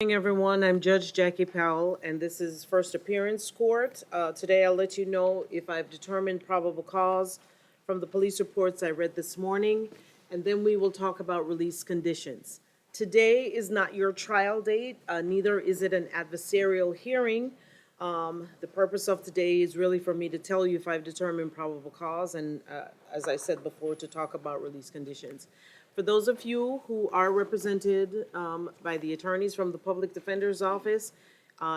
Morning, everyone. I'm Judge Jackie Powell, and this is First Appearance Court. Today, I'll let you know if I've determined probable cause from the police reports I read this morning, and then we will talk about release conditions. Today is not your trial date, neither is it an adversarial hearing. The purpose of today is really for me to tell you if I've determined probable cause and, as I said before, to talk about release conditions. For those of you who are represented by the attorneys from the Public Defender's Office,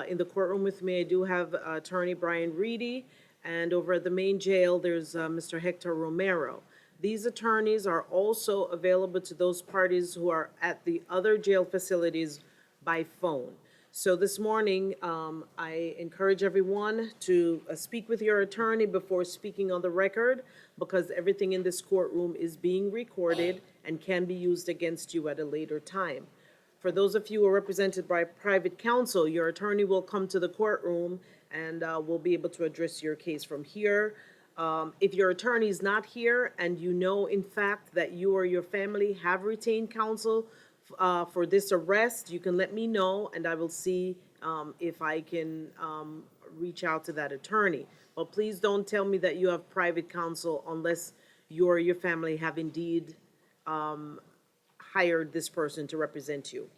in the courtroom with me, I do have Attorney Brian Reedy, and over at the main jail, there's Mr. Hector Romero. These attorneys are also available to those parties who are at the other jail facilities by phone. So this morning, I encourage everyone to speak with your attorney before speaking on the record, because everything in this courtroom is being recorded and can be used against you at a later time. For those of you who are represented by private counsel, your attorney will come to the courtroom and will be able to address your case from here. If your attorney is not here and you know, in fact, that you or your family have retained counsel for this arrest, you can let me know, and I will see if I can reach out to that attorney. But please don't tell me that you have private counsel unless you or your family have indeed hired this person to represent you.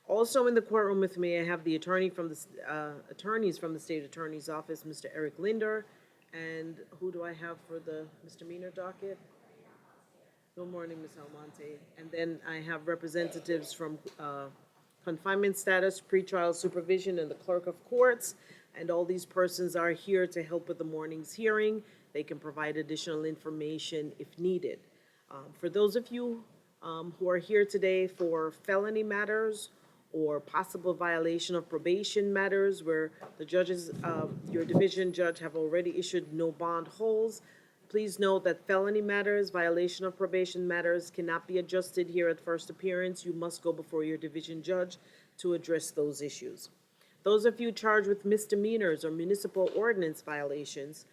Also in the courtroom with me, I have the attorneys from the State Attorney's Office, Mr. Eric Linder, and who do I have for the misdemeanor docket? Good morning, Ms. Almonte. And then I have representatives from confinement status, pretrial supervision, and the clerk of courts. And all these persons are here to help with the morning's hearing. They can provide additional information if needed. For those of you who are here today for felony matters or possible violation of probation matters where the judges, your division judge have already issued no bond holds, please note that felony matters, violation of probation matters cannot be adjusted here at first appearance. You must go before your division judge to address those issues. Those of you charged with misdemeanors or municipal ordinance violations,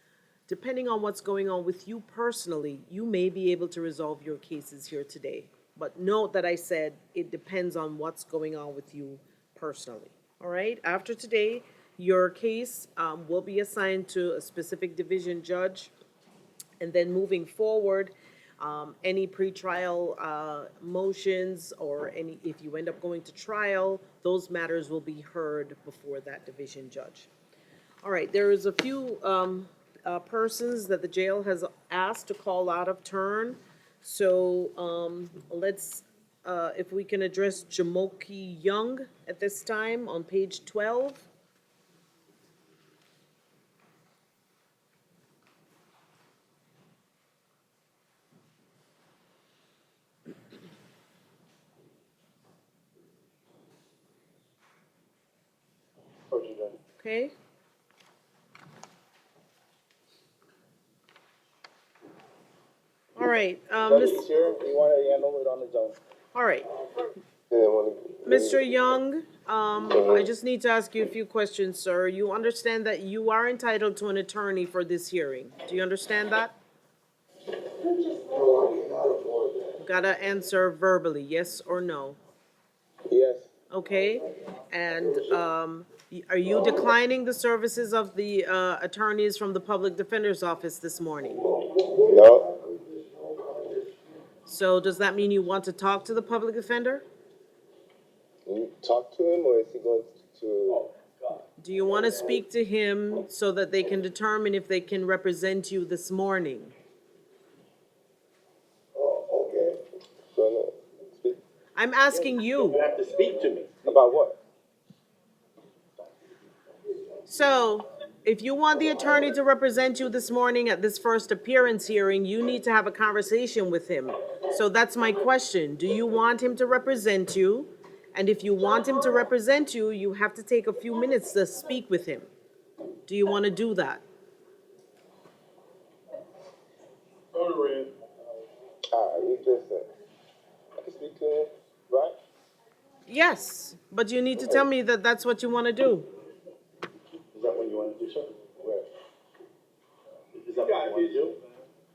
depending on what's going on with you personally, you may be able to resolve your cases here today. But note that I said it depends on what's going on with you personally. All right? After today, your case will be assigned to a specific division judge. And then moving forward, any pretrial motions or if you end up going to trial, those matters will be heard before that division judge. All right, there is a few persons that the jail has asked to call out of turn. So let's, if we can address Jamoki Young at this time on page 12. Okay. All right. You want to handle it on his own. All right. Mr. Young, I just need to ask you a few questions, sir. You understand that you are entitled to an attorney for this hearing. Do you understand that? Gotta answer verbally, yes or no. Yes. Okay, and are you declining the services of the attorneys from the Public Defender's Office this morning? No. So does that mean you want to talk to the public defender? You talk to him, or is he going to? Do you want to speak to him so that they can determine if they can represent you this morning? Oh, okay. So, speak. I'm asking you. You have to speak to me. About what? So, if you want the attorney to represent you this morning at this first appearance hearing, you need to have a conversation with him. So that's my question. Do you want him to represent you? And if you want him to represent you, you have to take a few minutes to speak with him. Do you want to do that? You just said. I can speak to him, right? Yes, but you need to tell me that that's what you want to do. Is that what you want to do, sir? Where? Is that what you want to do?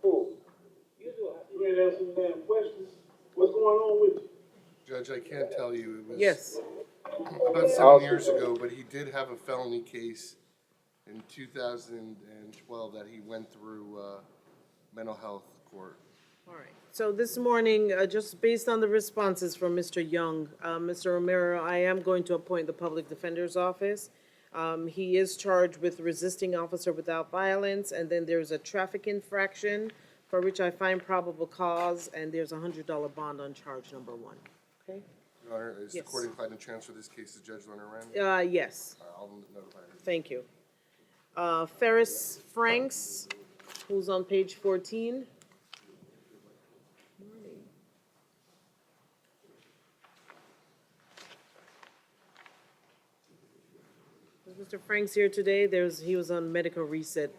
Who? You ain't answering damn questions. What's going on with you? Judge, I can't tell you. It was Yes. about 7 years ago, but he did have a felony case in 2012 that he went through mental health court. All right. So this morning, just based on the responses from Mr. Young, Mr. Romero, I am going to appoint the Public Defender's Office. He is charged with resisting officer without violence, and then there's a traffic infraction for which I find probable cause, and there's a $100 bond on charge number 1. Okay? Your Honor, is the Yes. court inclined to transfer this case to Judge Leonard Rand? Yes. I'll notify her. Thank you. Ferris Franks, who's on page 14. Is Mr. Franks here today? He was on medical reset.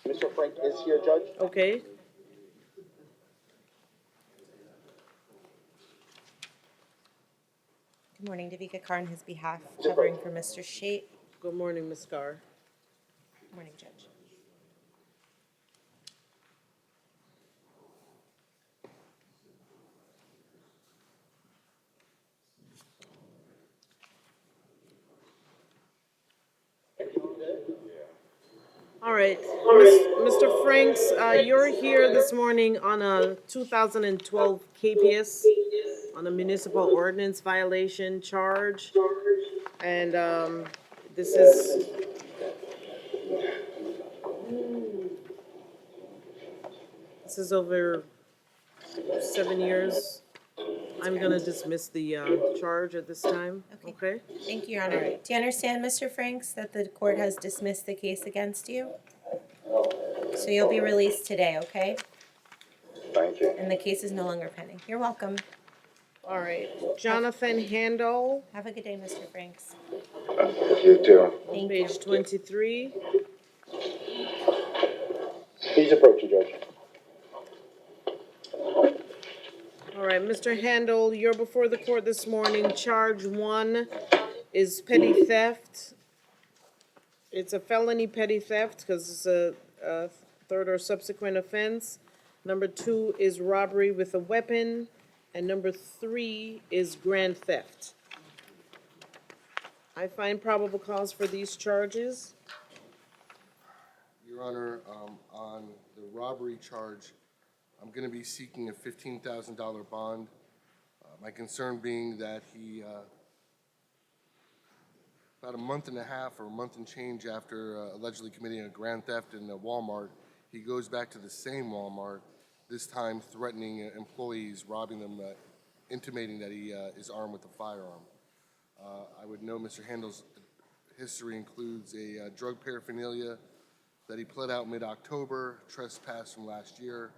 Mr. Frank is here, Judge. Okay. Good morning, Davika Carr on his behalf, covering for Mr. Shate. Good morning, Ms. Carr. Good morning, Judge. All right, Mr. Franks, you're here this morning on a 2012 KPS on a municipal ordinance violation charge. And this is over 7 years. I'm gonna dismiss the charge at this time, okay? Thank you, Your Honor. Do you understand, Mr. Franks, that the court has dismissed the case against you? So you'll be released today, okay? Thank you. And the case is no longer pending. You're welcome. All right, Jonathan Handel, Have a good day, Mr. Franks. You too. Thank you. page 23. Please approach the judge. All right, Mr. Handel, you're before the court this morning. Charge 1 is petty theft. It's a felony petty theft because it's a third or subsequent offense. Number 2 is robbery with a weapon. And number 3 is grand theft. I find probable cause for these charges. Your Honor, on the robbery charge, I'm going to be seeking a $15,000 bond. My concern being that he, about a month and a half or a month and change after allegedly committing a grand theft in a Walmart, he goes back to the same Walmart, this time threatening employees, robbing them, intimating that he is armed with a firearm. I would know Mr. Handel's history includes a drug paraphernalia that he pled out mid-October, trespass from last year,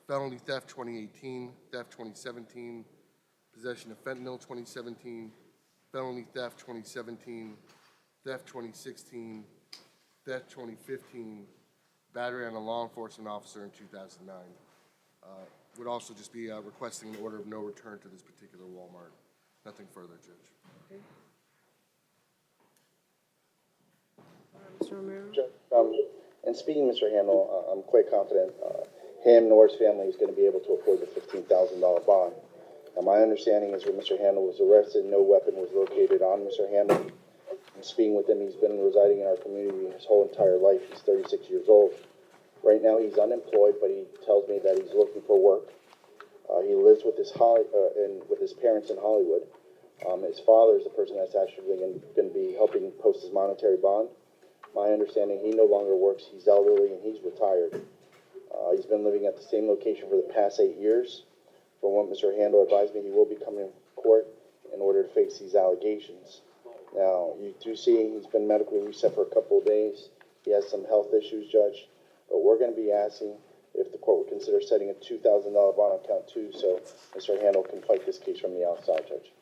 felony theft 2018, theft 2017, possession of fentanyl 2017, felony theft 2017, theft 2016, theft 2015, battery on a law enforcement officer in 2009. Would also just be requesting an order of no return to this particular Walmart. Nothing further, Judge. Okay. Mr. Romero? And speaking, Mr. Handel, I'm quite confident him nor his family is going to be able to afford the $15,000 bond. Now, my understanding is when Mr. Handel was arrested, no weapon was located on Mr. Handel. And speaking with him, he's been residing in our community his whole entire life. He's 36 years old. Right now, he's unemployed, but he tells me that he's looking for work. He lives with with his parents in Hollywood. His father is the person that's actually going to be helping post his monetary bond. My understanding, he no longer works. He's elderly and he's retired. He's been living at the same location for the past 8 years. From what Mr. Handel advised me, he will be coming to court in order to face these allegations. Now, you do see he's been medically reset for a couple of days. He has some health issues, Judge. But we're going to be asking if the court would consider setting a $2,000 bond on count 2 so Mr. Handel can fight this case from the outside, Judge.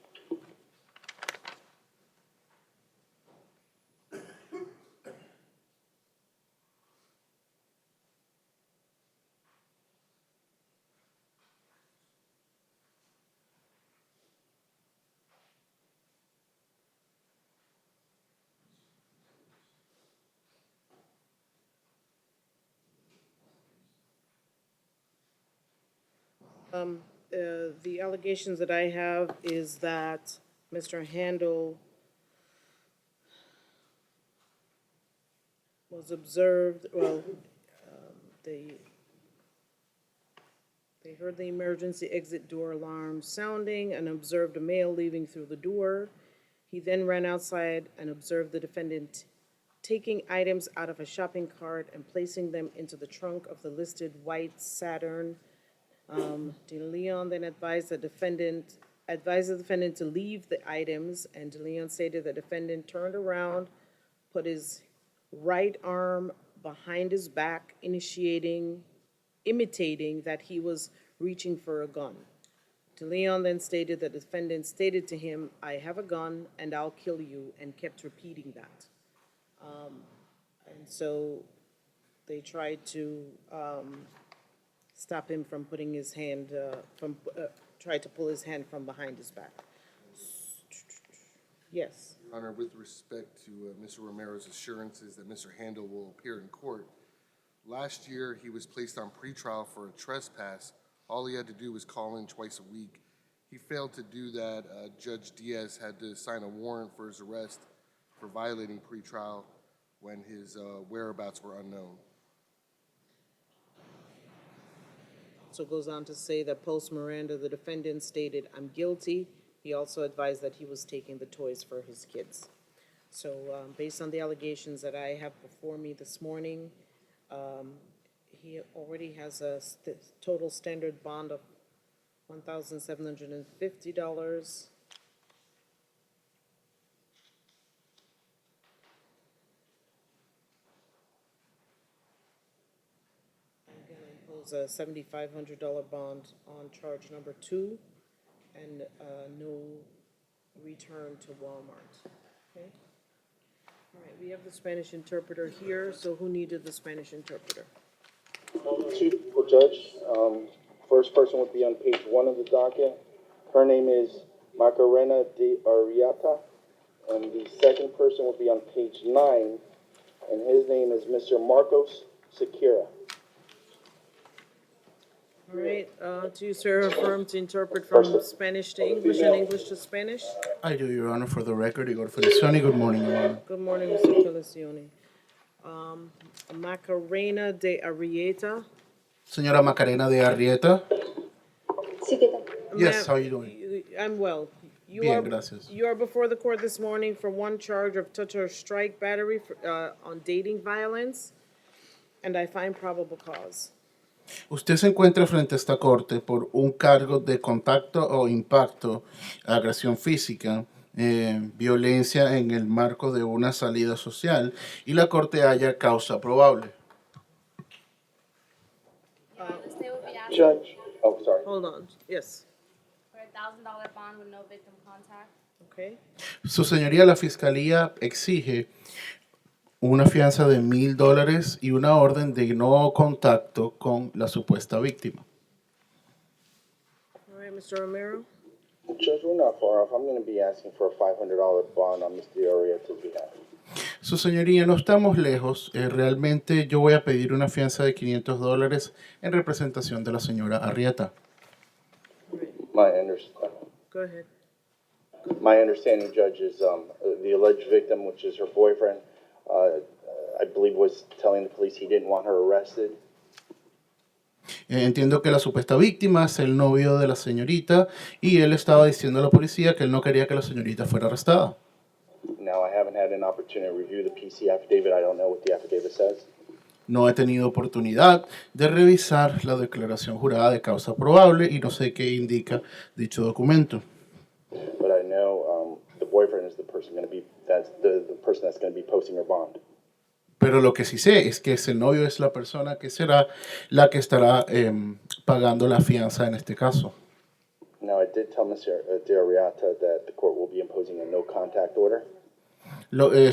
the allegations that I have is that Mr. Handel was observed, they heard the emergency exit door alarm sounding and observed a male leaving through the door. He then ran outside and observed the defendant taking items out of a shopping cart and placing them into the trunk of the listed white Saturn. De Leon then advised the defendant to leave the items, and De Leon stated the defendant turned around, put his right arm behind his back, imitating that he was reaching for a gun. De Leon then stated the defendant stated to him, "I have a gun and I'll kill you," and kept repeating that. And so they tried to stop him from putting his hand, tried to pull his hand from behind his back. Yes. Your Honor, with respect to Mr. Romero's assurances that Mr. Handel will appear in court, last year he was placed on pretrial for a trespass. All he had to do was call in twice a week. He failed to do that. Judge Diaz had to sign a warrant for his arrest for violating pretrial when his whereabouts were unknown. So it goes on to say that post Miranda, the defendant stated, "I'm guilty." He also advised that he was taking the toys for his kids. So based on the allegations that I have before me this morning, he already has a total standard bond of $1,750. I'm going to impose a $7,500 bond on charge number 2 and no return to Walmart. Okay? All right, we have the Spanish interpreter here, so who needed the Spanish interpreter? Two people, Judge. First person would be on page 1 of the docket. Her name is Macarena de Arrieta. And the second person will be on page 9, and his name is Mr. Marcos Sequeira. All right, do you swear or affirm to interpret from Spanish to English and English to Spanish? I do, Your Honor. For the record, Igor Felicioni. Good morning, Your Honor. Good morning, Mr. Felicioni. Macarena de Arrieta. Señora Macarena de Arrieta. Sí, ¿qué tal? Yes, Ma'am, how are you doing? I'm well. You Bien, are, gracias. You are before the court this morning for one charge of touch or strike battery on dating violence, and I find probable cause. Usted se encuentra frente a esta corte por un cargo de contacto o impacto, agresión física, violencia en el marco de una salida social y la corte halla causa probable. The state would be asking Judge, oh, sorry. Hold on, yes, for a $1,000 bond with no victim contact. okay. Su señoría, la fiscalía exige una fianza de $1,000 y una orden de no contacto con la supuesta víctima. All right, Mr. Romero. Judge, we're not far off. I'm going to be asking for a $500 bond on Mr. Arrieta's behalf. Su señoría, no estamos lejos. Realmente yo voy a pedir una fianza de $500 en representación de la señora Arrieta. All right, go ahead. My understanding, Judge, is the alleged victim, which is her boyfriend, I believe was telling the police he didn't want her arrested. Entiendo que la supuesta víctima es el novio de la señorita y él estaba diciendo a la policía que él no quería que la señorita fuera arrestada. Now, I haven't had an opportunity to review the PC affidavit. I don't know what the affidavit says. No he tenido oportunidad de revisar la declaración jurada de causa probable y no sé qué indica dicho documento. But I know the boyfriend is the person that's the person that's going to be posting her bond. Pero lo que sí sé es que ese novio es la persona que será la que estará pagando la fianza en este caso. Now, I did tell Mr. De Arrieta that the court will be imposing a no contact order. Le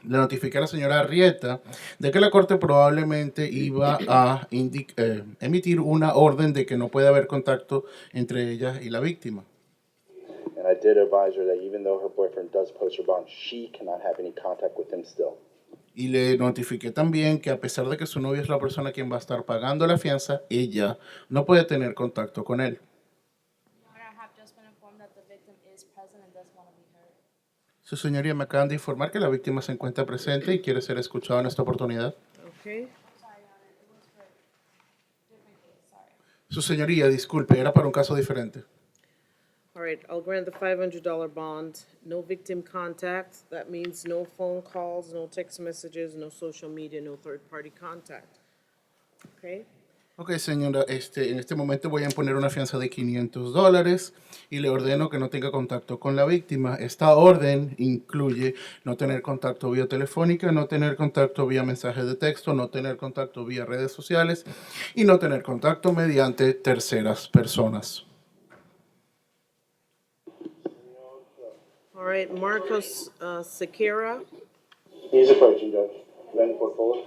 notifiqué a la señora Arrieta de que la corte probablemente iba a emitir una orden de que no puede haber contacto entre ella y la víctima. And I did advise her that even though her boyfriend does post her bond, she cannot have any contact with him still. Y le notifiqué también que a pesar de que su novio es la persona quien va a estar pagando la fianza, ella no puede tener contacto con él. Your Honor, I have just been informed that the victim is present and does want to be heard. Su señoría, me acaban de informar que la víctima se encuentra presente y quiere ser escuchada en esta oportunidad. Okay. Sorry, Your Honor, it was for different case, sorry. Su señoría, disculpe, era para un caso diferente. All right, I'll grant the $500 bond. No victim contact. That means no phone calls, no text messages, no social media, no third-party contact. Okay? Ok, señora, en este momento voy a imponer una fianza de $500 y le ordeno que no tenga contacto con la víctima. Esta orden incluye no tener contacto vía telefónica, no tener contacto vía mensaje de texto, no tener contacto vía redes sociales y no tener contacto mediante terceras personas. All right, Marcos Sequeira. He's approaching, Judge. Ready for forward?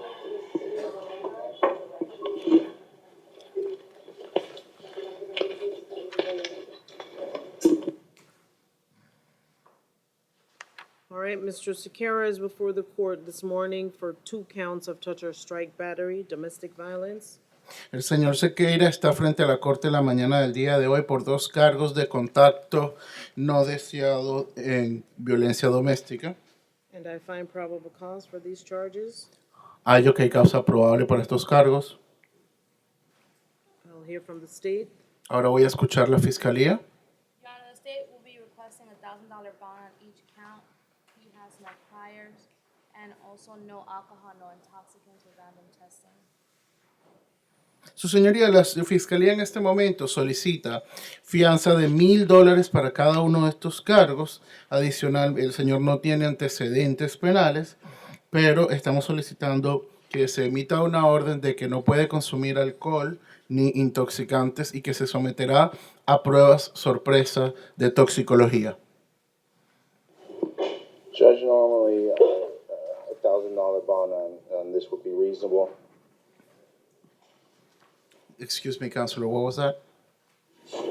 All right, Mr. Sequeira is before the court this morning for 2 counts of touch or strike battery, domestic violence. El señor Sequeira está frente a la corte la mañana del día de hoy por 2 cargos de contacto no deseado en violencia doméstica. And I find probable cause for these charges. Hallo que hay causa probable para estos cargos. I'll hear from the state. Ahora voy a escuchar la fiscalía. Your Honor, the state will be requesting a $1,000 bond on each count. He has no priors and also no alcohol, no intoxicants or random testing. Su señoría, la fiscalía en este momento solicita fianza de $1,000 para cada uno de estos cargos. Adicional, el señor no tiene antecedentes penales, pero estamos solicitando que se emita una orden de que no puede consumir alcohol ni intoxicantes y que se someterá a pruebas sorpresa de toxicología. Judge, normally $1,000 bond on this would be reasonable. Excuse me, Counselor, what was that?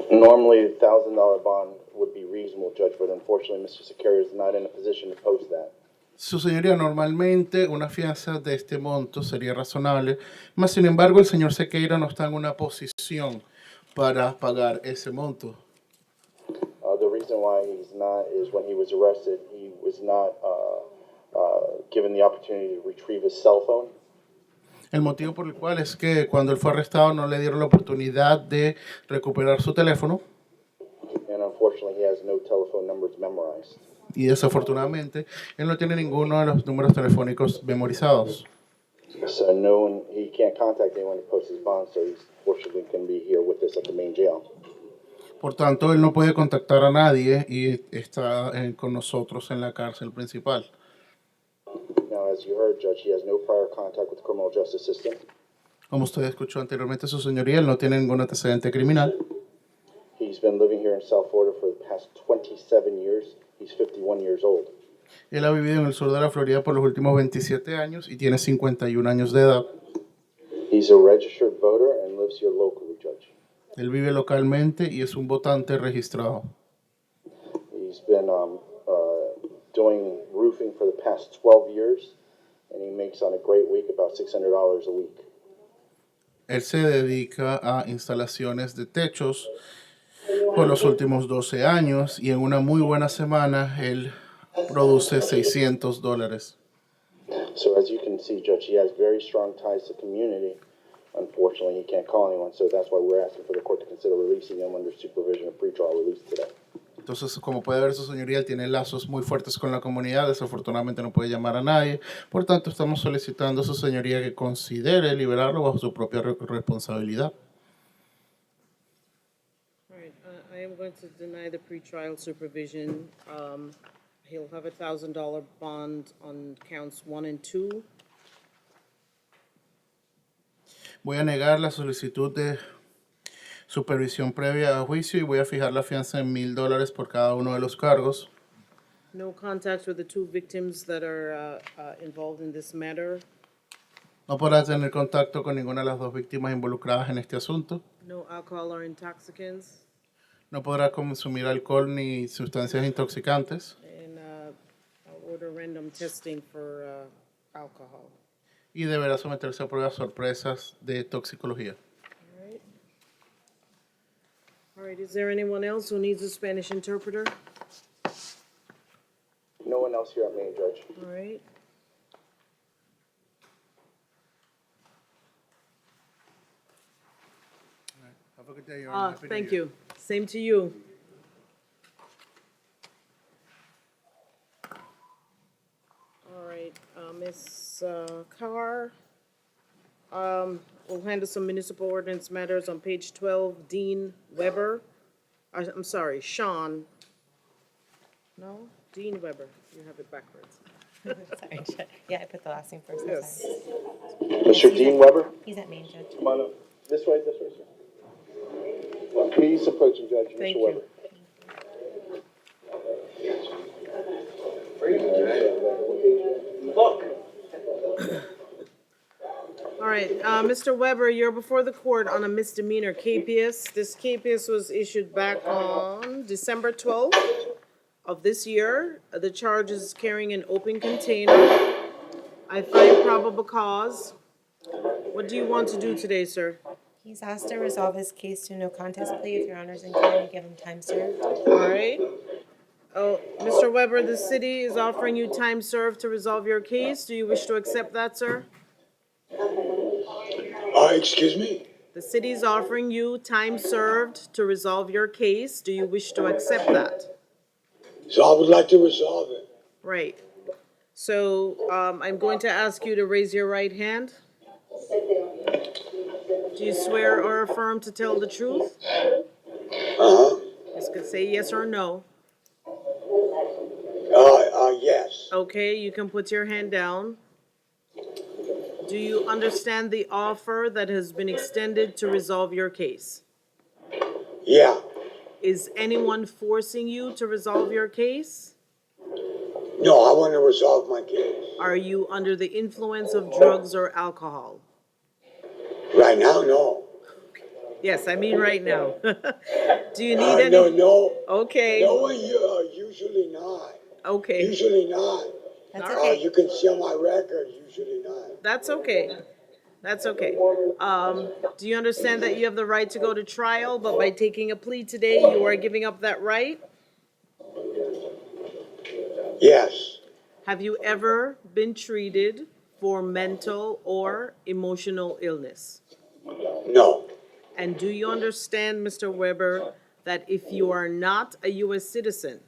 Normally, $1,000 bond would be reasonable, Judge, but unfortunately, Mr. Sequeira is not in a position to post that. Su señoría, normalmente una fianza de este monto sería razonable, mas sin embargo el señor Sequeira no está en una posición para pagar ese monto. The reason why he's not is when he was arrested, he was not given the opportunity to retrieve his cell phone. El motivo por el cual es que cuando él fue arrestado no le dieron la oportunidad de recuperar su teléfono And unfortunately, he has no telephone numbers memorized. y desafortunadamente él no tiene ninguno de los números telefónicos memorizados. So no one, he can't contact anyone to post his bond, so he's fortunately going to be here with us at the main jail. Por tanto, él no puede contactar a nadie y está con nosotros en la cárcel principal. Now, as you heard, Judge, he has no prior contact with the criminal justice system. Como usted escuchó anteriormente, su señoría, él no tiene ningún antecedente criminal. He's been living here in South Florida for the past 27 years. He's 51 years old. Él ha vivido en el sur de la Florida por los últimos 27 años y tiene 51 años de edad. He's a registered voter and lives here locally, Judge. Él vive localmente y es un votante registrado. He's been doing roofing for the past 12 years, and he makes on a great week about $600 a week. Él se dedica a instalaciones de techos por los últimos 12 años y en una muy buena semana él produce $600. So as you can see, Judge, he has very strong ties to community. Unfortunately, he can't call anyone, so that's why we're asking for the court to consider releasing him under supervision of pretrial release today. Entonces, como puede ver, su señoría, él tiene lazos muy fuertes con la comunidad. Desafortunadamente no puede llamar a nadie. Por tanto, estamos solicitando a su señoría que considere liberarlo bajo su propia responsabilidad. All right, I am going to deny the pretrial supervision. He'll have a $1,000 bond on counts 1 and 2. Voy a negar la solicitud de supervisión previa a juicio y voy a fijar la fianza en $1,000 por cada uno de los cargos. No contacts with the 2 victims that are involved in this matter. No podrá tener contacto con ninguna de las 2 víctimas involucradas en este asunto. No alcohol or intoxicants. No podrá consumir alcohol ni sustancias intoxicantes. And I'll order random testing for alcohol. y deberá someterse a pruebas sorpresas de toxicología. All right. All right, is there anyone else who needs a Spanish interpreter? No one else here at main, Judge. All right. Have a good day, Your Honor. Happy New Thank Year. you. Same to you. All right, Ms. Carr, we'll handle some municipal ordinance matters on page 12. Dean Weber, I'm sorry, Sean. No, Dean Weber, you have it backwards. Sorry, Judge. Yeah, I put the last name first. I'm Yes. sorry. Mr. Dean Weber? He's at main, Judge. Come on up. This way, sir. Please approach the judge, Thank Mr. you. Weber. All right, Mr. Weber, you're before the court on a misdemeanor KPS. This KPS was issued back on December 12th of this year. The charge is carrying an open container. I find probable cause. What do you want to do today, sir? He's asked to resolve his case to no contest plea if your honors inclined to give him time served. All right. Oh, Mr. Weber, the city is offering you time served to resolve your case. Do you wish to accept that, sir? Excuse me? The city is offering you time served to resolve your case. Do you wish to accept that? So I would like to resolve it. Right. So, I'm going to ask you to raise your right hand. Do you swear or affirm to tell the truth? Uh-huh. Just gonna say yes or no. Yes. Okay, you can put your hand down. Do you understand the offer that has been extended to resolve your case? Yeah. Is anyone forcing you to resolve your case? No, I want to resolve my case. Are you under the influence of drugs or alcohol? Right now, no. Yes, I mean right now. Do you need any? No. Okay, No, usually not. okay, Usually not. That's All okay. You can see on my record, usually not. that's okay. That's okay. Do you understand that you have the right to go to trial, but by taking a plea today, you are giving up that right? Yes. Have you ever been treated for mental or emotional illness? No. And do you understand, Mr. Weber, that if you are not a U.S. citizen,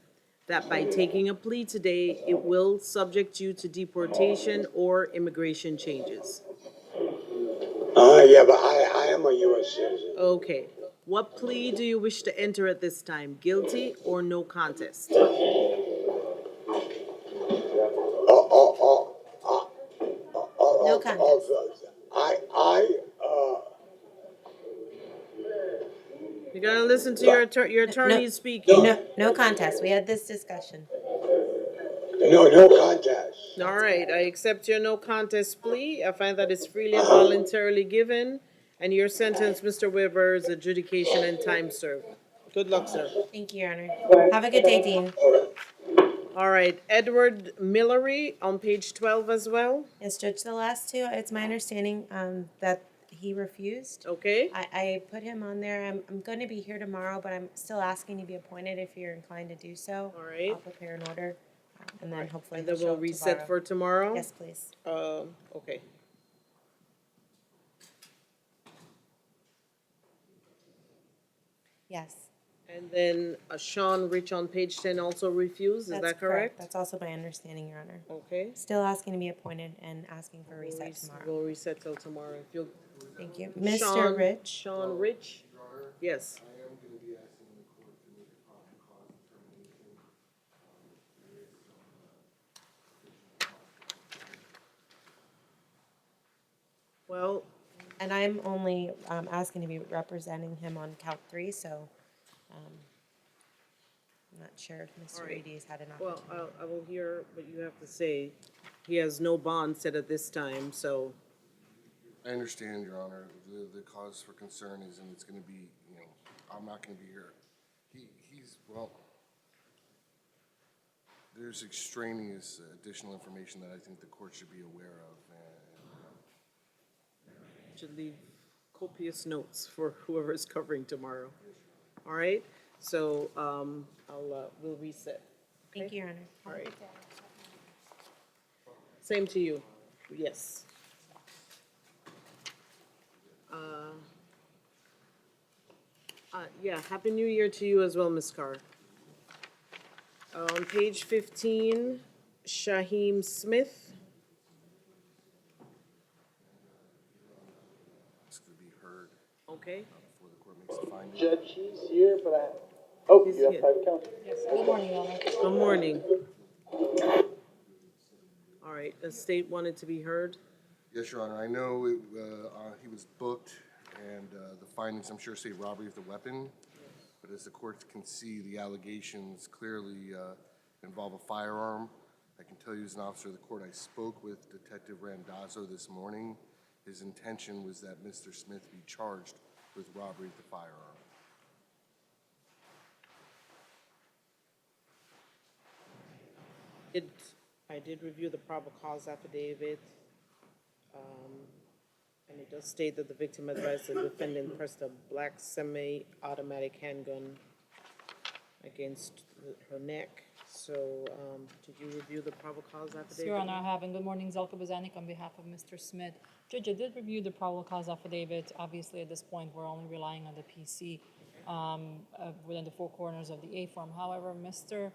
that by taking a plea today, it will subject you to deportation or immigration changes? Yeah, but I am a U.S. citizen. Okay. What plea do you wish to enter at this time? Guilty or no contest? No contest. You gotta listen to your attorney speaking. No contest. We had this discussion. No contest. All right, I accept your no contest plea. I find that it's freely and voluntarily given, and your sentence, Mr. Weber, is adjudication and time served. Good luck, sir. Thank you, Your Honor. Have a good day, Dean. All right, Edward Millery on page 12 as well, Yes, Judge, the last two, it's my understanding that he refused. okay? I put him on there. I'm going to be here tomorrow, but I'm still asking to be appointed if you're inclined to do so. All right. I'll prepare an order, and then hopefully And he'll then show we'll up reset tomorrow. for tomorrow? Yes, please. Okay. Yes. And then Sean Rich on page 10 also refused, is That's that correct? That's also my understanding, Your Honor. Okay. Still asking to be appointed and asking for reset We'll tomorrow. reset till tomorrow. If you'll Thank you. Sean- Mr. Rich? Sean Rich? Yes. I am going to be asking the court to make a probable cause determination. Well, And I'm only asking to be representing him on count 3, so I'm not sure if Mr. All right. Reedy's had an well, opportunity. I will hear what you have to say. He has no bond set at this time, so, I understand, Your Honor. The cause for concern is, and it's going to be, I'm not going to be here. He's, well, There's extraneous additional information that I think the court should be aware of. Should leave copious notes for whoever is covering tomorrow. All right, so, we'll reset. Thank you, Your Honor. All right. Same to you, yes. Yeah, Happy New Year to you as well, Ms. Carr. On page 15, Shaheem Smith. It's going to be heard Okay. before the court makes the finding. Judge, he's here, but oh, He's you have here. private counsel? Good morning, Your Honor. Good morning. All right, the state wanted to be heard. Yes, Your Honor. I know he was booked, and the findings, I'm sure, say robbery with a weapon. But as the court can see, the allegations clearly involve a firearm. I can tell you as an officer of the court, I spoke with Detective Randazzo this morning. His intention was that Mr. Smith be charged with robbery with a firearm. I did review the probable cause affidavit, and it does state that the victim advised the defendant pressed a black semi-automatic handgun against her neck. So, did you review the probable cause affidavit? Your Honor, I have, and good morning, Zelka Bazanik on behalf of Mr. Smith. Judge, I did review the probable cause affidavit. Obviously, at this point, we're only relying on the PC within the four corners of the A form. However, Mr.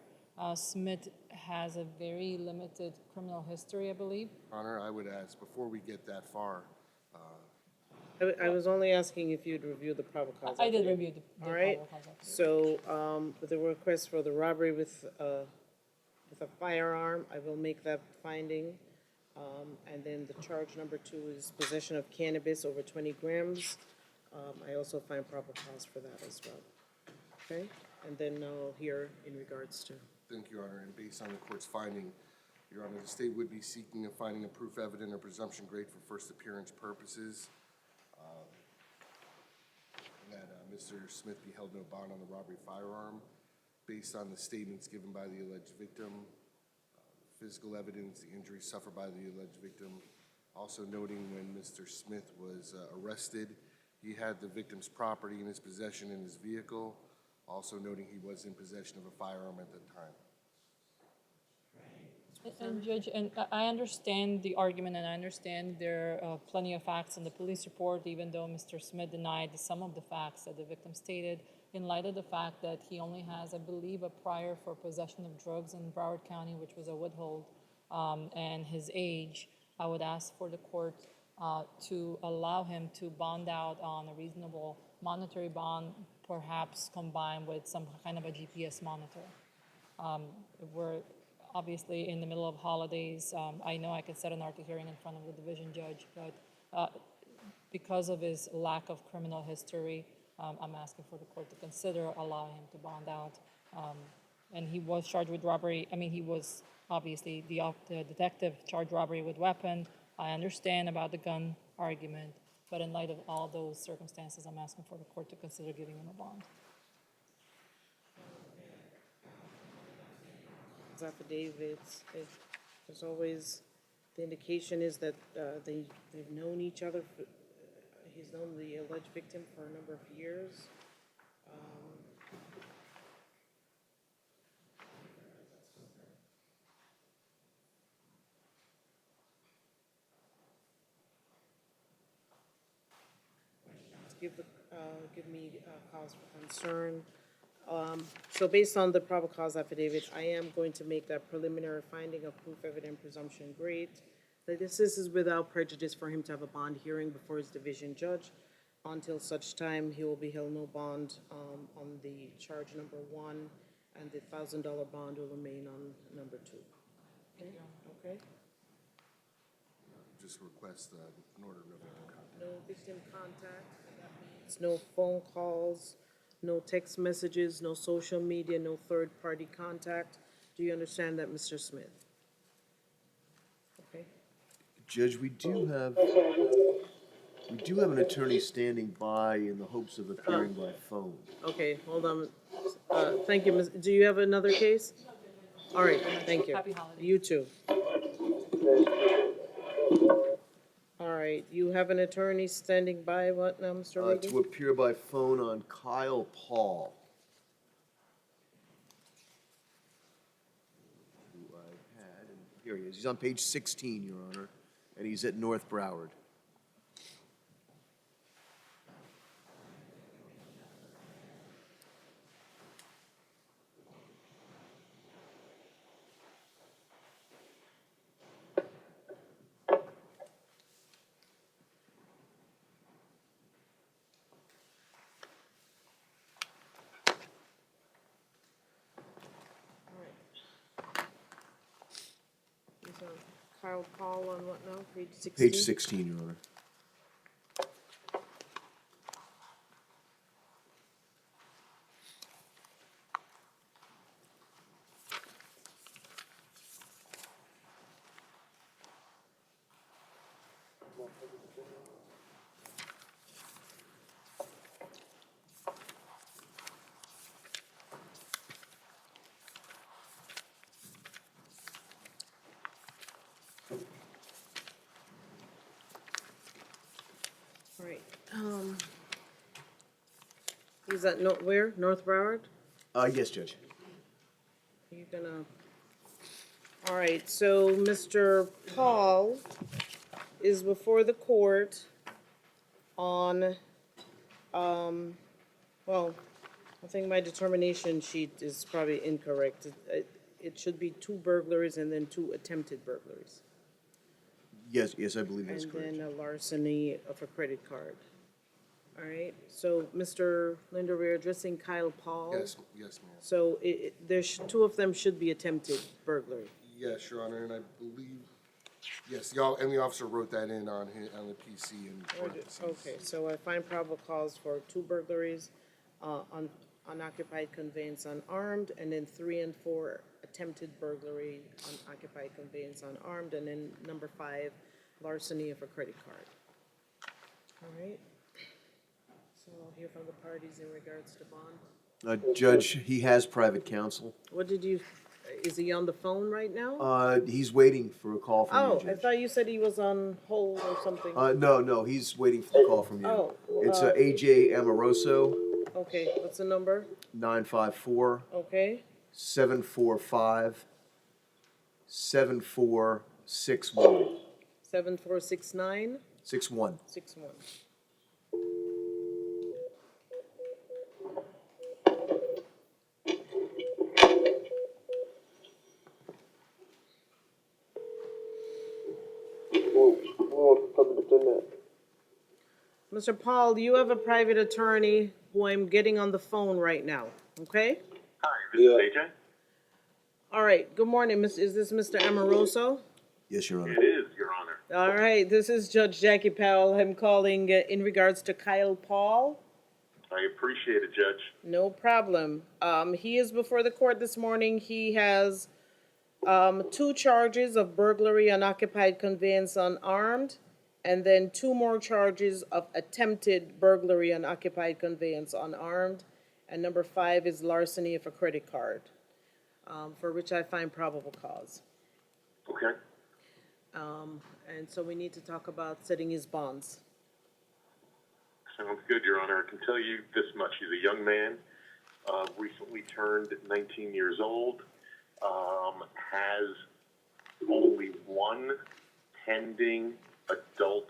Smith has a very limited criminal history, I believe. Your Honor, I would ask, before we get that far, I was only asking if you'd review the probable cause I affidavit. did review the All right, probable cause affidavit. so, with the request for the robbery with a firearm, I will make that finding. And then the charge number 2 is possession of cannabis over 20 grams. I also find proper cause for that as well. Okay, and then I'll hear in regards to. thank you, Your Honor, and based on the court's finding, Your Honor, the state would be seeking a finding of proof evident or presumption great for first appearance purposes. That Mr. Smith be held no bond on the robbery firearm based on the statements given by the alleged victim, physical evidence, the injuries suffered by the alleged victim. Also noting when Mr. Smith was arrested, he had the victim's property in his possession in his vehicle. Also noting he was in possession of a firearm at the time. And Judge, and I understand the argument, and I understand there are plenty of facts in the police report, even though Mr. Smith denied some of the facts that the victim stated, in light of the fact that he only has, I believe, a prior for possession of drugs in Broward County, which was a withhold, and his age. I would ask for the court to allow him to bond out on a reasonable monetary bond, perhaps combined with some kind of a GPS monitor. We're obviously in the middle of holidays. I know I could set an ARTA hearing in front of the division judge, but because of his lack of criminal history, I'm asking for the court to consider allowing him to bond out. And he was charged with robbery. I mean, he was obviously the detective charged robbery with weapon. I understand about the gun argument, but in light of all those circumstances, I'm asking for the court to consider giving him a bond. Affidavits, there's always, the indication is that they've known each other, he's known the alleged victim for a number of years. Give me cause for concern. So based on the probable cause affidavit, I am going to make that preliminary finding of proof evident presumption great. That this is without prejudice for him to have a bond hearing before his division judge. Until such time, he will be held no bond on the charge number 1, and the $1,000 bond will remain on number 2. Okay? Just request an order of no victim contact. No victim contact, that means no phone calls, no text messages, no social media, no third-party contact. Do you understand that, Mr. Smith? Okay. Judge, we do have an attorney standing by in the hopes of appearing by phone. Okay, hold on. Thank you, Ms. Do you have another case? All right, thank you. Happy holidays. You too. All right, you have an attorney standing by, what now, Mr. Regan? To appear by phone on Kyle Paul. Who I had, and here he is. He's on page 16, Your Honor, and he's at North Broward. He's on Kyle Paul on what now, page 16? Page 16, Your Honor. All right, he's at where, North Broward? Yes, Judge. You're gonna, all right, so Mr. Paul is before the court on, well, I think my determination sheet is probably incorrect. It should be 2 burglaries and then 2 attempted burglaries. Yes, I believe that's And correct. then a larceny of a credit card. All right, so Mr. Linder, we're addressing Kyle Paul. Yes, yes, ma'am. So there's 2 of them should be attempted burglary. Yes, Your Honor, and I believe, yes, and the officer wrote that in on the PC and parentheses. Okay, so I find probable cause for 2 burglaries, on unoccupied conveyance unarmed, and then 3 and 4 attempted burglary, unoccupied conveyance unarmed, and then number 5, larceny of a credit card. All right. So I'll hear from the parties in regards to bond. Judge, he has private counsel. Is he on the phone right now? He's waiting for a call from you, Oh, I Judge. thought you said he was on hold or something. No, he's waiting for the call from you. Oh, It's AJ Amoroso, Okay, what's the number? 954 Okay, 745 7461. 7469 61. 61. Mr. Paul, you have a private attorney who I'm getting on the phone right now, okay? Hi, this is AJ. All right, good morning, is this Mr. Amoroso? Yes, Your Honor. It is, Your Honor. All right, this is Judge Jackie Powell. I'm calling in regards to Kyle Paul. I appreciate it, Judge. No problem. He is before the court this morning. He has 2 charges of burglary, unoccupied conveyance unarmed, and then 2 more charges of attempted burglary, unoccupied conveyance unarmed. And number 5 is larceny of a credit card, for which I find probable cause. Okay. And so we need to talk about setting his bonds. Sounds good, Your Honor. I can tell you this much. He's a young man, recently turned 19 years old, has only 1 pending adult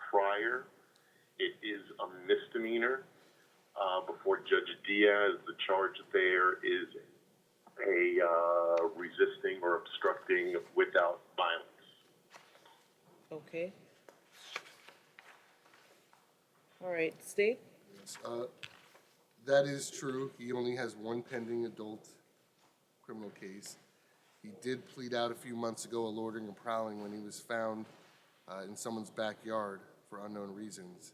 prior. It is a misdemeanor. Before Judge Diaz, the charge there is a resisting or obstructing without violence. Okay. All right, State? Yes, that is true. He only has 1 pending adult criminal case. He did plead out a few months ago, alerting and prowling when he was found in someone's backyard for unknown reasons.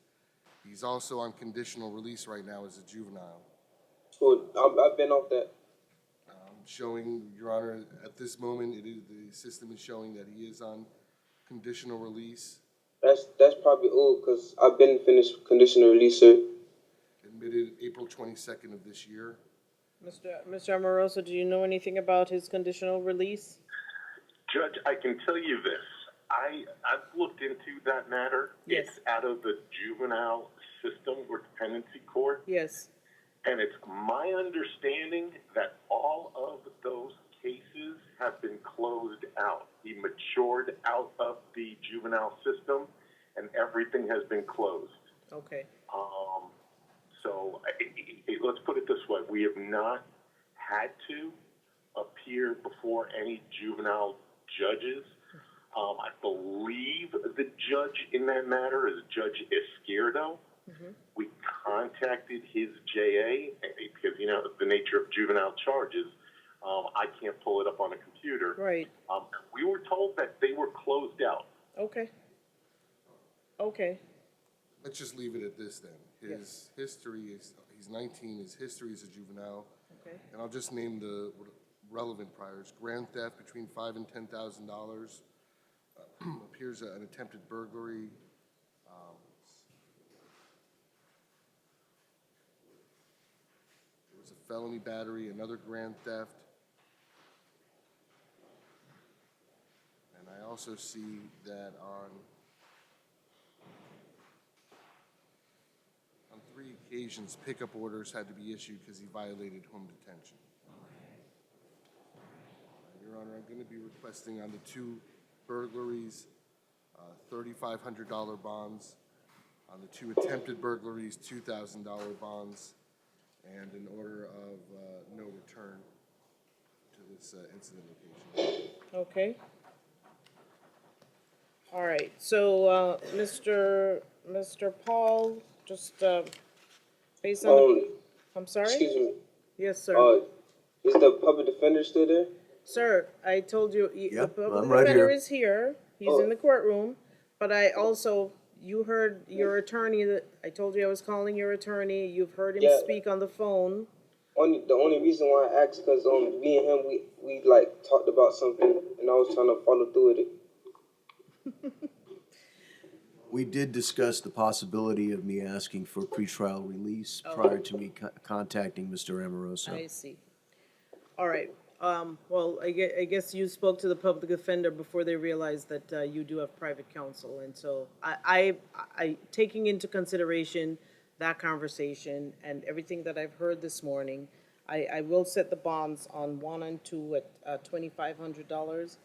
He's also on conditional release right now as a juvenile. So I've been off that. Showing, Your Honor, at this moment, the system is showing that he is on conditional release. That's probably old because I've been finished conditional release, sir. Admitted April 22nd of this year. Mr. Amoroso, do you know anything about his conditional release? Judge, I can tell you this. I've looked into that matter. Yes. It's out of the juvenile system or dependency court. Yes. And it's my understanding that all of those cases have been closed out. He matured out of the juvenile system, and everything has been closed. Okay. So let's put it this way. We have not had to appear before any juvenile judges. I believe the judge in that matter is Judge Izquierdo. Mm-hmm. We contacted his JA because, the nature of juvenile charges, I can't pull it up on a computer. Right. We were told that they were closed out. Okay. Okay. Let's just leave it at this then. His history is, he's 19, his history is a juvenile. Okay. And I'll just name the relevant priors. Grand theft between $5,000 and $10,000. Appears an attempted burglary. There was a felony battery, another grand theft. And I also see that on 3 occasions, pickup orders had to be issued because he violated home detention. Your Honor, I'm going to be requesting on the 2 burglaries, $3,500 bonds. On the 2 attempted burglaries, $2,000 bonds, and an order of no return to this incident location. Okay. All right. So, Mr. Paul, just based on the, I'm sorry. Excuse me. Yes, sir. Is the public defender still there? Sir, I told you, the Yep, public I'm right defender here. is here. He's in the courtroom. But I also, you heard your attorney, that I told you I was calling your attorney. You've heard him Yeah. speak on the phone. The only reason why I asked because me and him we like talked about something and I was trying to follow through with it. We did discuss the possibility of me asking for pretrial release prior to me contacting Mr. Amoroso. I see. All right. Well, I guess you spoke to the public defender before they realized that you do have private counsel. And so I taking into consideration that conversation and everything that I've heard this morning, I will set the bonds on 1 and 2 at $2,500,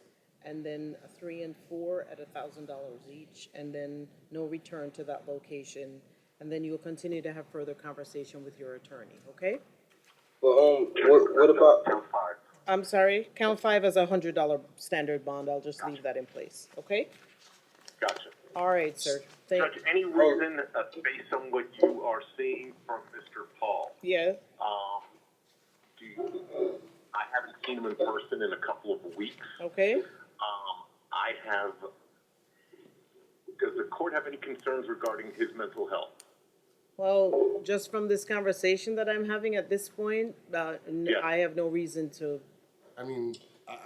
and then 3 and 4 at $1,000 each, and then no return to that location. And then you'll continue to have further conversation with your attorney, okay? But what about Count 5. I'm sorry, count 5 as $100 standard bond. I'll just leave that in place, okay? Gotcha. All right, sir. Thank, Judge, any reason, based on what you are seeing from Mr. Paul, yeah, I haven't seen him in person in a couple of weeks. okay. Does the court have any concerns regarding his mental health? Well, just from this conversation that I'm having at this point, Yeah. I have no reason to, I mean,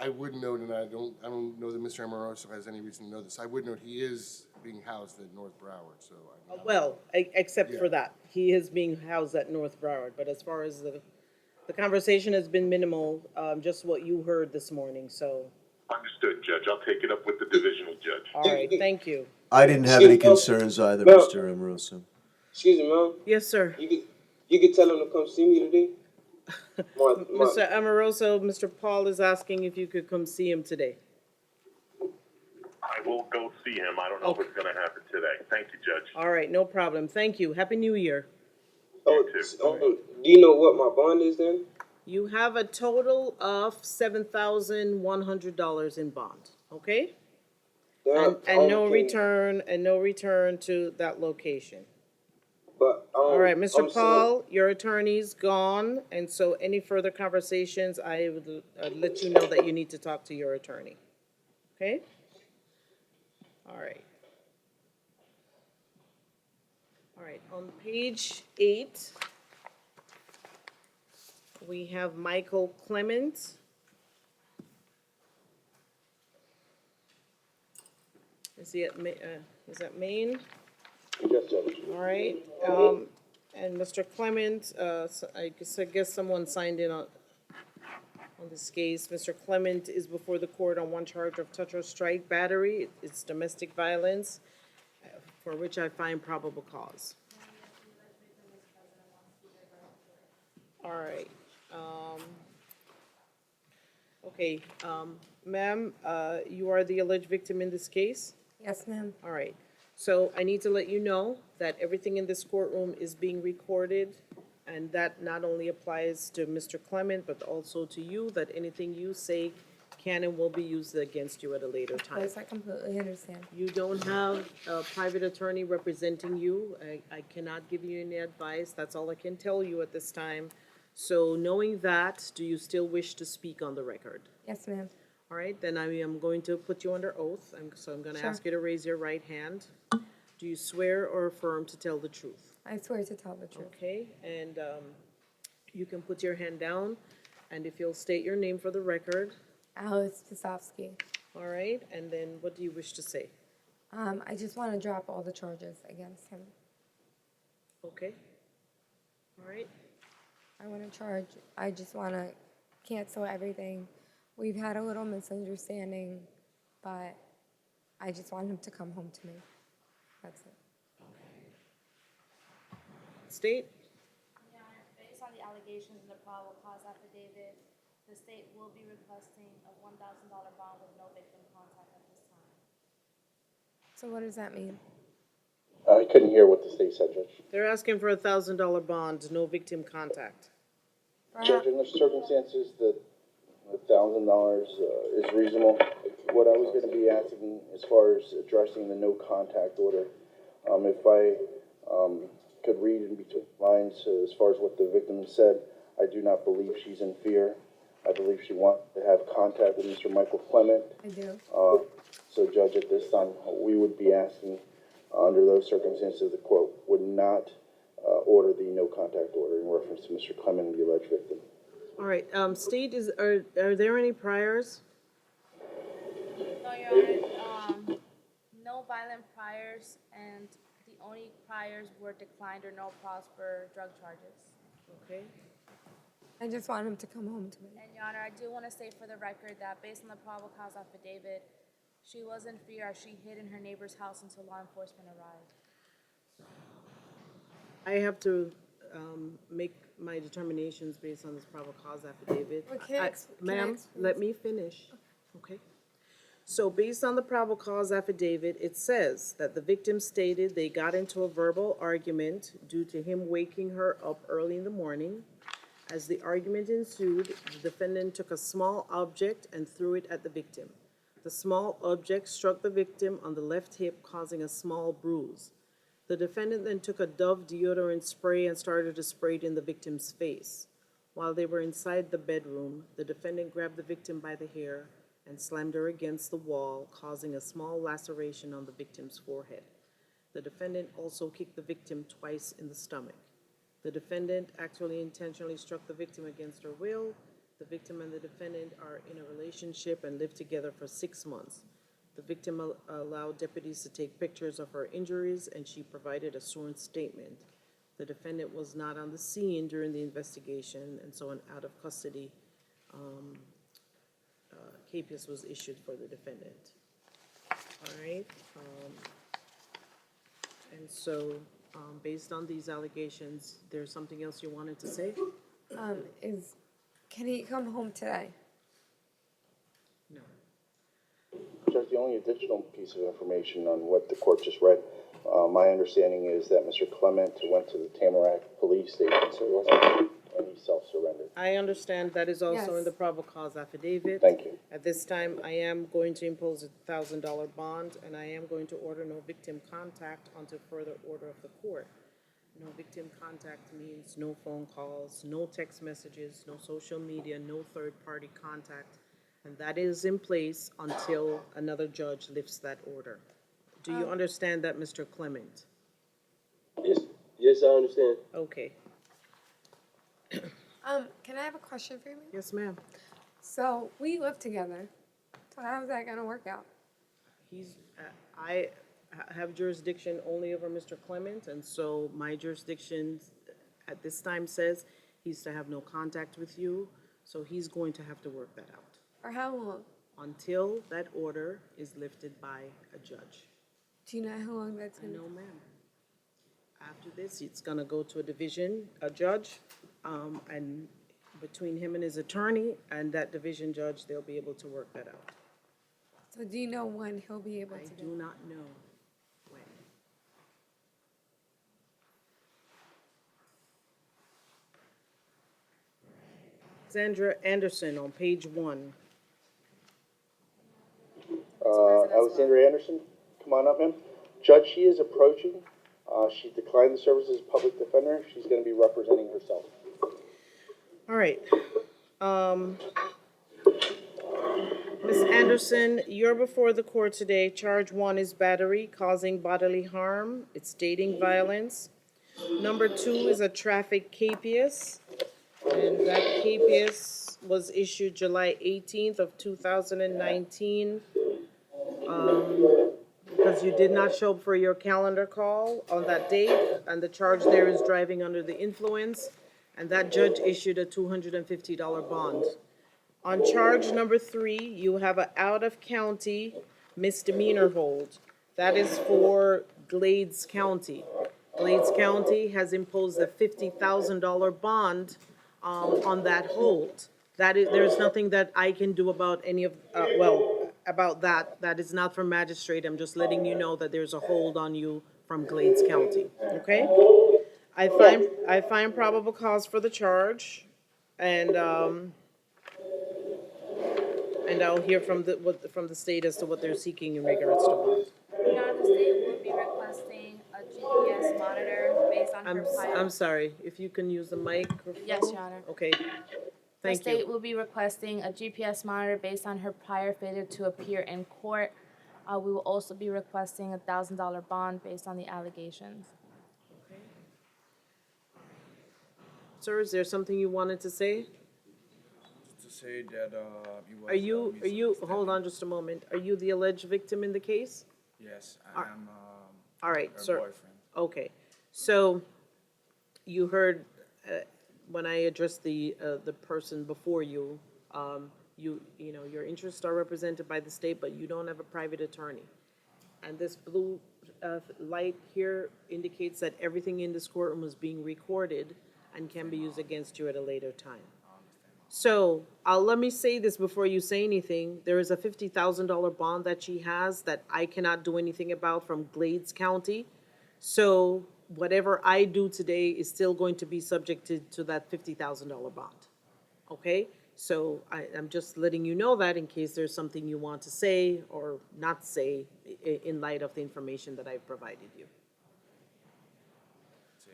I would note, and I don't know that Mr. Amoroso has any reason to know this. I would note he is being housed at North Broward, so. I mean, well, except for Yeah. that. He is being housed at North Broward, but as far as the conversation has been minimal, just what you heard this morning, so, Understood, Judge. I'll take it up with the divisional judge. all right, thank you. I didn't have any concerns either, No. Mr. Amoroso. excuse me, ma'am? Yes, sir. You could tell him to come see me today. Mr. Amoroso, Mr. Paul is asking if you could come see him today. I will go see him. I don't know if it's going to happen today. Thank you, Judge. All right, no problem. Thank you. Happy New Year. You too. Do you know what my bond is then? You have a total of $7,100 in bond, okay? And no return to that location. But All right, Mr. I'm Paul, your attorney's gone, and so any further conversations, I would let you know that you need to talk to your attorney. Okay? All right. All right, on page 8, we have Michael Clement. Is he at, is that Maine? Yes, Judge. All right, And Mr. Clement, I guess someone signed in on this case. Mr. Clement is before the court on one charge of touch or strike battery. It's domestic violence, for which I find probable cause. All right. Okay, ma'am, you are the alleged victim in this case? Yes, ma'am. All right. So I need to let you know that everything in this courtroom is being recorded, and that not only applies to Mr. Clement, but also to you, that anything you say can and will be used against you at a later time. Yes, I completely understand. You don't have a private attorney representing you. I cannot give you any advice. That's all I can tell you at this time. So knowing that, do you still wish to speak on the record? Yes, ma'am. All right, then I am going to put you under oath, so I'm gonna Sure. ask you to raise your right hand. Do you swear or affirm to tell the truth? I swear to tell the truth. Okay, and you can put your hand down, and if you'll state your name for the record, Alice Pisovsky. all right, and then what do you wish to say? I just want to drop all the charges against him. Okay, all right, I just want to cancel everything. We've had a little misunderstanding, but I just want him to come home to me. That's it. state? Your Honor, based on the allegations in the probable cause affidavit, the state will be requesting a $1,000 bond with no victim contact at this time. So what does that mean? I couldn't hear what the state said, Judge. They're asking for a $1,000 bond, no victim contact. Judge, in the circumstances, the $1,000 is reasonable. What I was gonna be asking as far as addressing the no contact order, if I, could read in between lines as far as what the victim said, I do not believe she's in fear. I believe she wants to have contact with Mr. Michael Clement. I do. So Judge, at this time, we would be asking, under those circumstances, the court would not order the no contact order in reference to Mr. Clement, the alleged victim. All right, state, are there any priors? No, Your Honor, no violent priors, and the only priors were declined or no prosper drug charges. Okay, I just want him to come home to me. And Your Honor, I do want to state for the record that based on the probable cause affidavit, she was in fear as she hid in her neighbor's house until law enforcement arrived. I have to make my determinations based on this probable cause affidavit. Well, can I ex- can I Ma'am, ex- let me finish, okay? So based on the probable cause affidavit, it says that the victim stated they got into a verbal argument due to him waking her up early in the morning. As the argument ensued, the defendant took a small object and threw it at the victim. The small object struck the victim on the left hip, causing a small bruise. The defendant then took a Dove deodorant spray and started to spray it in the victim's face. While they were inside the bedroom, the defendant grabbed the victim by the hair and slammed her against the wall, causing a small laceration on the victim's forehead. The defendant also kicked the victim twice in the stomach. The defendant actually intentionally struck the victim against her will. The victim and the defendant are in a relationship and live together for 6 months. The victim allowed deputies to take pictures of her injuries, and she provided a sworn statement. The defendant was not on the scene during the investigation, and so an out-of-custody capias was issued for the defendant. All right? And so, based on these allegations, there's something else you wanted to say? Can he come home today? No. Judge, the only additional piece of information on what the court just read, my understanding is that Mr. Clement went to the Tamarack Police Station, so he wasn't, and he self-surrendered. I understand that is also in Yes. the probable cause affidavit. Thank you. At this time, I am going to impose a $1,000 bond, and I am going to order no victim contact until further order of the court. No victim contact means no phone calls, no text messages, no social media, no third-party contact, and that is in place until another judge lifts that order. Do you understand that, Mr. Clement? Yes, I understand. Okay. Can I have a question for you? Yes, ma'am. So we live together. So how's that gonna work out? I have jurisdiction only over Mr. Clement, and so my jurisdiction at this time says he's to have no contact with you, so he's going to have to work that out For how long? until that order is lifted by a judge. Do you know how long that's gonna? No, ma'am. After this, it's gonna go to a judge, and between him and his attorney and that division judge, they'll be able to work that out. So do you know when he'll be able I to do do it? not know when. Sandra Anderson on page 1. Alexandra Anderson, come on up, ma'am. Judge, she is approaching. She declined the services of public defender. She's gonna be representing herself. All right. Ms. Anderson, you're before the court today. Charge 1 is battery causing bodily harm. It's dating violence. Number 2 is a traffic capias. And that capias was issued July 18th of 2019. Because you did not show up for your calendar call on that date, and the charge there is driving under the influence, and that judge issued a $250 bond. On charge number 3, you have an out-of-county misdemeanor hold. That is for Glades County. Glades County has imposed a $50,000 bond on that hold. There's nothing that I can do about any of, about that. That is not from magistrate. I'm just letting you know that there's a hold on you from Glades County, okay? I find probable cause for the charge, and I'll hear from the state as to what they're seeking in regards to bond. Your Honor, the state will be requesting a GPS monitor based on her prior. I'm sorry, if you can use the microphone? Yes, Your Honor. Okay, The thank state you. will be requesting a GPS monitor based on her prior failure to appear in court. We will also be requesting a $1,000 bond based on the allegations. Sir, is there something you wanted to say? To say that it was Are you, hold on just a moment, are you the alleged victim in the case? Yes, I am All right, her sir. boyfriend. Okay, so you heard, when I addressed the person before you, you know, your interests are represented by the state, but you don't have a private attorney. And this blue light here indicates that everything in this courtroom is being recorded and can be used against you at a later time. So, let me say this before you say anything. There is a $50,000 bond that she has that I cannot do anything about from Glades County. So, whatever I do today is still going to be subjected to that $50,000 bond. Okay? So, I'm just letting you know that in case there's something you want to say or not say in light of the information that I've provided you.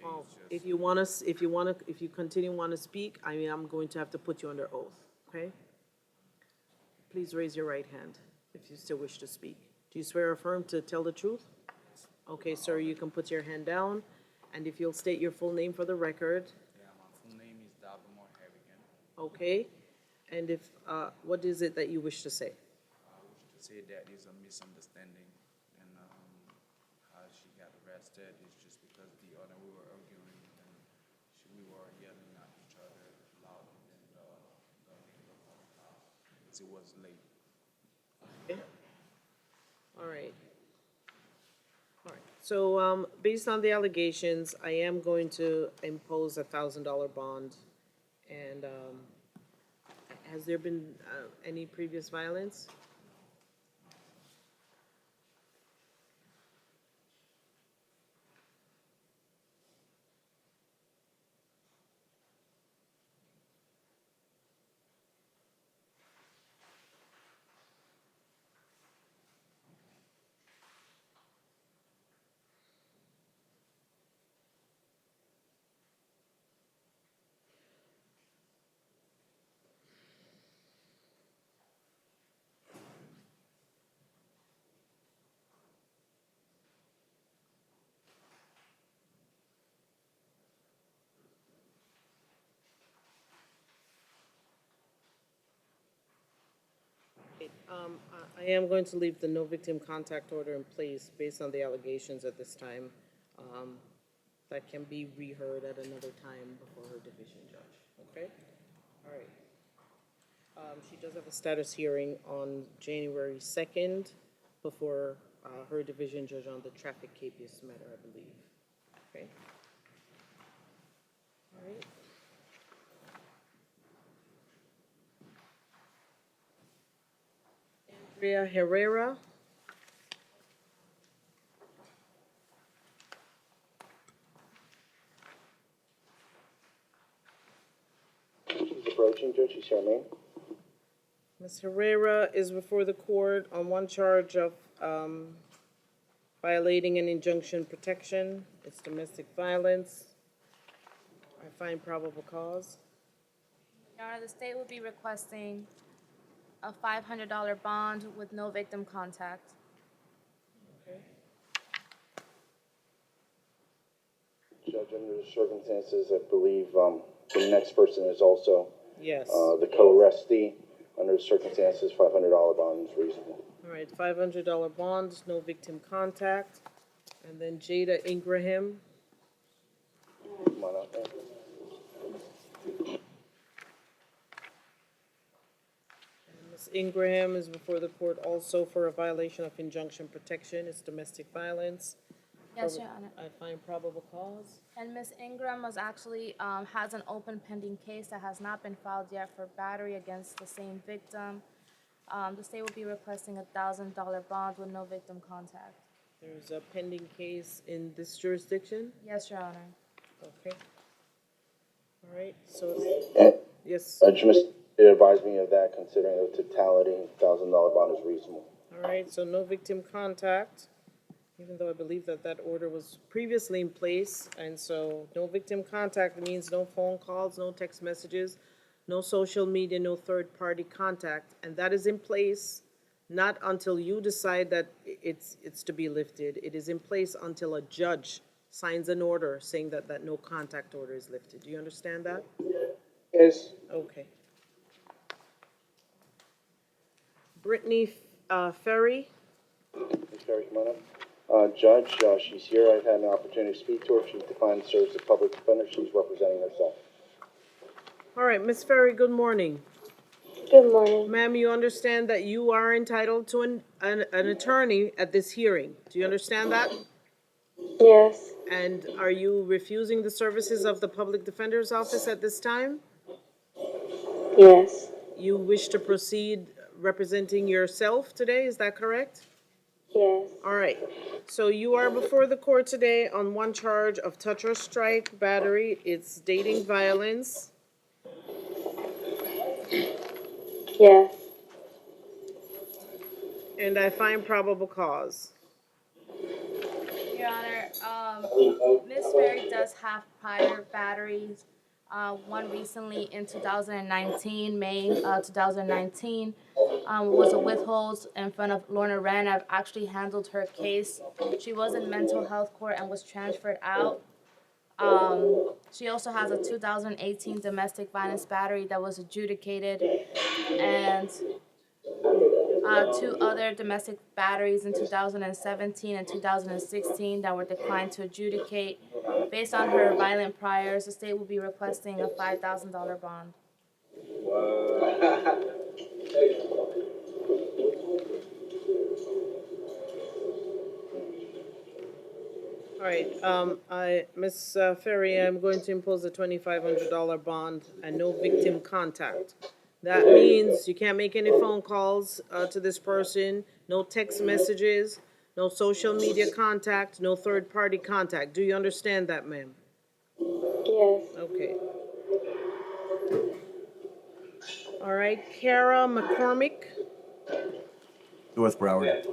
Well, if you continue want to speak, I mean, I'm going to have to put you under oath, okay? Please raise your right hand if you still wish to speak. Do you swear or affirm to tell the truth? Okay, sir, you can put your hand down, and if you'll state your full name for the record. Yeah, my full name is Dabamore Harrigan. Okay, and if, what is it that you wish to say? I wish to say that is a misunderstanding, and how she got arrested is just because the other we were arguing and we were yelling at each other louder than the because it was late. Okay. All right. All right, so, based on the allegations, I am going to impose a $1,000 bond. And, has there been, any previous violence? I am going to leave the no victim contact order in place based on the allegations at this time. that can be reheard at another time before her division judge, okay? All right. She does have a status hearing on January 2nd before her division judge on the traffic capious matter, I believe, okay? All right. Andrea Herrera. She's approaching, Judge, she's here, ma'am. Ms. Herrera is before the court on one charge of violating an injunction protection. It's domestic violence. I find probable cause. Your Honor, the state will be requesting a $500 bond with no victim contact. Judge, under the circumstances, I believe the next person is also Yes. the co-arrestee. Under the circumstances, $500 bond is reasonable. All right, $500 bond, no victim contact. And then Jada Ingraham. Come on out there. Ms. Ingraham is before the court also for a violation of injunction protection. It's domestic violence. Yes, Your Honor. I find probable cause. And Ms. Ingram was actually, has an open pending case that has not been filed yet for battery against the same victim. The state will be requesting a $1,000 bond with no victim contact. There's a pending case in this jurisdiction. Yes, Your Honor. Okay. All right, so, And yes. Judge, it advised me of that, considering the totality, $1,000 bond is reasonable. All right, so no victim contact, even though I believe that that order was previously in place. And so no victim contact means no phone calls, no text messages, no social media, no third-party contact. And that is in place not until you decide that it's to be lifted. It is in place until a judge signs an order saying that that no contact order is lifted. Do you understand that? Yes. Okay. Brittany Ferry. Ms. Ferry, come on up. Judge, she's here. I've had an opportunity to speak to her. She's declined to serve as a public defender. She's representing herself. All right, Ms. Ferry, good morning. Good morning. Ma'am, you understand that you are entitled to an attorney at this hearing. Do you understand that? Yes. And are you refusing the services of the public defender's office at this time? Yes. You wish to proceed representing yourself today, is that correct? Yes. All right, so you are before the court today on one charge of touch or strike battery. It's dating violence. Yes. And I find probable cause. Your Honor, Ms. Ferry does have prior batteries. One recently in 2019, May 2019, was a withhold in front of Lorna Wren. I've actually handled her case. She was in mental health court and was transferred out. She also has a 2018 domestic violence battery that was adjudicated, and two other domestic batteries in 2017 and 2016 that were declined to adjudicate. Based on her violent priors, the state will be requesting a $5,000 bond. All right, Ms. Ferry, I'm going to impose a $2,500 bond and no victim contact. That means you can't make any phone calls to this person, no text messages, no social media contact, no third-party contact. Do you understand that, ma'am? Yes. Okay. All right, Kara McCormick. North Broward.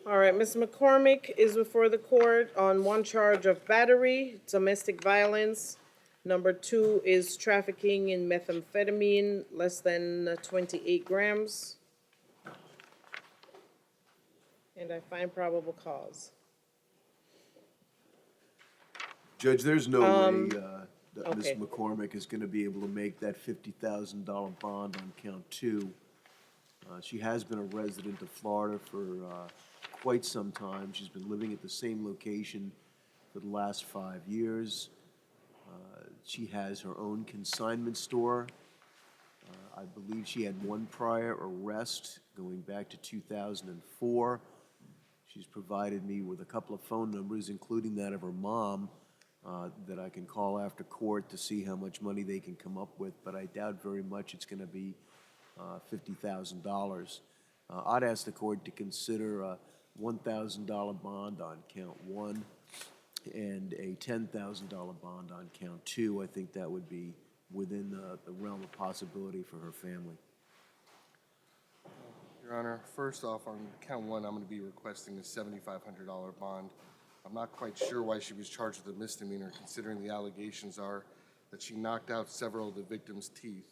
All right, Ms. McCormick is before the court on one charge of battery, domestic violence. Number 2 is trafficking in methamphetamine, less than 28 grams. And I find probable cause. Judge, there's no way that Ms. Okay. McCormick is gonna be able to make that $50,000 bond on count two. She has been a resident of Florida for quite some time. She's been living at the same location for the last 5 years. She has her own consignment store. I believe she had one prior arrest going back to 2004. She's provided me with a couple of phone numbers, including that of her mom, that I can call after court to see how much money they can come up with, but I doubt very much it's gonna be $50,000. I'd ask the court to consider a $1,000 bond on count one and a $10,000 bond on count two. I think that would be within the realm of possibility for her family. Your Honor, first off, on count one, I'm going to be requesting a $7,500 bond. I'm not quite sure why she was charged with a misdemeanor, considering the allegations are that she knocked out several of the victim's teeth.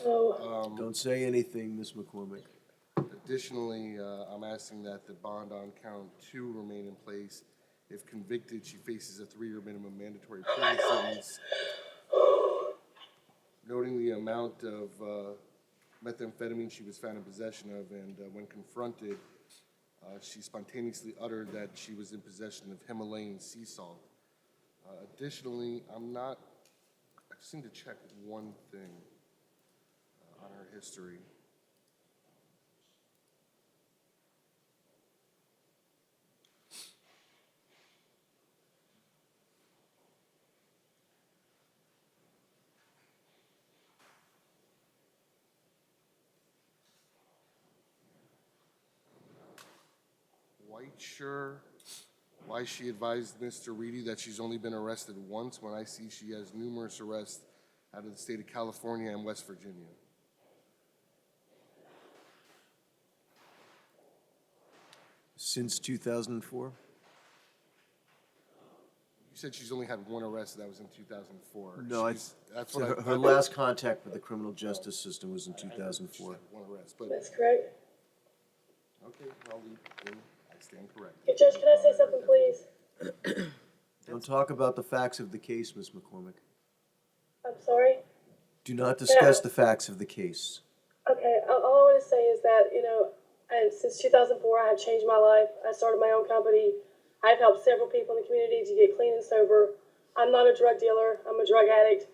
Don't say anything, Ms. McCormick. Additionally, I'm asking that the bond on count two remain in place. If convicted, she faces a 3-year minimum mandatory prison sentence. Noting the amount of methamphetamine she was found in possession of, and when confronted, she spontaneously uttered that she was in possession of Himalayan sea salt. Additionally, I just need to check one thing on her history. Quite sure why she advised Mr. Reedy that she's only been arrested once, when I see she has numerous arrests out of the state of California and West Virginia. Since 2004? You said she's only had one arrest, that was in 2004. No, That's what her last contact with the criminal justice system was in 2004. One arrest, but, That's correct. okay, I'll leave, then I stand corrected. Hey, Judge, can I say something, please? Don't talk about the facts of the case, Ms. McCormick. I'm sorry. Do not discuss the facts of the case. Okay, all I want to say is that, and since 2004, I have changed my life. I started my own company. I've helped several people in the community to get clean and sober. I'm not a drug dealer. I'm a drug addict.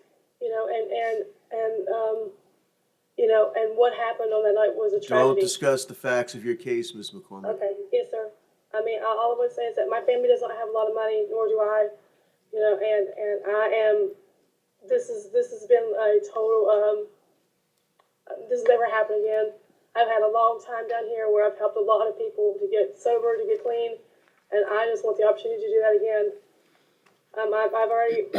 And what happened on that night was a tragedy. Don't discuss the facts of your case, Ms. McCormick. Okay, yes, sir. I mean, all I want to say is that my family does not have a lot of money, nor do I. And I am. This has been a total. This has never happened again. I've had a long time down here where I've helped a lot of people to get sober, to get clean, and I just want the opportunity to do that again. I've already.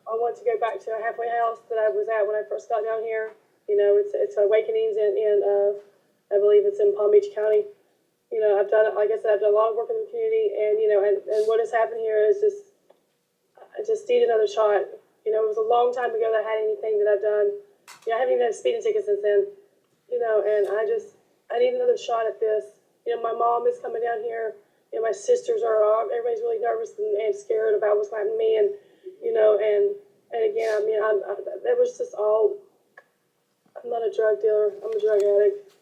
I want to go back to a halfway house that I was at when I first got down here. It's Awakenings in I believe it's in Palm Beach County. I've done, like I said, I've done a lot of work in the community, and and what has happened here is I just need another shot. It was a long time ago that I had anything that I've done. I haven't even had a speeding ticket since then. And I need another shot at this. My mom is coming down here. My sisters are, everybody's really nervous and scared about what's happening to me, and again, I mean, that was just all. I'm not a drug dealer. I'm a drug addict.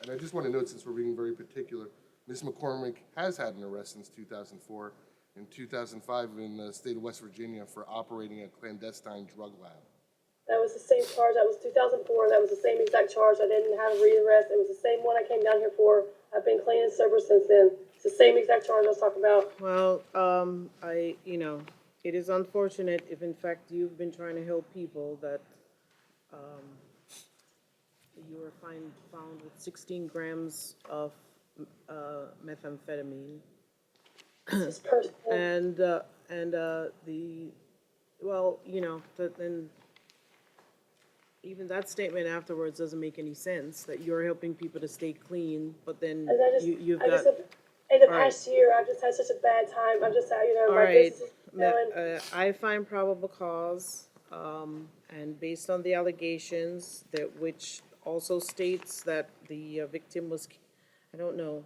And I just want to note, since we're being very particular, Ms. McCormick has had an arrest since 2004, in 2005 in the state of West Virginia for operating a clandestine drug lab. That was the same charge. That was 2004. That was the same exact charge. I didn't have a rearrest. It was the same one I came down here for. I've been clean and sober since then. It's the same exact charge I was talking about. Well, it is unfortunate if in fact you've been trying to help people that, you were found with 16 grams of methamphetamine. This is personal. And then even that statement afterwards doesn't make any sense, that you're helping people to stay clean, but then you've got. In the past year, I've just had such a bad time. I've just had, All my right, business is going. I find probable cause, and based on the allegations which also states that the victim was, I don't know,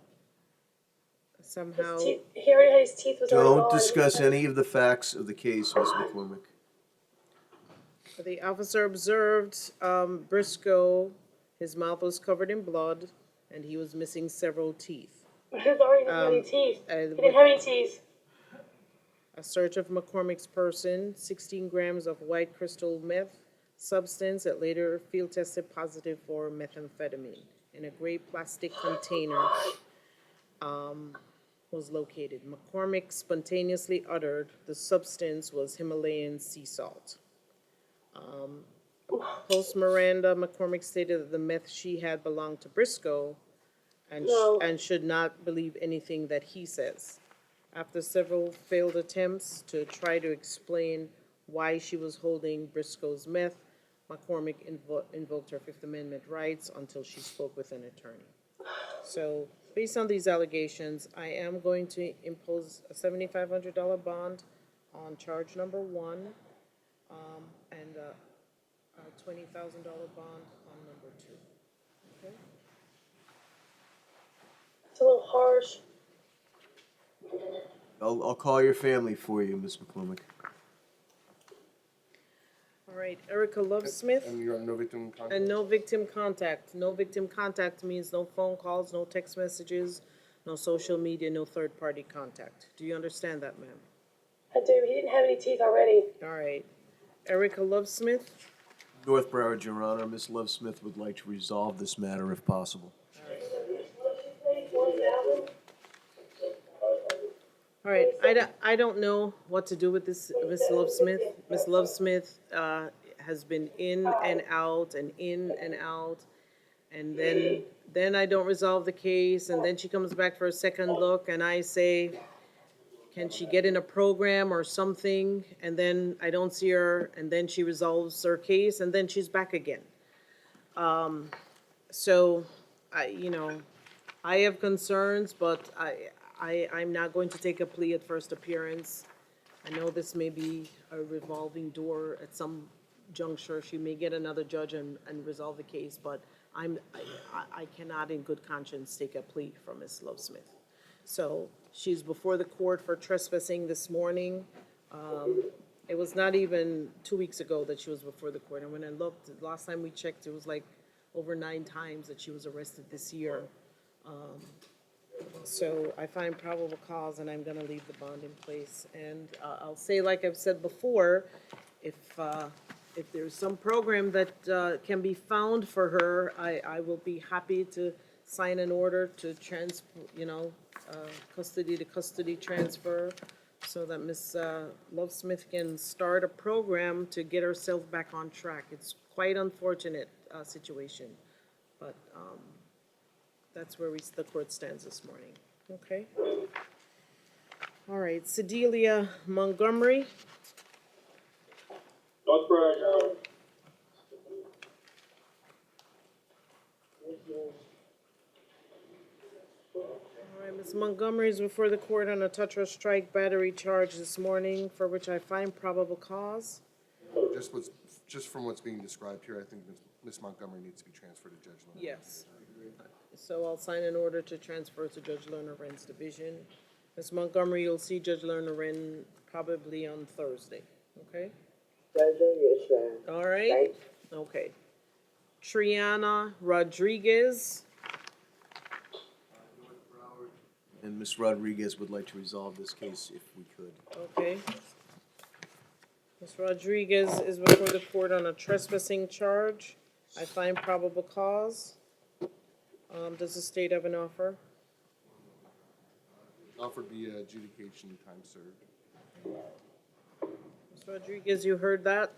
somehow. He already had his teeth was already Don't gone. discuss any of the facts of the case, Ms. McCormick. The officer observed Briscoe, his mouth was covered in blood, and he was missing several teeth. His already didn't have any teeth. He and didn't have any teeth. A search of McCormick's person, 16 grams of white crystal meth substance that later field tested positive for methamphetamine in a gray plastic container was located. McCormick spontaneously uttered the substance was Himalayan sea salt. Post Miranda, McCormick stated that the meth she had belonged to Briscoe and, No. and should not believe anything that he says. After several failed attempts to try to explain why she was holding Briscoe's meth, McCormick invoked her Fifth Amendment rights until she spoke with an attorney. So, based on these allegations, I am going to impose a $7,500 bond on charge number 1, and a $20,000 bond on number 2. Okay? It's a little harsh. I'll call your family for you, Ms. McCormick. All right, Erica Lovesmith. And you're on no victim contact? And no victim contact. No victim contact means no phone calls, no text messages, no social media, no third-party contact. Do you understand that, ma'am? I do. He didn't have any teeth already. All right. Erica Lovesmith. North Broward, Your Honor, Ms. Love Smith would like to resolve this matter if possible. All right, I don't know what to do with this, Miss Lovesmith. Miss Lovesmith has been in and out and in and out. And then I don't resolve the case, and then she comes back for a second look, and I say, can she get in a program or something? And then I don't see her, and then she resolves her case, and then she's back again. So, I have concerns, but I'm not going to take a plea at first appearance. I know this may be a revolving door at some juncture. She may get another judge and resolve the case, but I cannot in good conscience take a plea from Ms. Lovesmith. So she's before the court for trespassing this morning. It was not even 2 weeks ago that she was before the court. And when I looked, last time we checked, it was like over 9 times that she was arrested this year. So I find probable cause, and I'm gonna leave the bond in place. And I'll say, like I've said before, if there's some program that can be found for her, I will be happy to sign an order to custody to custody transfer, so that Ms. Lovesmith can start a program to get herself back on track. It's quite unfortunate situation, but that's where the court stands this morning. Okay. All right, Sedelia Montgomery. Northborough, All right, Ms. Montgomery is before the court on a touch or strike battery charge this morning, for which I find probable cause. Just from what's being described here, I think Ms. Montgomery needs to be transferred to Judge Lerner. Yes. So I'll sign an order to transfer to Judge Lerner Wren's division. Ms. Montgomery, you'll see Judge Lerner Wren probably on Thursday, okay? yes, ma'am. All right? Okay. Triana Rodriguez. And Ms. Rodriguez would like to resolve this case if we could. Okay. Ms. Rodriguez is before the court on a trespassing charge. I find probable cause. Does the state have an offer? Offered be adjudication time served. Ms. Rodriguez, you heard that?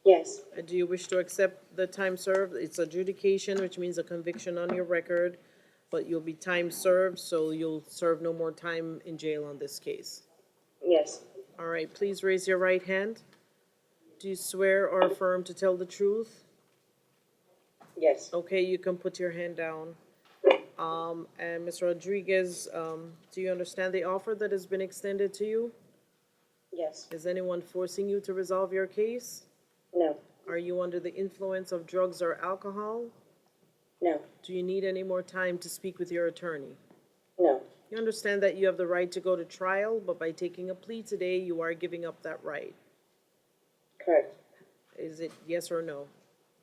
Yes. Do you wish to accept the time served? It's adjudication, which means a conviction on your record, but you'll be time served, so you'll serve no more time in jail on this case. Yes. All right, please raise your right hand. Do you swear or affirm to tell the truth? Yes. Okay, you can put your hand down. And Ms. Rodriguez, do you understand the offer that has been extended to you? Yes. Is anyone forcing you to resolve your case? No. Are you under the influence of drugs or alcohol? No. Do you need any more time to speak with your attorney? No. You understand that you have the right to go to trial, but by taking a plea today, you are giving up that right. Correct. is it yes or no?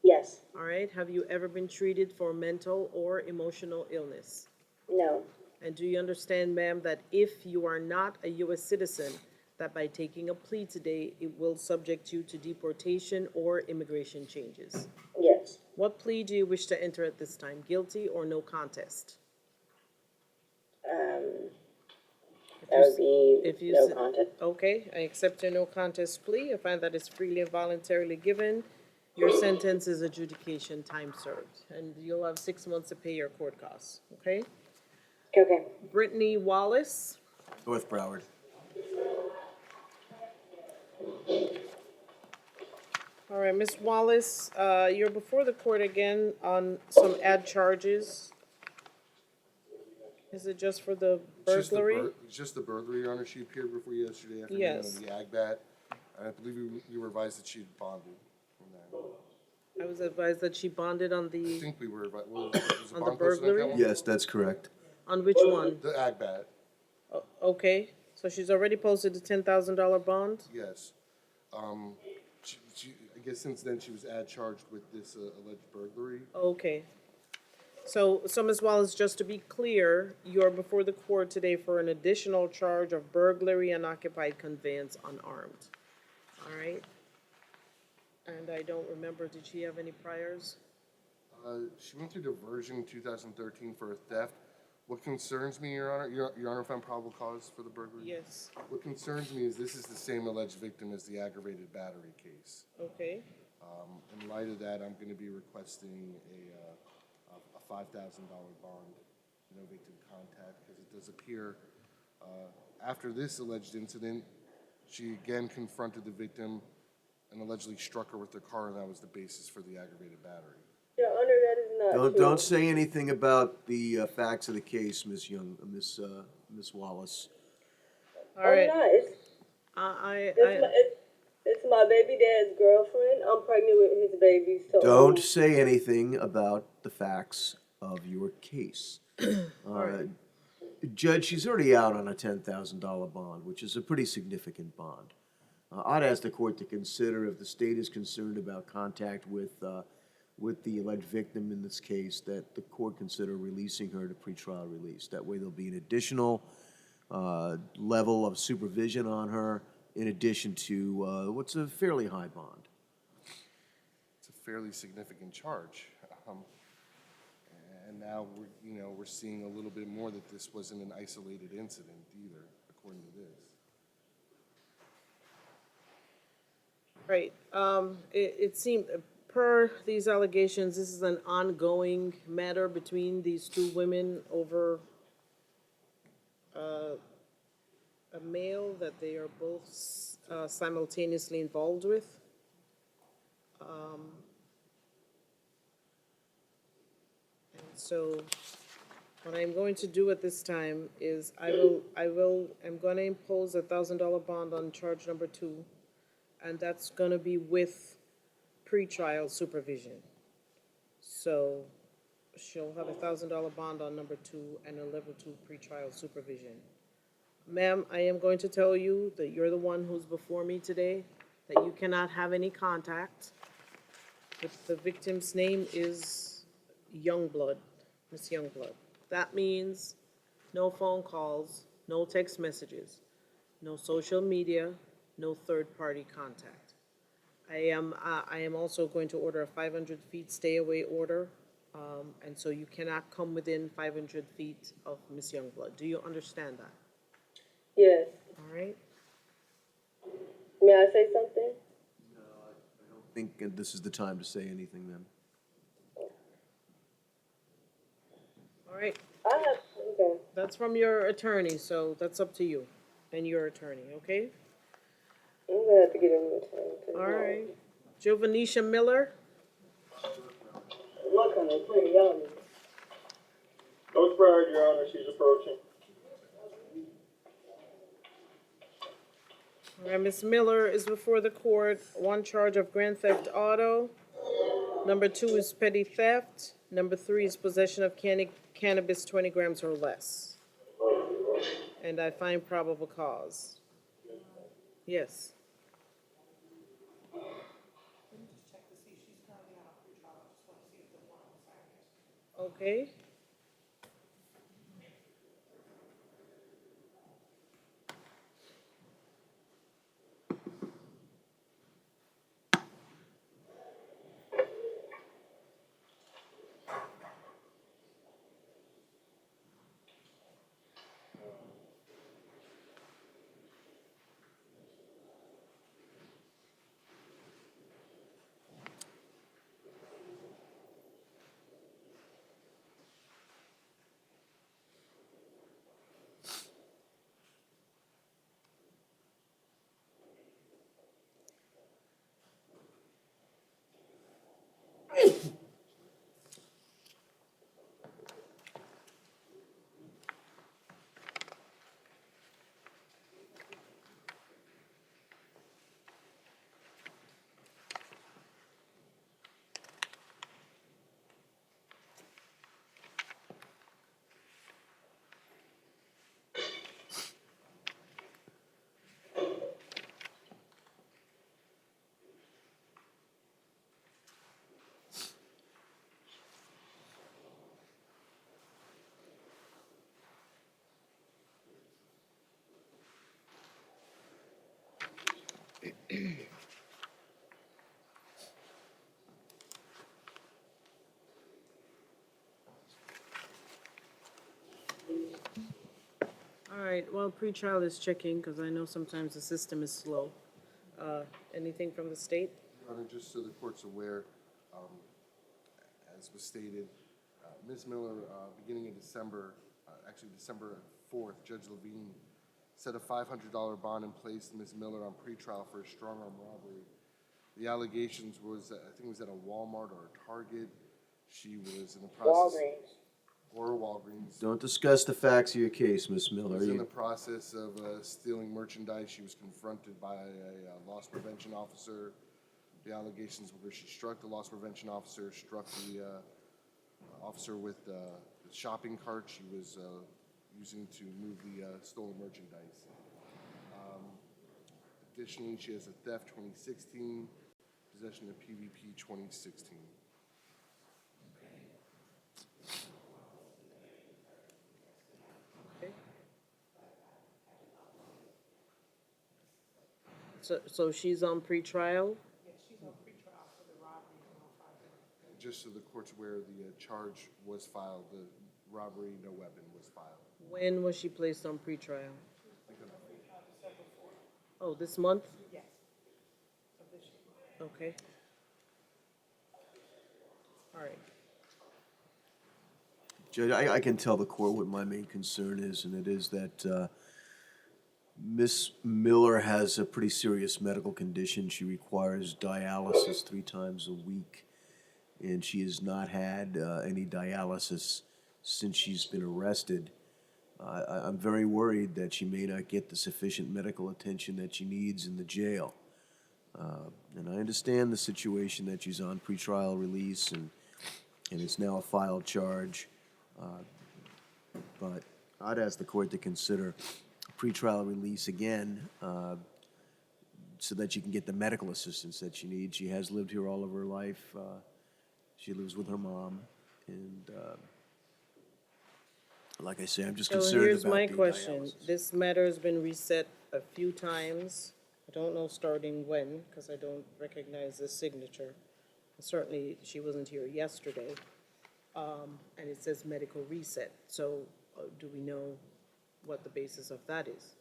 Yes. All right, have you ever been treated for mental or emotional illness? No. And do you understand, ma'am, that if you are not a U.S. citizen, that by taking a plea today, it will subject you to deportation or immigration changes? Yes. What plea do you wish to enter at this time, guilty or no contest? That would be If you no s- contest. Okay, I accept your no contest plea. I find that it's freely and voluntarily given. Your sentence is adjudication, time served, and you'll have 6 months to pay your court costs, okay? Okay. Brittany Wallace. North Broward. All right, Ms. Wallace, you're before the court again on some ad charges. Is it just for the burglary? It's just the burglary, Your Honor. She appeared before you yesterday afternoon Yes. on the ag bat. And I believe you were advised that she had bonded from that. I was advised that she bonded on I the, think we were advised, was the On the bond posted on burglary? that one? Yes, that's correct. on which one? The ag bat, Okay, so she's already posted the $10,000 bond? yes. I guess since then she was charged with this alleged burglary. Okay. So Ms. Wallace, just to be clear, you're before the court today for an additional charge of burglary and occupied conveyance unarmed. All right? And I don't remember, did she have any priors? She went through diversion in 2013 for a theft. What concerns me, Your Honor, Your Honor, found probable cause for the burglary? Yes. What concerns me is this is the same alleged victim as the aggravated battery case. Okay. In light of that, I'm going to be requesting a $5,000 bond, no victim contact, because it does appear after this alleged incident, she again confronted the victim and allegedly struck her with her car, and that was the basis for the aggravated battery. Your Honor, that is not true. Don't say anything about the facts of the case, Miss Miss Wallace. All right. I'm not. It's my baby dad's girlfriend. I'm pregnant with his baby. So Don't say anything about the facts of your case. Judge, she's already out on a $10,000 bond, which is a pretty significant bond. I'd ask the court to consider, if the state is concerned about contact with the alleged victim in this case, that the court consider releasing her to pretrial release. That way there'll be an additional level of supervision on her, in addition to what's a fairly high bond. It's a fairly significant charge. And now we're seeing a little bit more that this wasn't an isolated incident either, according to this. Right. It seemed, per these allegations, this is an ongoing matter between these two women over a male that they are both simultaneously involved with. And so what I'm going to do at this time is I'm going to impose a $1,000 bond on charge number 2, and that's going to be with pretrial supervision. So she'll have a $1,000 bond on number 2 and a level 2 pretrial supervision. Ma'am, I am going to tell you that you're the one who's before me today, that you cannot have any contact. The victim's name is Youngblood, Miss Youngblood. That means no phone calls, no text messages, no social media, no third-party contact. I am also going to order a 500 feet stay-away order, and so you cannot come within 500 feet of Miss Youngblood. Do you understand that? yes. All right? May I say something? I think this is the time to say anything then. All right. Okay. That's from your attorney, so that's up to you and your attorney, okay? I'm gonna have to get a new attorney. All right. Jovanisha Miller. Look on it, pretty young. North Broward, Your Honor, she's approaching. All right, Ms. Miller is before the court. 1 charge of grand theft auto. Number 2 is petty theft. Number 3 is possession of cannabis 20 grams or less. And I find probable cause. Yes. Okay. All right, well, pretrial is checking, because I know sometimes the system is slow. Anything from the state? Your Honor, just so the court's aware, as was stated, Ms. Miller, beginning in December, actually December 4th, Judge Levine set a $500 bond in place to Ms. Miller on pretrial for a strong-arm robbery. The allegations was, I think it was at a Walmart or a Target. She was in the process. Walgreens. Or Walgreens. Don't discuss the facts of your case, Miss Miller. Was in You- the process of stealing merchandise. She was confronted by a loss prevention officer. The allegations were she struck the loss prevention officer, struck the officer with the shopping cart she was using to move the stolen merchandise. Additionally, she has a theft 2016, possession of PVP 2016. Okay. So she's on pretrial? Just so the court's aware, the charge was filed, the robbery, no weapon was filed. When was she placed on pretrial? Oh, this month? Yes. Okay. All right. Judge, I can tell the court what my main concern is, and it is that Miss Miller has a pretty serious medical condition. She requires dialysis 3 times a week, and she has not had any dialysis since she's been arrested. I'm very worried that she may not get the sufficient medical attention that she needs in the jail. And I understand the situation that she's on pretrial release, and it's now a filed charge. But I'd ask the court to consider pretrial release again, so that she can get the medical assistance that she needs. She has lived here all of her life. She lives with her mom, and like I say, I'm just So concerned here's about my the question. dialysis. This matter has been reset a few times. I don't know starting when, because I don't recognize the signature. Certainly, she wasn't here yesterday. And it says medical reset. So do we know what the basis of that is?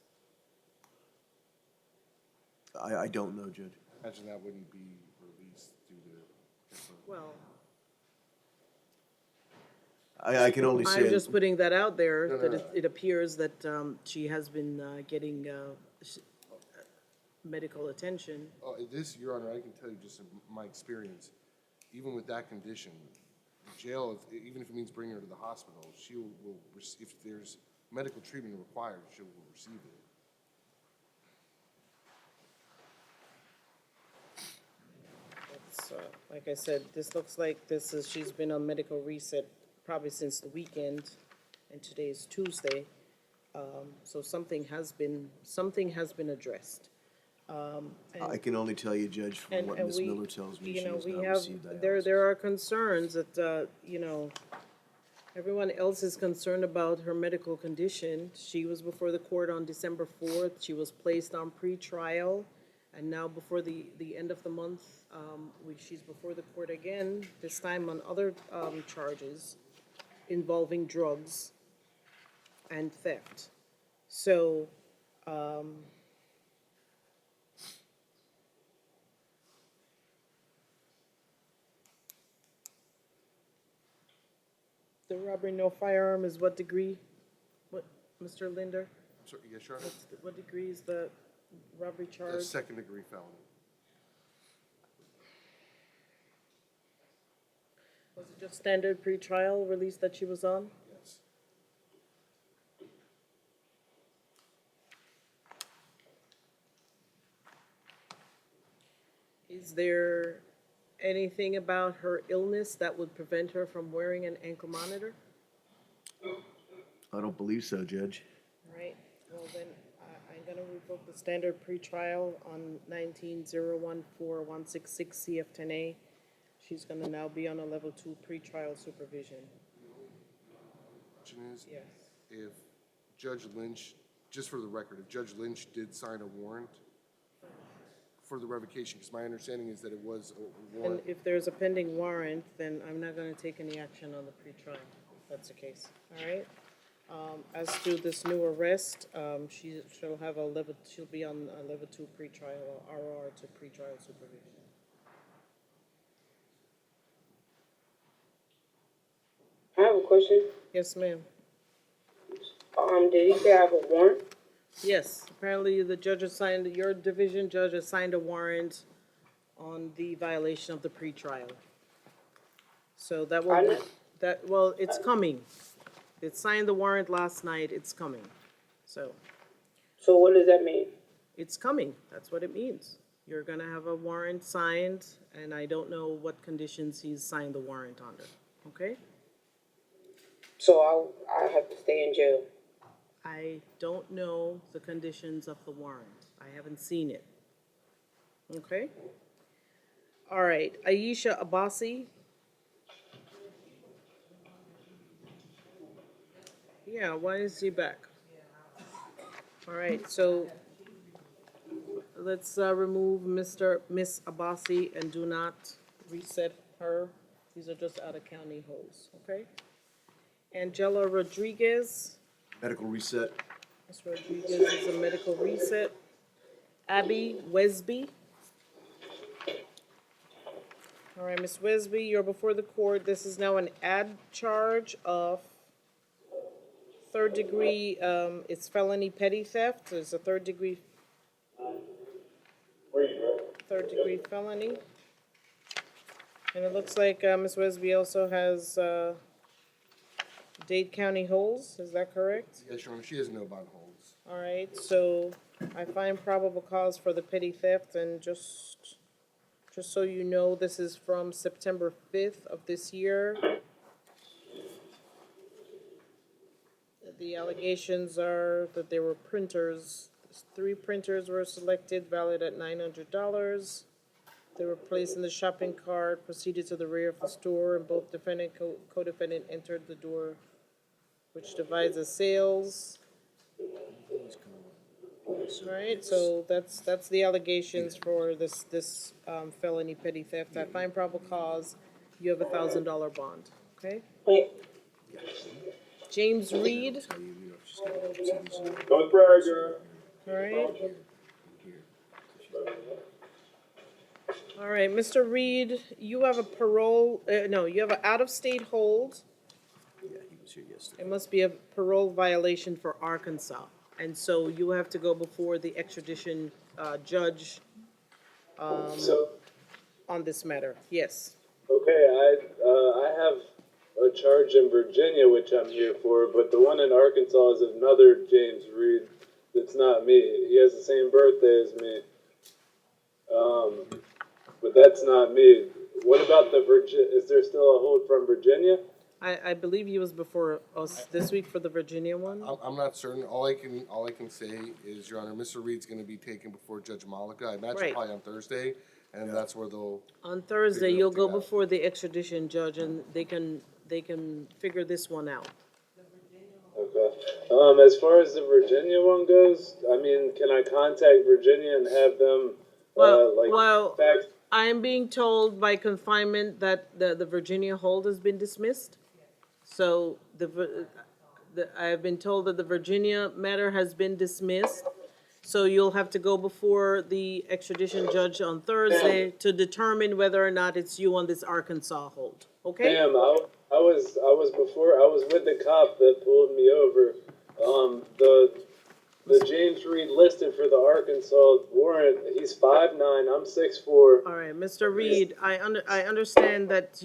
I don't know, Judge. Imagine that wouldn't be released due to. Well, I can only say. I'm just putting that out there, No, no, that no. it appears that she has been getting medical attention. This, Your Honor, I can tell you just in my experience, even with that condition, the jail, even if it means bringing her to the hospital, she will, if there's medical treatment required, she will receive it. It's, like I said, this looks like she's been on medical reset probably since the weekend, and today is Tuesday. So something has been addressed. I can only tell you, Judge, from what Ms. Miller tells me, she has not received dialysis. There are concerns that, Everyone else is concerned about her medical condition. She was before the court on December 4th. She was placed on pretrial. And now before the end of the month, she's before the court again, this time on other charges involving drugs and theft. So, the robbery, no firearm is what degree? What, Mr. Linder? Sorry, yes, Your Honor? What degree is the robbery A charge? second-degree felony. Was it just standard pretrial release that she was on? Yes. Is there anything about her illness that would prevent her from wearing an ankle monitor? I don't believe so, Judge. Right, well then, I'm gonna revoke the standard pretrial on 19-014-166 CF10A. She's gonna now be on a level 2 pretrial supervision. Question is, Yes. if Judge Lynch, just for the record, if Judge Lynch did sign a warrant for the revocation, because my understanding is that it was a And warrant. if there's a pending warrant, then I'm not gonna take any action on the pretrial, if that's the case, all right? As to this new arrest, she'll be on a level 2 pretrial, RR to pretrial supervision. I have a question. Yes, ma'am. Did he say I have a warrant? Yes, apparently the judge assigned, your division judge assigned a warrant on the violation of the pretrial. So that will, well, it's coming. It signed the warrant last night, it's coming. So, So what does that mean? it's coming, that's what it means. You're gonna have a warrant signed, and I don't know what conditions he's signed the warrant under, okay? So I have to stay in jail. I don't know the conditions of the warrant. I haven't seen it. Okay? All right, Aisha Abbasi. Yeah, why is he back? All right, so let's remove Miss Abbasi and do not reset her. These are just out-of-county holds, okay? Angela Rodriguez. Medical reset. Ms. Rodriguez is a medical reset. Abby Wesby. All right, Ms. Wesby, you're before the court. This is now an add charge of third degree, it's felony petty theft. It's a third degree felony. And it looks like Ms. Wesby also has Dade County holds, is that correct? Yes, Your Honor, she has no bond holds. All right, so I find probable cause for the petty theft, and just so you know, this is from September 5th of this year. The allegations are that there were printers, 3 printers were selected, valid at $900. They were placed in the shopping cart, proceeded to the rear of the store, and both defendant and co-defendant entered the door, which divides the sales. Right, so that's the allegations for this felony petty theft. I find probable cause, you have $1,000 bond, okay? Wait. James Reed. Don't brag, girl. All right. All right, Mr. Reed, you have a parole, you have an out-of-state hold. Yeah, he was here yesterday. It must be a parole violation for Arkansas. And so you have to go before the extradition judge on this matter. Yes. Okay, I have a charge in Virginia, which I'm here for, but the one in Arkansas is another James Reed. It's not me. He has the same birthday as me. But that's not me. What about the Virginia? Is there still a hold from Virginia? I believe he was before us this week for the Virginia one. I'm not certain. All I can say is, Your Honor, Mr. Reed's going to be taken before Judge Malika. I imagine Right. probably on Thursday, and that's where they'll. On Thursday, figure you'll go everything out. before the extradition judge, and they can they can figure this one out. Okay. As far as the Virginia one goes, I mean, can I contact Virginia and have them, Well, fax? I am being told by confinement that the Virginia hold has been dismissed. So I have been told that the Virginia matter has been dismissed. So you'll have to go before the extradition judge on Thursday to determine whether or not it's you on this Arkansas hold, okay? Ma'am, I was with the cop that pulled me over. The James Reed listed for the Arkansas warrant, he's 5'9", I'm 6'4". All right, Mr. Reed, I understand that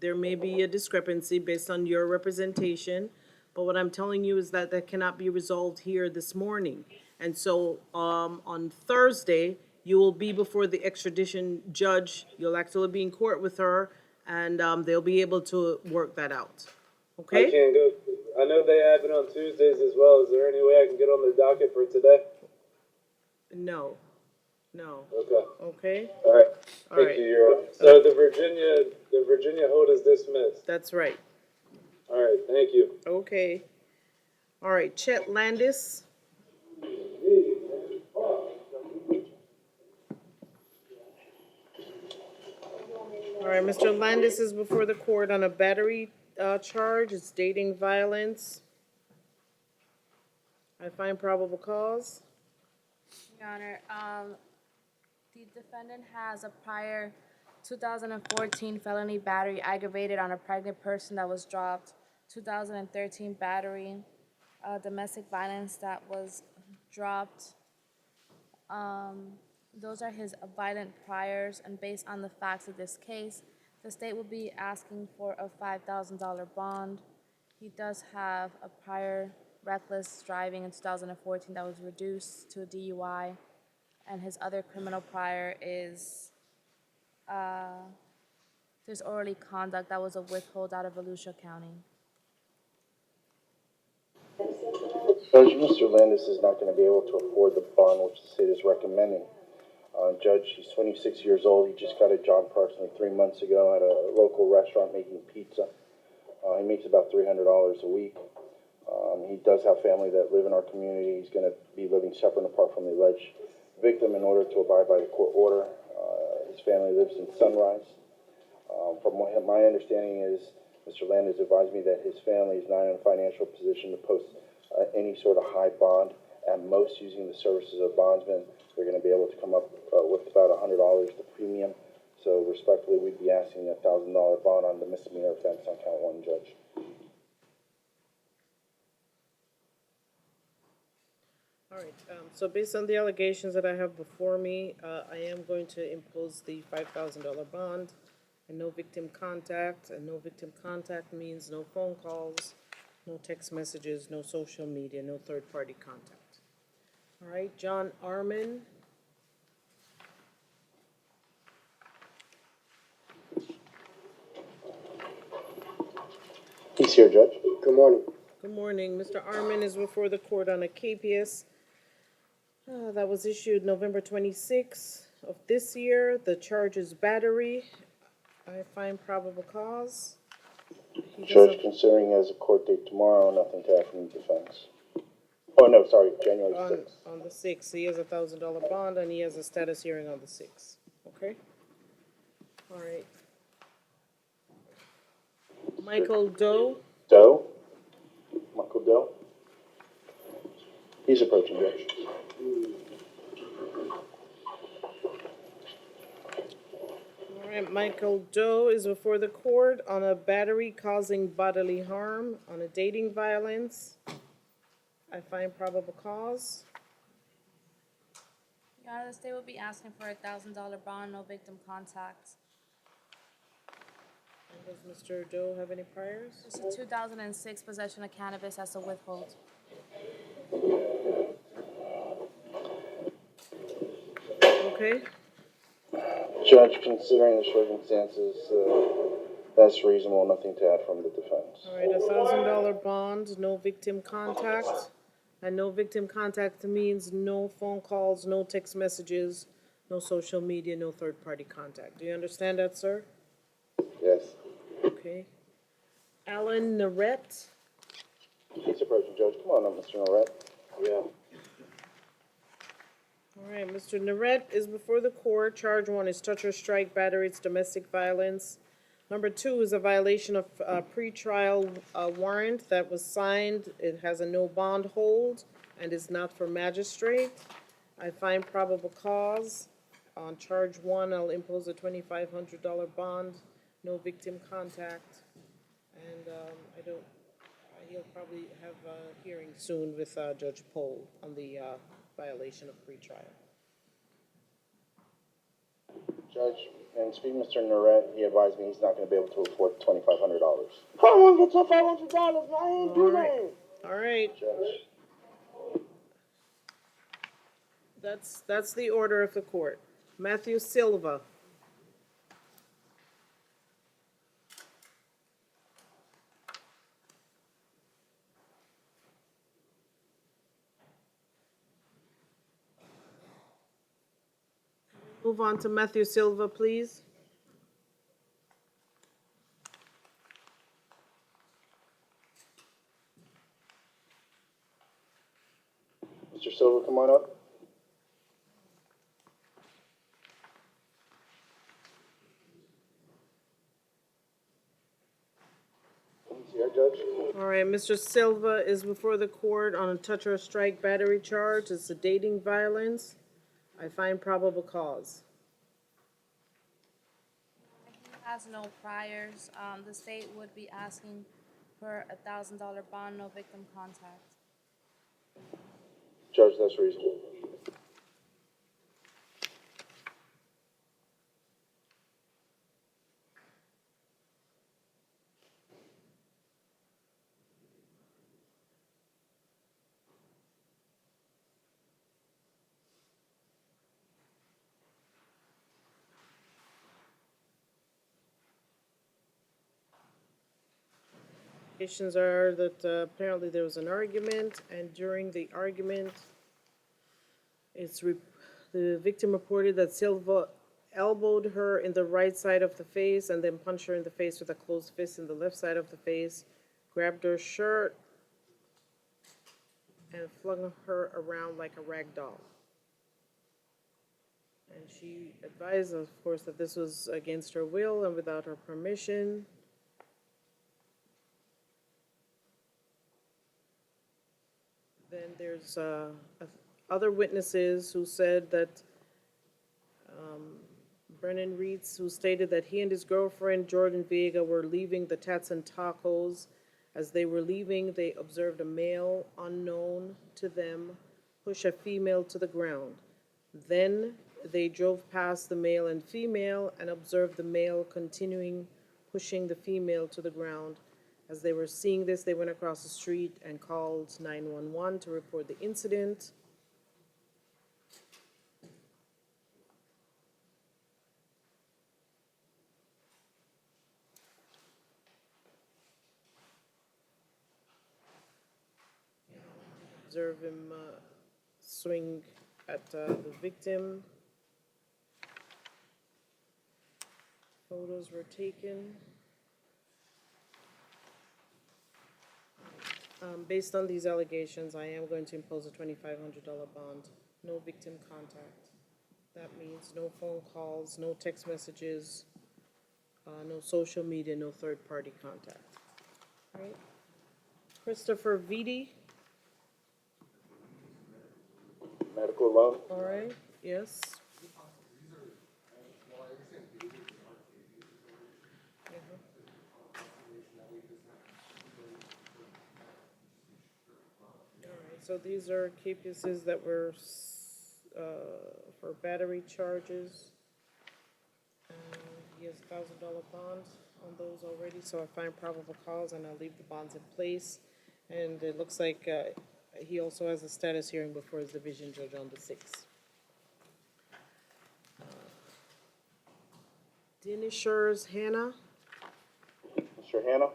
there may be a discrepancy based on your representation, but what I'm telling you is that that cannot be resolved here this morning. And so, on Thursday, you will be before the extradition judge, you'll actually be in court with her, and, they'll be able to work that out, I okay? can't go, I know they have it on Tuesdays as well. Is there any way I can get on the docket for today? No, Okay, okay? all right. All Thank right. you, Your Honor. So the Virginia hold is dismissed. That's right, All right, thank you. okay. All right, Chet Landis. All right, Mr. Landis is before the court on a battery charge. It's dating violence. I find probable cause. Your Honor, the defendant has a prior 2014 felony battery aggravated on a pregnant person that was dropped, 2013 battery, domestic violence that was dropped. Those are his violent priors, and based on the facts of this case, the state will be asking for a $5,000 bond. He does have a prior reckless driving in 2014 that was reduced to a DUI, and his other criminal prior is disorderly conduct that was a withhold out of Volusia County. Judge, Mr. Landis is not going to be able to afford the bond which the state is recommending. Judge, he's 26 years old. He just got a job approximately 3 months ago at a local restaurant making pizza. He makes about $300 a week. He does have family that live in our community. He's going to be living separate and apart from the alleged victim in order to abide by the court order. His family lives in Sunrise. From what my understanding is, Mr. Landis advised me that his family is not in a financial position to post any sort of high bond. At most, using the services of bondsmen, they're going to be able to come up with about $100 the premium. So respectfully, we'd be asking a $1,000 bond on the misdemeanor offense on count 1, Judge. All right, so based on the allegations that I have before me, I am going to impose the $5,000 bond and no victim contact. And no victim contact means no phone calls, no text messages, no social media, no third-party contact. All right, John Arman. He's here, Judge. Good morning. Good morning. Mr. Arman is before the court on a KPS that was issued November 26th of this year. The charge is battery. I find probable cause. Judge, considering as a court date tomorrow, nothing to add from the defense. Oh, no, sorry, January 6th. On the 6th, he has a $1,000 bond and he has a status hearing on the 6th. Okay? All right. Michael Doe. Doe? Michael Doe? He's approaching, Judge. All right, Michael Doe is before the court on a battery causing bodily harm, on a dating violence. I find probable cause. Your Honor, the state will be asking for a $1,000 bond, no victim contact. And does Mr. Doe have any priors? It's a 2006 possession of cannabis as a withhold. Okay. Judge, considering the circumstances, that's reasonable, nothing to add from the defense. All right, a $1,000 bond, no victim contact. And no victim contact means no phone calls, no text messages, no social media, no third-party contact. Do you understand that, sir? Yes. Okay. Alan Narette. He's approaching, Judge. Come on up, Mr. Norette. Yeah. All right, Mr. Narette is before the court. Charge one is touch or strike, battery, it's domestic violence. Number two is a violation of a pretrial warrant that was signed. It has a no bond hold and is not for magistrate. I find probable cause. On charge one, I'll impose a $2,500 bond, no victim contact. And he'll probably have a hearing soon with Judge Pohl on the violation of pretrial. Judge, and speaking to Mr. Norette, he advised me he's not gonna be able to afford $2,500. I want to get your $500, man. I ain't do that. All right, Judge. that's the order of the court. Matthew Silva. Move on to Matthew Silva, please. Mr. Silva, come on up. He's here, Judge. All right, Mr. Silva is before the court on a touch or strike battery charge. It's a dating violence. I find probable cause. He has no priors. The state would be asking for $1,000 bond, no victim contact. Judge, that's reasonable. Allegations are that apparently there was an argument, and during the argument, the victim reported that Silva elbowed her in the right side of the face and then punched her in the face with a closed fist in the left side of the face, grabbed her shirt, and flung her around like a rag doll. And she advised, of course, that this was against her will and without her permission. Then there's other witnesses who said that Brennan Reitz, who stated that he and his girlfriend, Jordan Vega, were leaving the Tats and Tacos. As they were leaving, they observed a male unknown to them push a female to the ground. Then they drove past the male and female and observed the male continuing pushing the female to the ground. As they were seeing this, they went across the street and called 911 to report the incident. Observe him swing at the victim. Photos were taken. Based on these allegations, I am going to impose a $2,500 bond. No victim contact. That means no phone calls, no text messages, no social media, no third-party contact. All right. Christopher Vitti. Medical loan. All right, yes. So these are cases that were for battery charges. He has a $1,000 bond on those already, so I find probable cause and I'll leave the bonds in place. And it looks like he also has a status hearing before his division judge on the 6th. Dinishers Hannah. Mr. Hannah.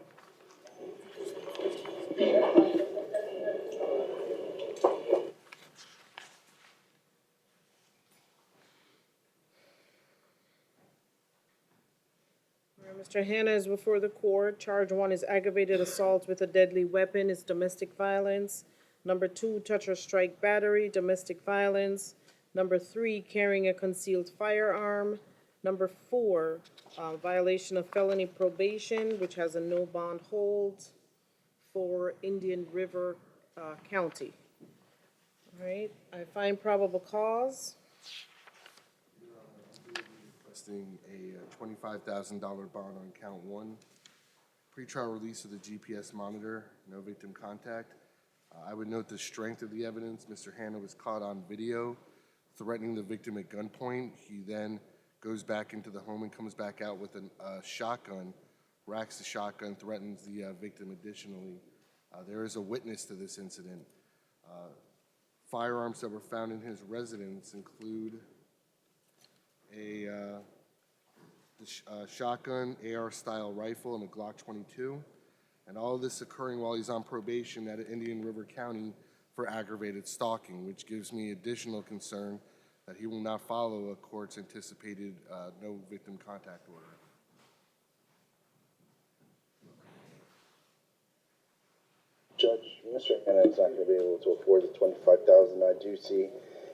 Mr. Hannah is before the court. Charge 1 is aggravated assault with a deadly weapon, is domestic violence. Number 2, touch or strike battery, domestic violence. Number 3, carrying a concealed firearm. Number 4, violation of felony probation, which has a no bond hold for Indian River County. All right, I find probable cause. Requesting a $25,000 bond on count 1. Pretrial release of the GPS monitor, no victim contact. I would note the strength of the evidence. Mr. Hannah was caught on video threatening the victim at gunpoint. He then goes back into the home and comes back out with a shotgun, racks the shotgun, threatens the victim additionally. There is a witness to this incident. Firearms that were found in his residence include a shotgun, AR-style rifle, and a Glock 22. And all of this occurring while he's on probation at Indian River County for aggravated stalking, which gives me additional concern that he will not follow a court's anticipated no victim contact order. Judge, Mr. Hannah is not going to be able to afford the $25,000. I do see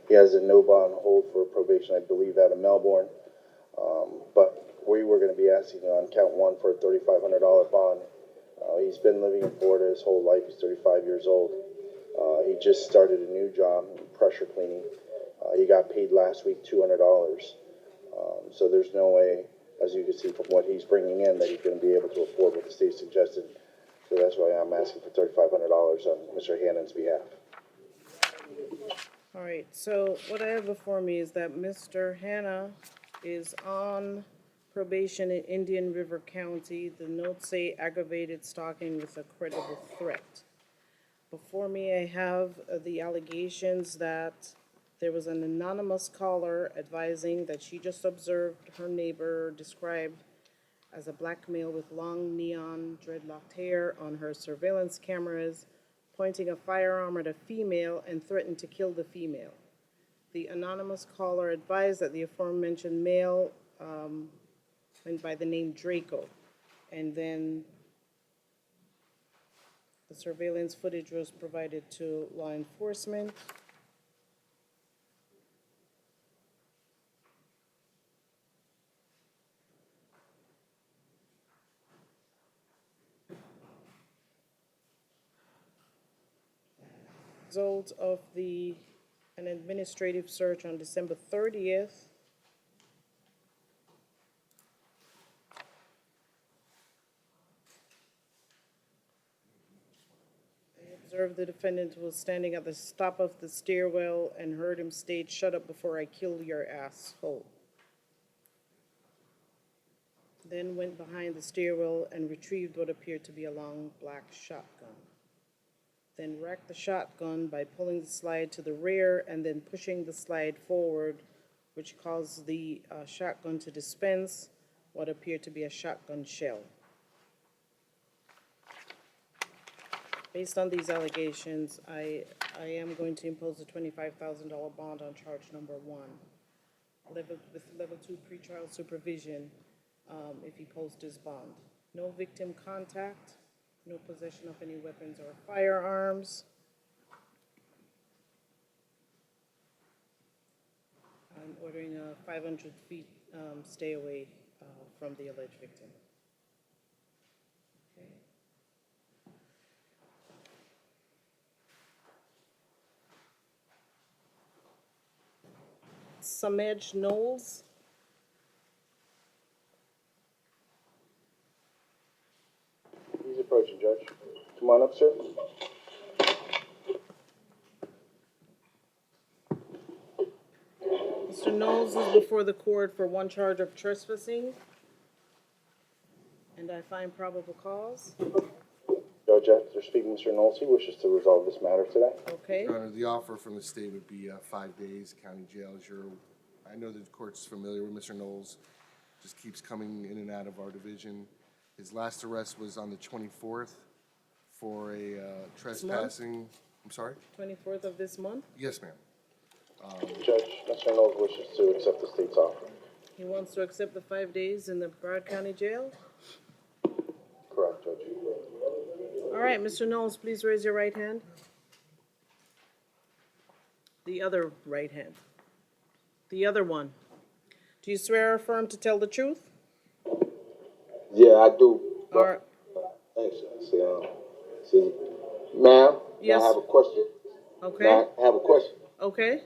he has a no bond hold for probation, I believe, out of Melbourne. But we were going to be asking on count 1 for a $3,500 bond. He's been living in Florida his whole life. He's 35 years old. He just started a new job, pressure cleaning. He got paid last week $200. So there's no way, as you can see from what he's bringing in, that he's going to be able to afford what the state suggested. So that's why I'm asking for $3,500 on Mr. Hannon's behalf. All right, so what I have before me is that Mr. Hannah is on probation in Indian River County. The notes say aggravated stalking with a credible threat. Before me, I have the allegations that there was an anonymous caller advising that she just observed her neighbor described as a black male with long neon dreadlocked hair on her surveillance cameras, pointing a firearm at a female and threatened to kill the female. The anonymous caller advised that the aforementioned male went by the name Draco, and then the surveillance footage was provided to law enforcement. Result of an administrative search on December 30th. They observed the defendant was standing at the top of the stairwell and heard him state, "Shut up before I kill your asshole." Then went behind the stairwell and retrieved what appeared to be a long black shotgun. Then racked the shotgun by pulling the slide to the rear and then pushing the slide forward, which caused the shotgun to dispense what appeared to be a shotgun shell. Based on these allegations, I am going to impose a $25,000 bond on charge number 1, with level 2 pretrial supervision if he posts his bond. No victim contact. No possession of any weapons or firearms. I'm ordering a 500 feet stay away from the alleged victim. Okay. Samej Knowles. He's approaching, Judge. Come on up, sir. Mr. Knowles is before the court for one charge of trespassing, and I find probable cause. Judge, after speaking to Mr. Knowles, he wishes to resolve this matter today. Okay. Your Honor, the offer from the state would be 5 days county jail. I know the court's familiar with Mr. Knowles, just keeps coming in and out of our division. His last arrest was on the 24th for a trespassing. I'm sorry? 24th of this month. Yes, ma'am. Judge, Mr. Knowles wishes to accept the state's offer. He wants to accept the 5 days in the Broward County Jail. All right, Mr. Knowles, please raise your right hand. The other right hand. The other one. Do you swear or affirm to tell the truth? Yeah, I do. All right. Thanks. See, ma'am, Yes. I have a question. Okay. Now, I have a question. Okay.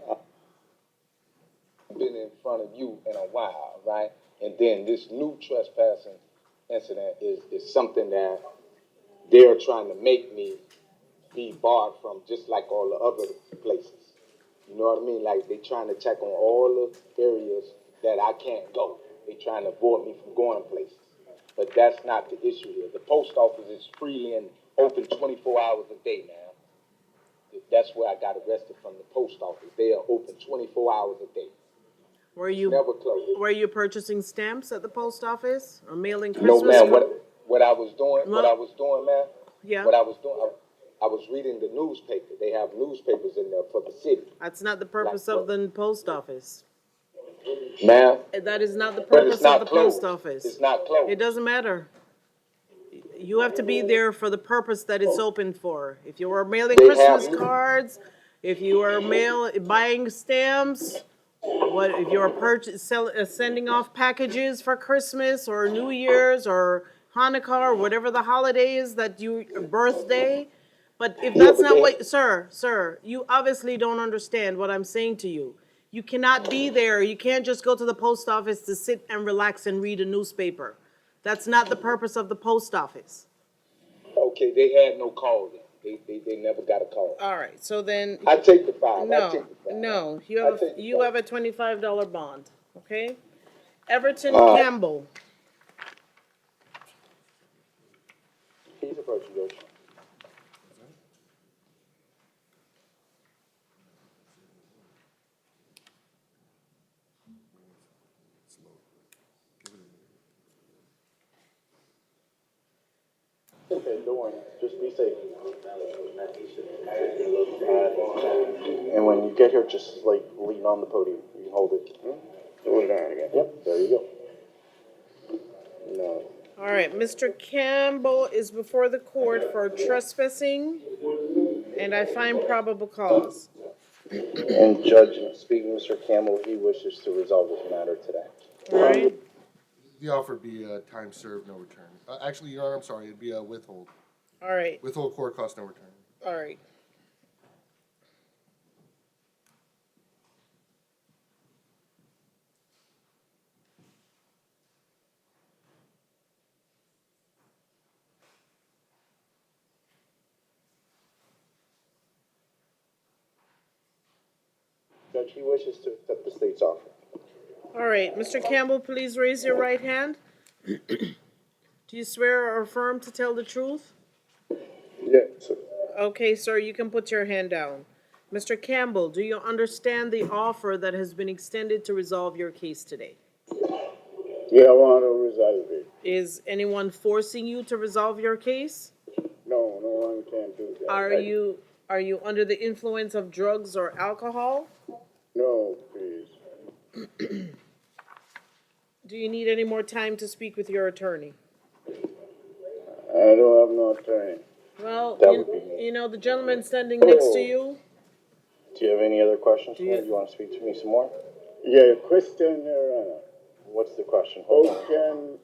I've been in front of you in a while, right? And then this new trespassing incident is something that they're trying to make me be barred from, just like all the other places. You know what I mean? Like, they trying to check on all the areas that I can't go. They trying to avoid me from going places. But that's not the issue here. The post office is freely and open 24 hours a day, man. That's where I got arrested from, the post office. They are open 24 hours a day. Were you Never closed. Were you purchasing stamps at the post office or mailing Christmas? No, ma'am. cards? What I was doing, ma'am. Yeah. What I was doing, I was reading the newspaper. They have newspapers in there for the city. That's not the purpose of the post office. Ma'am. That is not the But it's purpose not of the closed. post office. It's not closed. It doesn't matter. You have to be there for the purpose that it's open for. If you were mailing They Christmas have- cards, if you were buying stamps, what if you were sending off packages for Christmas or New Year's or Hanukkah or whatever the holiday is that birthday. But if that's not what, sir, you obviously don't understand what I'm saying to you. You cannot be there. You can't just go to the post office to sit and relax and read a newspaper. That's not the purpose of the post office. Okay, they had no call then. They never got a call. All right, so then. I take the $5. I No, take the $5. no, I you have a $25 bond, okay? Everton All right. Campbell. Please approach, Judge. Okay, don't worry. Just be safe. And when you get here, just like lean on the podium. You can hold it. Hold it down again. Yep, there you go. No. All right, Mr. Campbell is before the court for trespassing, and I find probable cause. And Judge, speaking Mr. Campbell, he wishes to resolve this matter today. All right, The offer would be time served, no return. Actually, Your Honor, I'm sorry, it'd be a withhold. all right, Withhold court cost, no return. all right. Judge, he wishes to accept the state's offer. All right, Mr. Campbell, please raise your right hand. Do you swear or affirm to tell the truth? Yes, sir. Okay, sir, you can put your hand down. Mr. Campbell, do you understand the offer that has been extended to resolve your case today? Yeah, I want to resolve it. Is anyone forcing you to resolve your case? No, no one can do that. Are you under the influence of drugs or alcohol? No, please. Do you need any more time to speak with your attorney? I don't have no attorney. Well, That would be me. you know, the gentleman standing next to you. Do you have any other questions? Do you- Do you want to speak to me some more? Yeah, question, Your Honor. What's the question? How can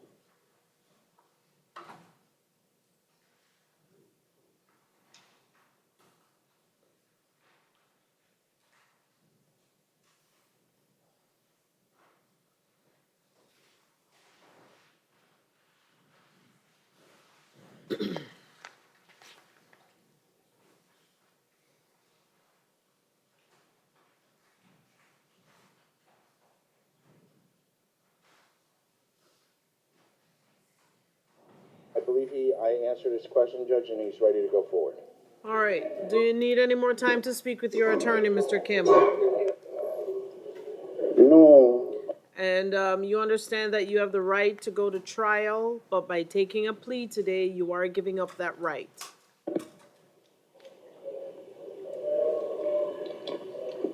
I believe I answered his question, Judge, and he's ready to go forward. All right. Do you need any more time to speak with your attorney, Mr. Campbell? no? And you understand that you have the right to go to trial, but by taking a plea today, you are giving up that right.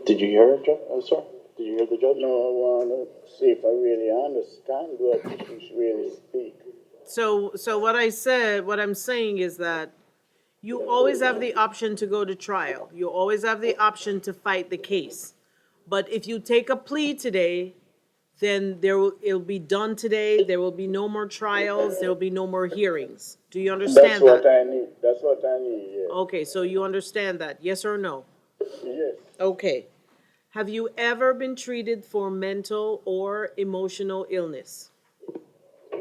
Did you hear it, sir? Did you hear the judge? No, I want to see if I really understand what she's really speak. So what I'm saying is that You always have the option to go to trial. You always have the option to fight the case. But if you take a plea today, then it'll be done today. There will be no more trials. There will be no more hearings. Do you That's understand what that? I need, that's what I need, yes. Okay, so you understand that, yes or no? Yes, Okay. Have you ever been treated for mental or emotional illness?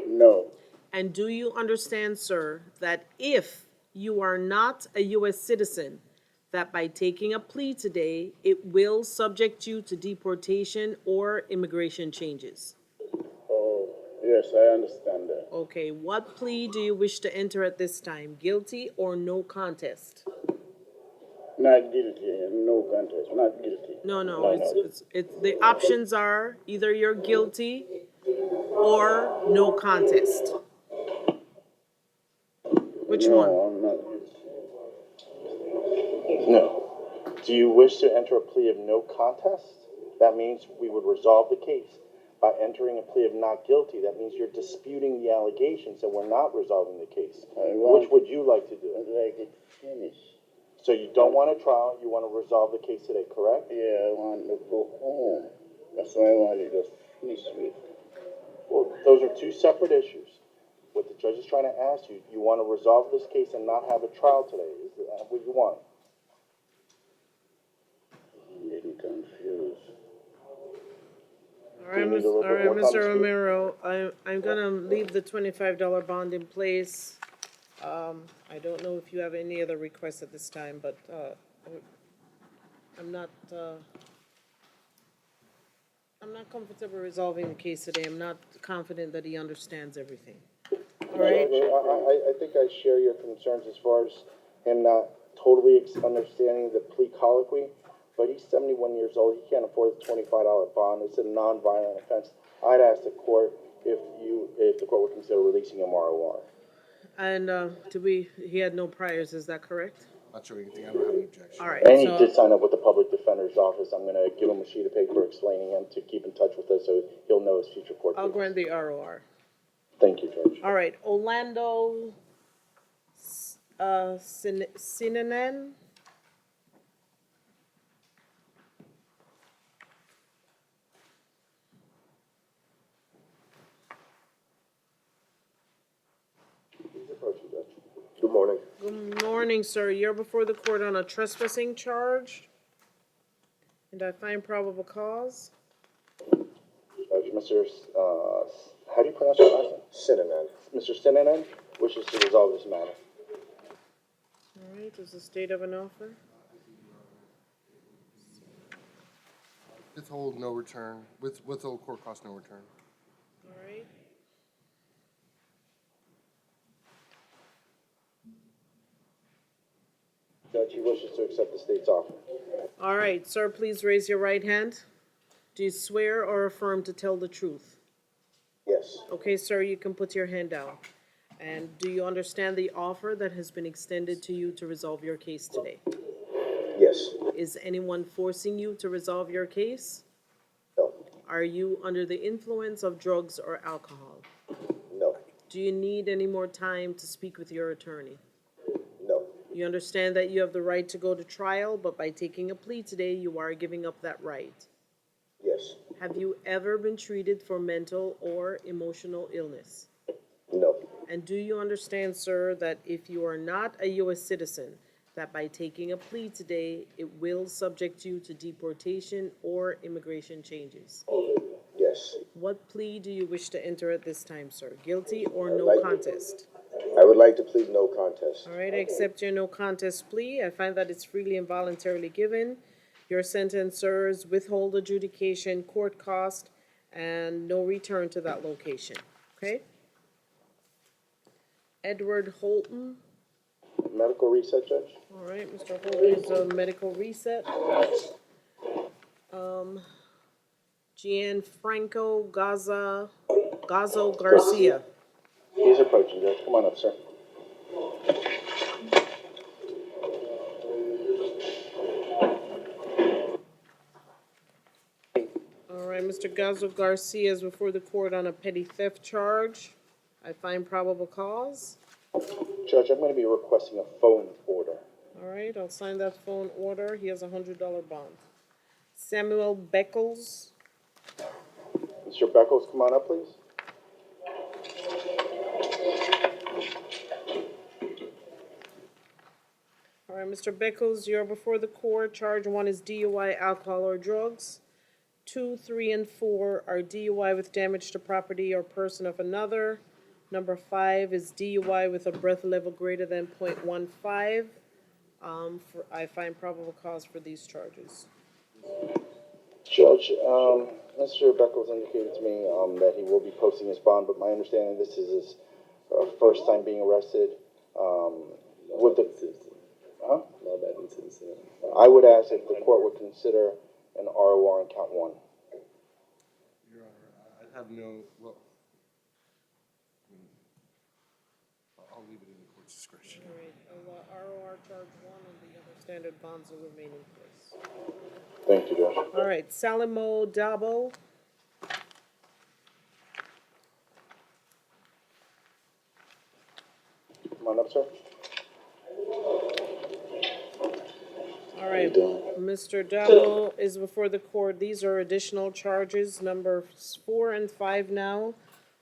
no, And do you understand, sir, that if you are not a U.S. citizen, that by taking a plea today, it will subject you to deportation or immigration changes? oh, yes, I understand that. Okay, what plea do you wish to enter at this time? Guilty or no contest? Not guilty, no contest, not guilty. No, the options are either you're guilty or no contest. Which one? No, I'm not guilty. No. Do you wish to enter a plea of no contest? That means we would resolve the case. By entering a plea of not guilty, that means you're disputing the allegations and we're not resolving the case. Which would you like to do? I'd like it finished. So you don't want a trial, you want to resolve the case today, correct? Yeah, I want to go home. That's why I wanted to finish with. Well, those are two separate issues. What the judge is trying to ask you, you want to resolve this case and not have a trial today. Is that what you want? I'm getting confused. All right, Mr. Romero, I'm gonna leave the $25 bond in place. I don't know if you have any other requests at this time, but, I'm not comfortable resolving the case today. I'm not confident that he understands everything. All right? I think I share your concerns as far as him not totally understanding the plea colloquy, but he's 71 years old. He can't afford the $25 bond. It's a non-violent offense. I'd ask the court if the court would consider releasing him ROR. And, he had no priors, is that correct? Not sure anything. I don't have any objection. All right. And he so- did sign up with the public defender's office. I'm gonna give him a sheet of paper explaining him to keep in touch with us so he'll know his future court I'll dates. grant the ROR. Thank you, Judge. All right, Orlando, Sentinel. Please approach you, Judge. Good morning. Good morning, sir. You're before the court on a trespassing charge. And I find probable cause. Judge, how do you pronounce your last name? Sentinel. Mr. Sentinel wishes to resolve this matter. All right, is the state of an offer? Withhold no return. Withhold court cost no return. All right. Judge, he wishes to accept the state's offer. All right, sir, please raise your right hand. Do you swear or affirm to tell the truth? Yes. Okay, sir, you can put your hand down. And do you understand the offer that has been extended to you to resolve your case today? Yes. Is anyone forcing you to resolve your case? No. Are you under the influence of drugs or alcohol? No. Do you need any more time to speak with your attorney? No. You understand that you have the right to go to trial, but by taking a plea today, you are giving up that right. Yes. Have you ever been treated for mental or emotional illness? No. And do you understand, sir, that if you are not a U.S. citizen, that by taking a plea today, it will subject you to deportation or immigration changes? Yes. What plea do you wish to enter at this time, sir? Guilty or no contest? I would like to plead no contest. All right, I accept your no contest plea. I find that it's freely and voluntarily given. Your sentence, sir, is withhold adjudication, court cost, and no return to that location. Okay? Edward Holton. Medical reset, Judge? All right, Mr. Holton is a medical reset. Gianfranco Gazzo Garcia. He's approaching, Judge. Come on up, sir. All right, Mr. Gazzo Garcia is before the court on a petty theft charge. I find probable cause. Judge, Judge, I'm gonna be requesting a phone order. All right, I'll sign that phone order. He has a $100 bond. Samuel Beckles. Mr. Beckles, come on up, please. All right, Mr. Beckles, you're before the court. Charge 1 is DUI, alcohol, or drugs. 2, 3, and 4 are DUI with damage to property or person of another. Number 5 is DUI with a breath level greater than .15. I find probable cause for these charges. Judge, Mr. Beckles indicated to me that he will be posting his bond, but my understanding this is his first time being arrested. Would the I would ask if the court would consider an ROR on count 1. Your Honor, I have no, well, I'll leave it in the court's discretion. All right, ROR charge 1 and the other standard bonds will remain in place. Thank you, Judge. All right, Salimo Dabo. Come on up, sir. All right, Mr. Dabo is before the court. These are additional charges, numbers 4 and 5 now.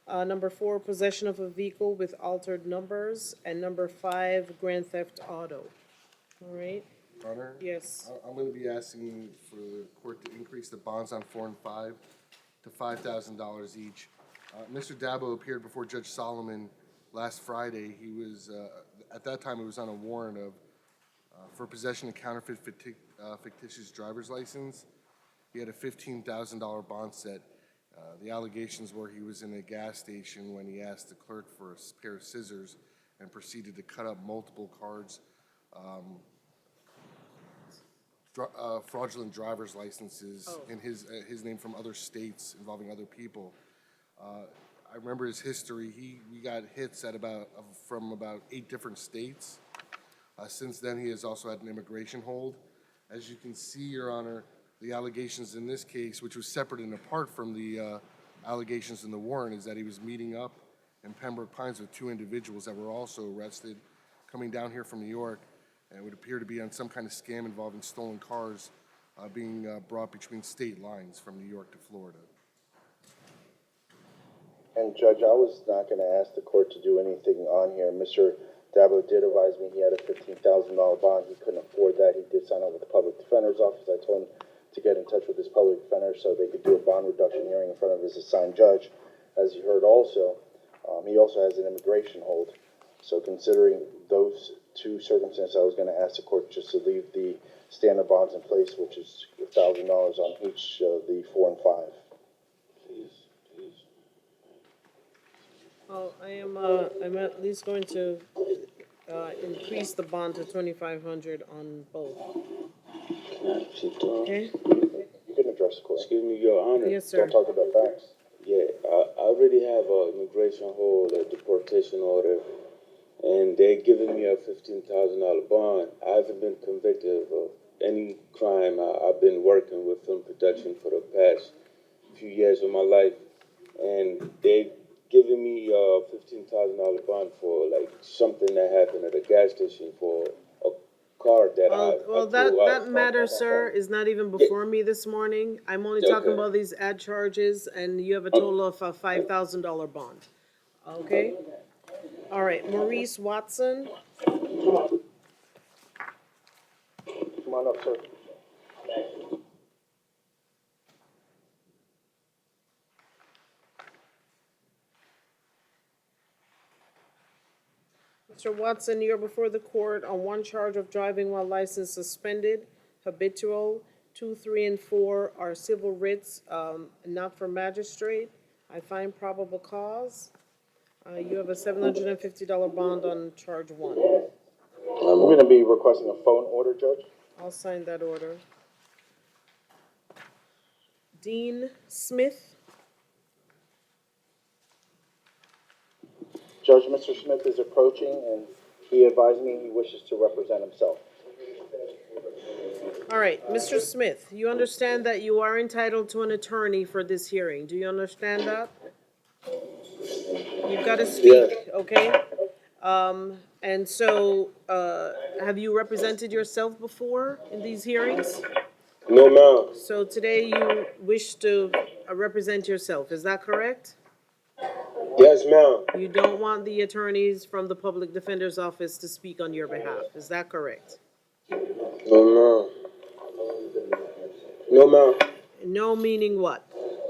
Number 4, possession of a vehicle with altered numbers, and number 5, grand theft auto. All right? Honor? Yes. I'm going to be asking for the court to increase the bonds on 4 and 5 to $5,000 each. Mr. Dabo appeared before Judge Solomon last Friday. He was, at that time, he was on a warrant of for possession of counterfeit fictitious driver's license. He had a $15,000 bond set. The allegations were he was in a gas station when he asked the clerk for a pair of scissors and proceeded to cut up multiple cards, fraudulent driver's licenses in his name from other states involving other people. I remember his history. We got hits at from about 8 different states. Since then, he has also had an immigration hold. As you can see, Your Honor, the allegations in this case, which was separate and apart from the allegations in the warrant, is that he was meeting up in Pembroke Pines with 2 individuals that were also arrested, coming down here from New York, and it would appear to be on some kind of scam involving stolen cars being brought between state lines from New York to Florida. And Judge, I was not going to ask the court to do anything on here. Mr. Dabo did advise me he had a $15,000 bond. He couldn't afford that. He did sign up with the public defender's office. I told him to get in touch with his public defender so they could do a bond reduction hearing in front of his assigned judge. As you heard also, he also has an immigration hold. So considering those 2 circumstances, I was going to ask the court just to leave the standard bonds in place, which is $1,000 on each of the 4 and 5. Well, I'm at least going to increase the bond to $2,500 on both. Okay? You can address the court. Excuse me, Your Honor. Yes, sir. Don't talk about facts. Yeah, I already have an immigration hold, a deportation order, and they're giving me a $15,000 bond. I haven't been convicted of any crime. I've been working with film production for the past few years of my life, and they're giving me a $15,000 bond for like something that happened at a gas station for a car that I that matter, sir, is not even before me this morning. I'm only talking about these ad charges, and you have a total of a $5,000 bond. Okay? All right, Maurice Watson. Come on up, sir. Mr. Watson, you're before the court on 1 charge of driving while license suspended, habitual. 2, 3, and 4 are civil writs, not for magistrate. I find probable cause. You have a $750 bond on charge 1. I'm going to be requesting a phone order, Judge. I'll sign that order. Dean Smith. Judge, Mr. Smith is approaching, and he advised me he wishes to represent himself. All right, Mr. Smith, you understand that you are entitled to an attorney for this hearing. Do you understand that? You've got to speak, okay? And so, have you represented yourself before in these hearings? No, ma'am. So today you wish to represent yourself, is that correct? Yes, ma'am. You don't want the attorneys from the Public Defender's Office to speak on your behalf, is that correct? No, ma'am. No, ma'am. No meaning what?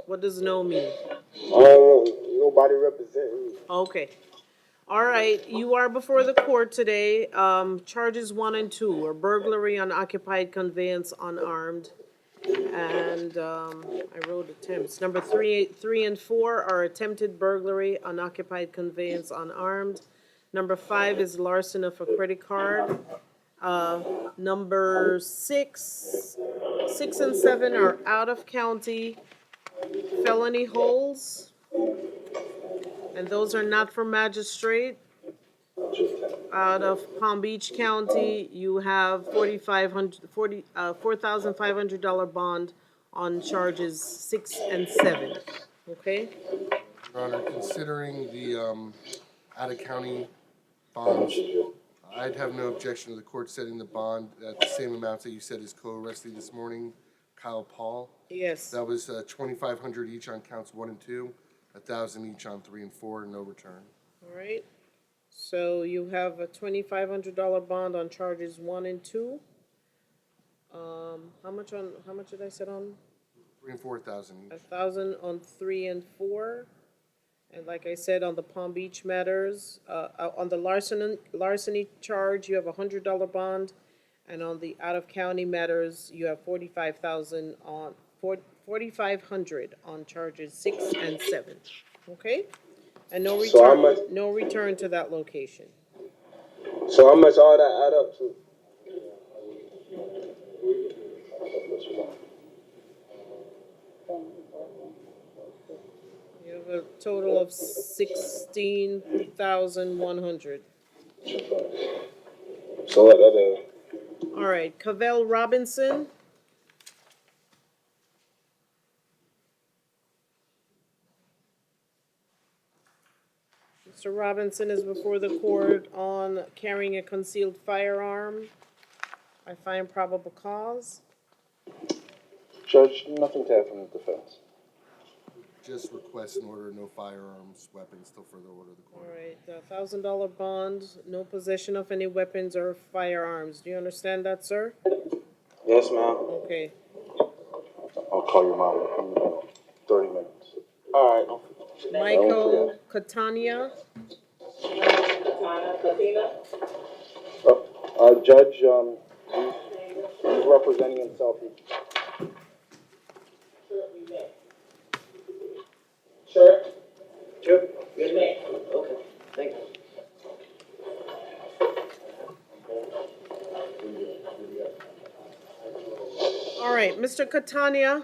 What does no mean? I don't want nobody representing me. Okay. All right, you are before the court today. Charges 1 and 2 are burglary, unoccupied conveyance, unarmed. And I wrote attempts. Number 3 and 4 are attempted burglary, unoccupied conveyance, unarmed. Number 5 is larceny of a credit card. Number 6 and 7 are out of county felony holds. And those are not for magistrate. Out of Palm Beach County, you have $4,500 bond on charges 6 and 7. Okay? Your Honor, considering the out-of-county bonds, I'd have no objection to the court setting the bond at the same amounts that you said is co-arrestee this morning, Kyle Paul. Yes. That was $2,500 each on counts 1 and 2, $1,000 each on 3 and 4, no return. All right. So you have a $2,500 bond on charges 1 and 2. How much did I set on? 3 and 4,000 each. 1,000 on 3 and 4. And like I said, on the Palm Beach matters, on the larceny charge, you have a $100 bond, and on the out-of-county matters, you have $4,500 on charges 6 and 7. Okay, and no So how return, much? no return to that location. So how much all that add up to? You have a total of 16,100. So what other? All right, Cavell Robinson. Mr. Robinson is before the court on carrying a concealed firearm. I find probable cause. Judge, nothing to add from the defense. Just request an order, no firearms, weapons, till further order of the All court. right, the $1,000 bond, no possession of any weapons or firearms. Do you understand that, sir? Yes, ma'am. Okay. I'll call your mom in 30 minutes. All right. Michael Catania. Judge, he's representing himself. Sure. Sure. Good man. Okay. Thank you. All right, Mr. Catania.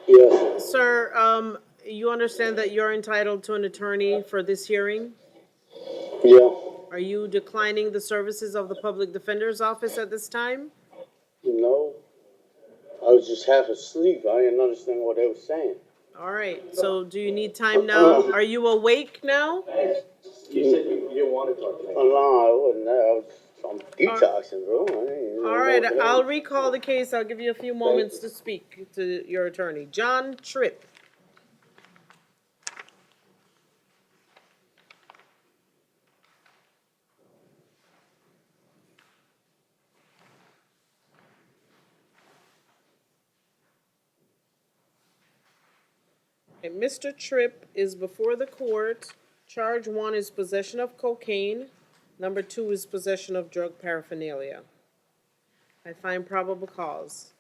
Yes. Sir, you understand that you're entitled to an attorney for this hearing? Yeah. Are you declining the services of the Public Defender's Office at this time? No. I was just half asleep. I didn't understand what they were saying. All right, so do you need time now? Are you awake now? You said you didn't want to talk to me. Oh, no, I wasn't there. I'm detoxing, bro. All right, I'll recall the case. I'll give you a few moments to speak to your attorney. John Tripp. And Mr. Tripp is before the court. Charge 1 is possession of cocaine. Number 2 is possession of drug paraphernalia. I find probable cause.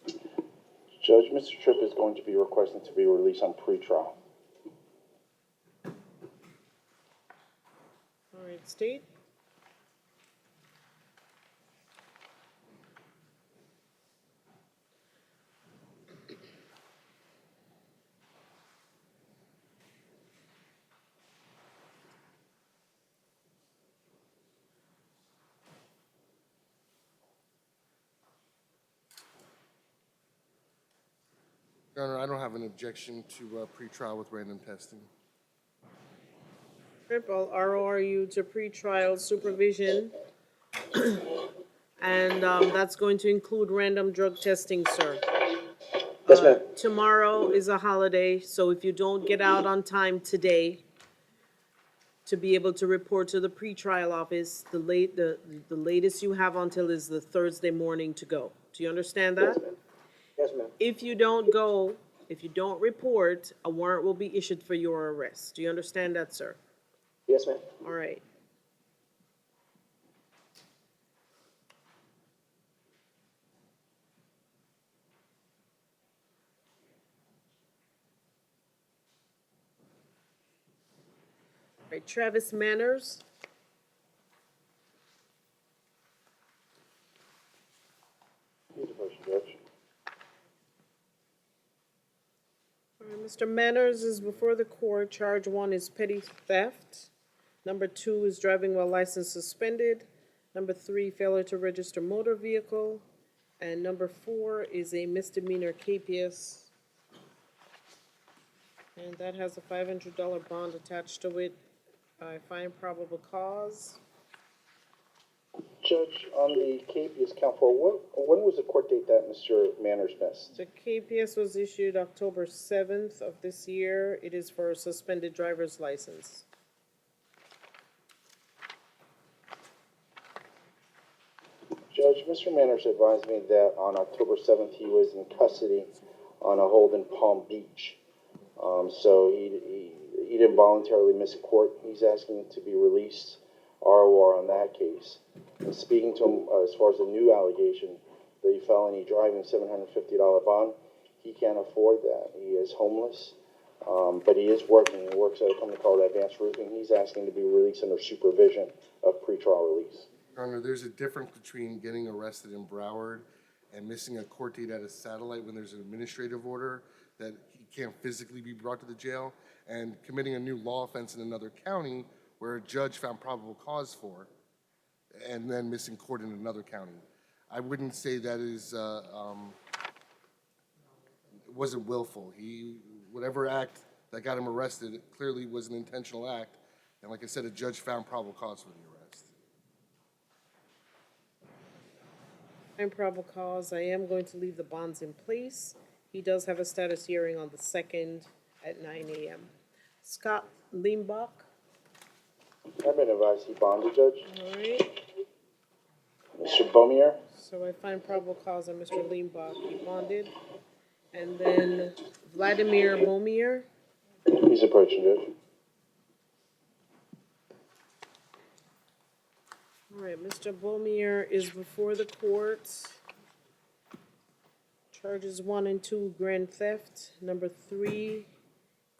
Judge, Mr. Tripp is going to be requesting to be released on pretrial. All right, state. Your Honor, I don't have an objection to pretrial with random testing. I'll ROR you to pretrial supervision. And that's going to include random drug testing, sir. Yes, ma'am. Tomorrow is a holiday, so if you don't get out on time today to be able to report to the pretrial office, the latest you have until is the Thursday morning to go. Do you understand that? Yes, ma'am. If you don't go, if you don't report, a warrant will be issued for your arrest. Do you understand that, sir? Yes, ma'am. All right. All right, Travis Manners. He's a person, Judge. All right, Mr. Manners is before the court. Charge 1 is petty theft. Number 2 is driving while license suspended. Number 3, failure to register motor vehicle. And number 4 is a misdemeanor capias. And that has a $500 bond attached to it. I find probable cause. Judge, on the KPS count for when was the court date that Mr. Manners missed? The KPS was issued October 7th of this year. It is for a suspended driver's license. Judge, Mr. Manners advised me that on October 7th he was in custody on a hold in Palm Beach. So he didn't voluntarily miss a court. He's asking to be released, ROR on that case. And speaking to him as far as the new allegation, the felony driving $750 bond, he can't afford that. He is homeless, but he is working. He works at a company called Advanced Roofing. He's asking to be released under supervision of pretrial release. Your Honor, there's a difference between getting arrested in Broward and missing a court date at a satellite when there's an administrative order that he can't physically be brought to the jail, and committing a new law offense in another county where a judge found probable cause for, and then missing court in another county. I wouldn't say that is, it wasn't willful. Whatever act that got him arrested, it clearly was an intentional act, and like I said, a judge found probable cause for the arrest. Find probable cause. I am going to leave the bonds in place. He does have a status hearing on the 2nd at 9 a.m. Scott Limbach. I've been advised he bonded, Judge. All right. Mr. Beaumier. So I find probable cause on Mr. Limbach. He bonded. And then Vladimir Beaumier. He's approaching, Judge. All right, Mr. Beaumier is before the court. Charges 1 and 2, grand theft. Number 3,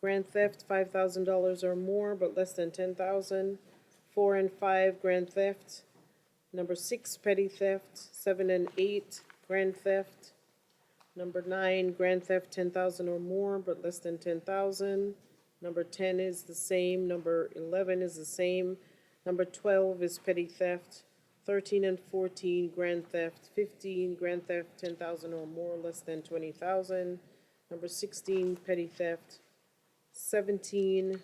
grand theft, $5,000 or more, but less than $10,000. 4 and 5, grand theft. Number 6, petty theft. 7 and 8, grand theft. Number 9, grand theft, $10,000 or more, but less than $10,000. Number 10 is the same. Number 11 is the same. Number 12 is petty theft. 13 and 14, grand theft. 15, grand theft, $10,000 or more, less than $20,000. Number 16, petty theft. 17,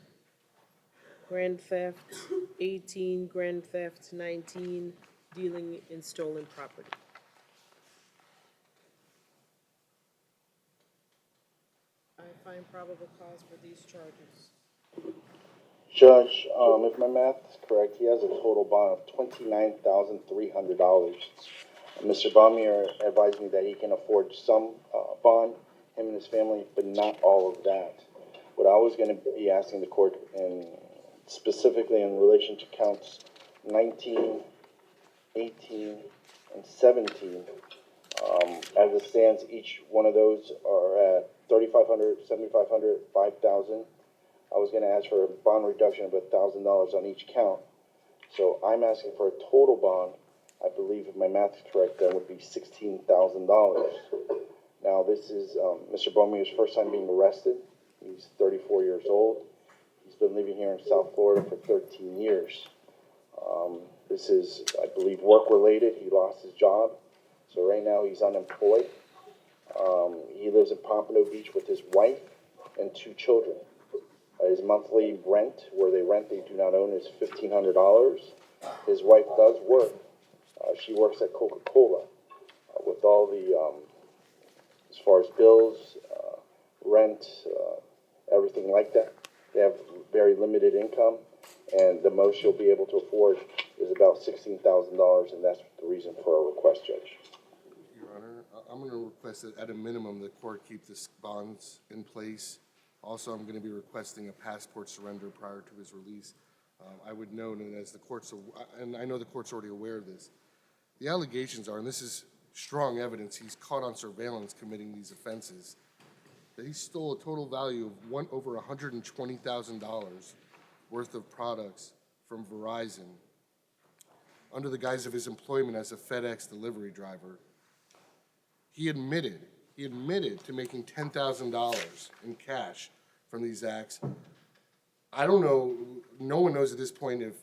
grand theft. 18, grand theft. 19, dealing in stolen property. I find probable cause for these charges. Judge, if my math is correct, he has a total bond of $29,300. Mr. Beaumier advised me that he can afford some bond, him and his family, but not all of that. What I was going to be asking the court, and specifically in relation to counts 19, 18, and 17, as it stands, each one of those are at $3,500, $7,500, $5,000. I was going to ask for a bond reduction of $1,000 on each count. So I'm asking for a total bond. I believe if my math is correct, that would be $16,000. Now, this is Mr. Beaumier's first time being arrested. He's 34 years old. He's been living here in South Florida for 13 years. This is, I believe, work-related. He lost his job. So right now he's unemployed. He lives in Pompano Beach with his wife and 2 children. His monthly rent, where they rent, they do not own, is $1,500. His wife does work. She works at Coca-Cola with all the, as far as bills, rent, everything like that. They have very limited income, and the most she'll be able to afford is about $16,000, and that's the reason for our request, Judge. Your Honor, I'm going to request that at a minimum, the court keep the bonds in place. Also, I'm going to be requesting a passport surrender prior to his release. I would note, and as the court's, and I know the court's already aware of this, the allegations are, and this is strong evidence, he's caught on surveillance committing these offenses, that he stole a total value of over $120,000 worth of products from Verizon under the guise of his employment as a FedEx delivery driver. He admitted to making $10,000 in cash from these acts. I don't know, no one knows at this point if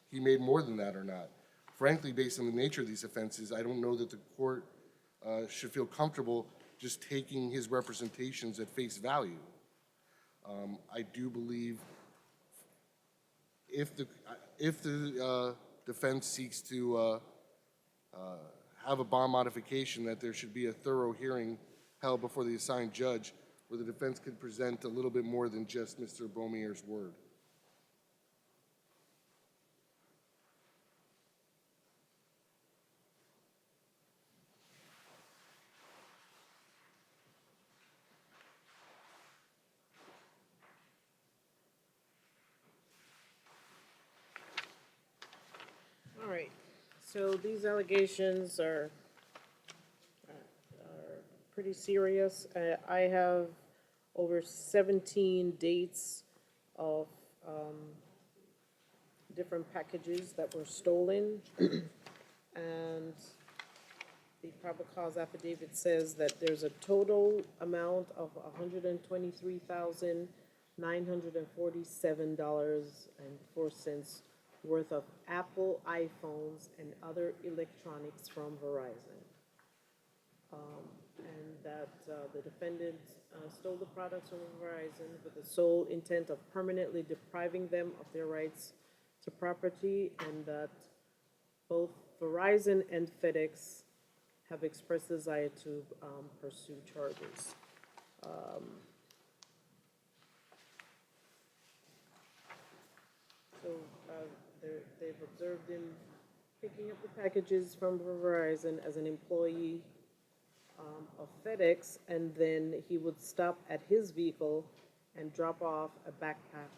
he made more than that or not. Frankly, based on the nature of these offenses, I don't know that the court should feel comfortable just taking his representations at face value. I do believe if the defense seeks to have a bond modification, that there should be a thorough hearing held before the assigned judge where the defense could present a little bit more than just Mr. Beaumier's word. All right, so these allegations are pretty serious. I have over 17 dates of different packages that were stolen. And the probable cause affidavit says that there's a total amount of $123,947.04 worth of Apple iPhones and other electronics from Verizon. And that the defendant stole the products from Verizon with the sole intent of permanently depriving them of their rights to property, and that both Verizon and FedEx have expressed desire to pursue charges. So they've observed him picking up the packages from Verizon as an employee of FedEx, and then he would stop at his vehicle and drop off a backpack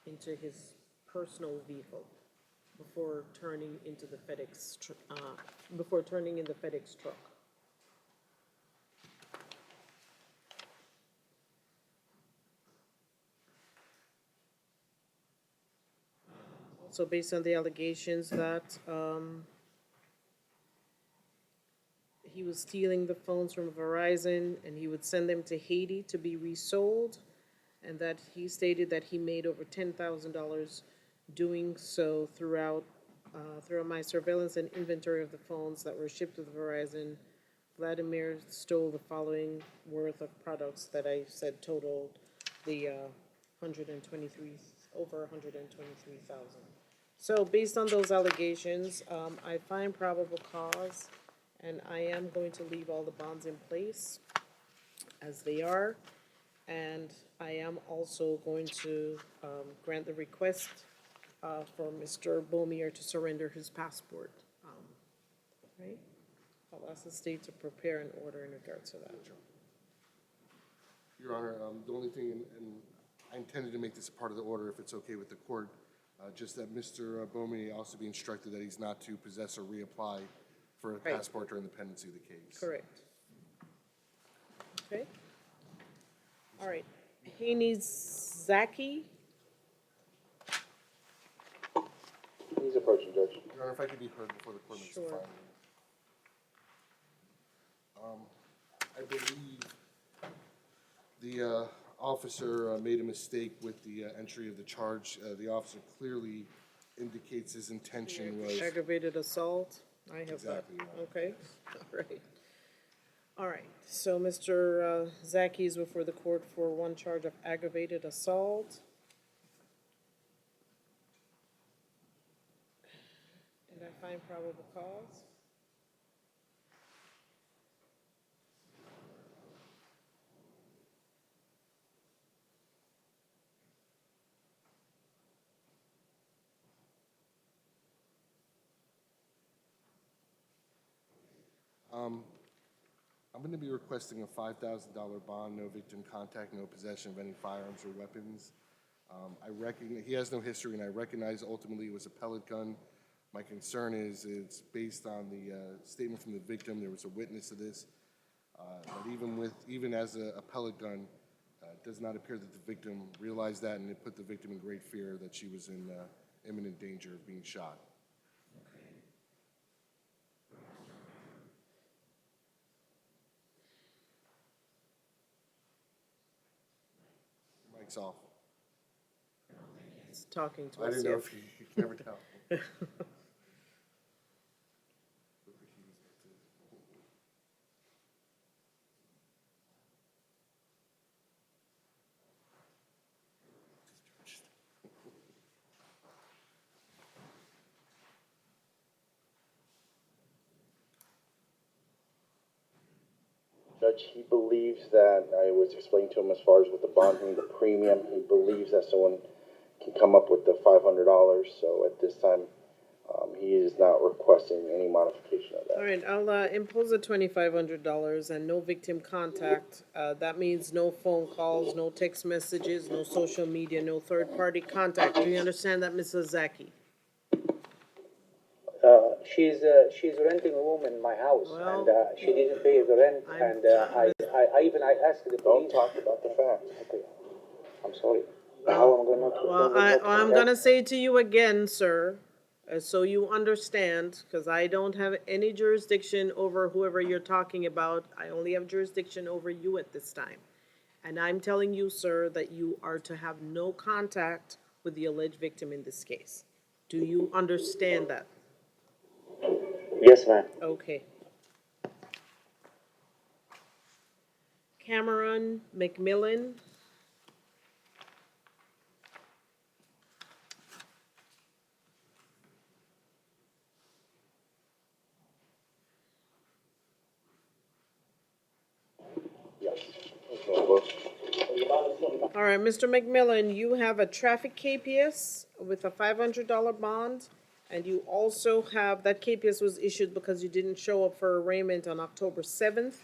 into his personal vehicle before turning into the FedEx truck. Also, based on the allegations that he was stealing the phones from Verizon and he would send them to Haiti to be resold, and that he stated that he made over $10,000 doing so throughout my surveillance and inventory of the phones that were shipped with Verizon. Vladimir stole the following worth of products that I said totaled the over 123,000. So based on those allegations, I find probable cause, and I am going to leave all the bonds in place as they are. And I am also going to grant the request for Mr. Beaumier to surrender his passport. Right? I'll ask the state to prepare an order in regards to that. Your Honor, the only thing, and I intended to make this a part of the order if it's okay with the court, just that Mr. Beaumier also be instructed that he's not to possess or reapply for a passport during the pendency of the case. Correct. Okay. All right. Haney's Zaki. He's approaching, Judge. Your Honor, if I could be heard before the court makes a Sure. final. I believe the officer made a mistake with the entry of the charge. The officer clearly indicates his intention was... Aggravated assault. I have Exactly, that. Your Honor. Okay. All right. All right. So Mr. Zaki is before the court for one charge of aggravated assault. find probable cause. I'm going to be requesting a $5,000 bond, no victim contact, no possession of any firearms or weapons. I recognize he has no history, and I recognize ultimately it was a pellet gun. My concern is it's based on the statement from the victim. There was a witness to this. But even as a pellet gun, it does not appear that the victim realized that, and it put the victim in great fear that she was in imminent danger of being shot. Mic's off. He's talking to I us. didn't know if you could never tell. Judge, he believes that, I was explaining to him as far as with the bonding, the premium, he believes that someone can come up with the $500, so at this time, he is not requesting any modification of that. All right, I'll impose a $2,500 and no victim contact. That means no phone calls, no text messages, no social media, no third-party contact. Do you understand that, Mrs. Zaki? She's renting a room in my house, Well, and she didn't pay the rent, and I asked the police. Don't talk about the facts. Okay, I'm sorry. How am I gonna? Well, I'm gonna say to you again, sir, so you understand, because I don't have any jurisdiction over whoever you're talking about. I only have jurisdiction over you at this time. And I'm telling you, sir, that you are to have no contact with the alleged victim in this case. Do you understand that? Yes, ma'am. Okay. Cameron McMillan. Yes. All right, Mr. McMillan, you have a traffic KPS with a $500 bond, and you also have, that KPS was issued because you didn't show up for arraignment on October 7th.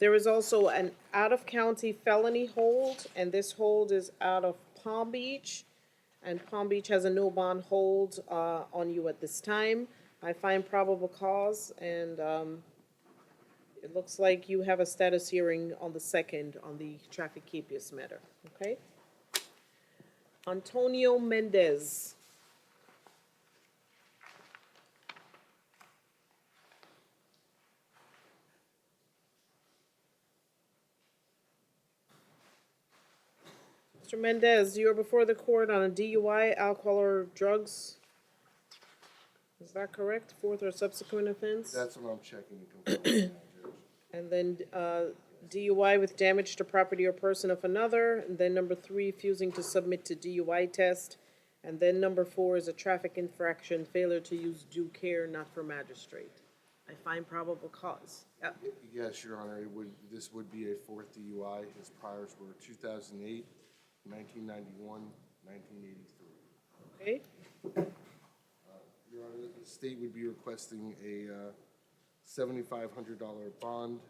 There is also an out-of-county felony hold, and this hold is out of Palm Beach, and Palm Beach has a no bond hold on you at this time. I find probable cause, and it looks like you have a status hearing on the 2nd on the traffic KPS matter, okay? Antonio Mendez. Mr. Mendez, you are before the court on a DUI, alcohol or drugs. Is that correct? Fourth or subsequent offense? That's what I'm checking to confirm, Judge. And then DUI with damage to property or person of another. And then number 3, refusing to submit to DUI test. And then number 4 is a traffic infraction, failure to use due care, not for magistrate. I find probable cause. Yep. Yes, Your Honor, this would be a 4th DUI. His priors were 2008, 1991, 1983. Okay. Your Honor, the state would be requesting a $7,500 bond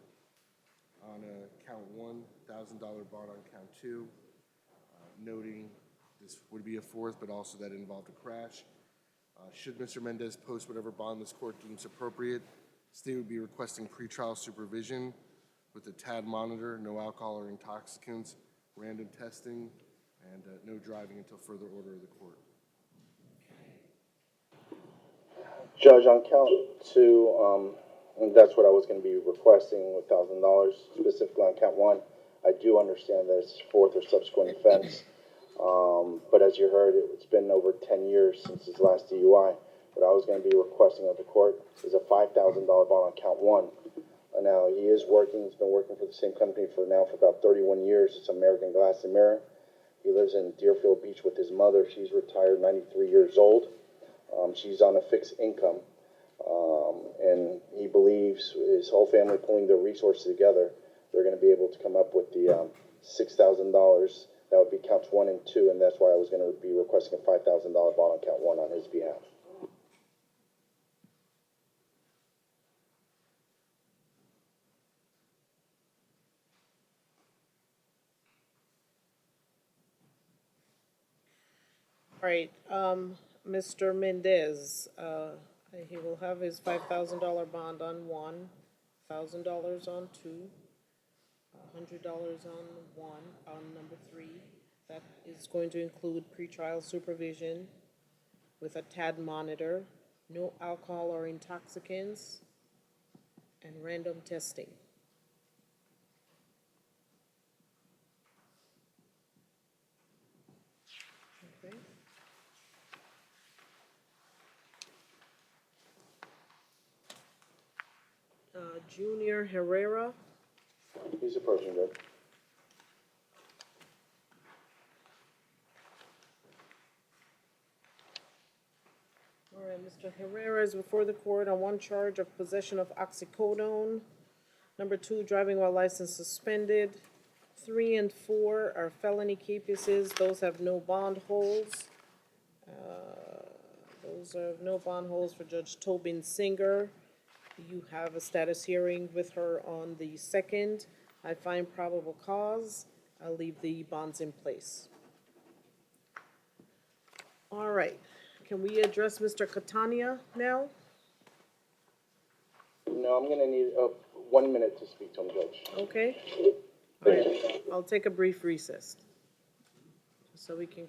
on count 1, $1,000 bond on count 2, noting this would be a 4th, but also that it involved a crash. Should Mr. Mendez post whatever bond this court deems appropriate, the state would be requesting pretrial supervision with a TAD monitor, no alcohol or intoxicants, random testing, and no driving until further order of the court. Judge, on count 2, and that's what I was going to be requesting, with $1,000, specifically on count 1. I do understand that it's 4th or subsequent offense, but as you heard, it's been over 10 years since his last DUI. What I was going to be requesting of the court is a $5,000 bond on count 1. Now, he is working, he's been working for the same company for about 31 years. It's American Glass and Mirror. He lives in Deerfield Beach with his mother. She's retired, 93 years old. She's on a fixed income. believes his whole family pulling their resources together, they're gonna be able to come up with the, $6,000. That would be counts 1 and 2, and that's why I was gonna be requesting a $5,000 bond on count 1 on his behalf. All right, Mr. Mendez, he will have his $5,000 bond on 1, $1,000 on 2, $100 on 1, on number 3. That is going to include pretrial supervision with a TAD monitor, no alcohol or intoxicants, and random testing. Okay. Junior Herrera, He's approaching, Judge. all right, Mr. Herrera is before the court on 1 charge of possession of oxycodone. Number 2, driving while license suspended. 3 and 4 are felony cases. Those have no bond holds. Those are no bond holds for Judge Tobin Singer. You have a status hearing with her on the 2nd. I find probable cause. I'll leave the bonds in place. All right, can we address Mr. Catania now? No, I'm gonna need, 1 minute to speak to him, Judge. Okay. All right, I'll take a brief recess, so we can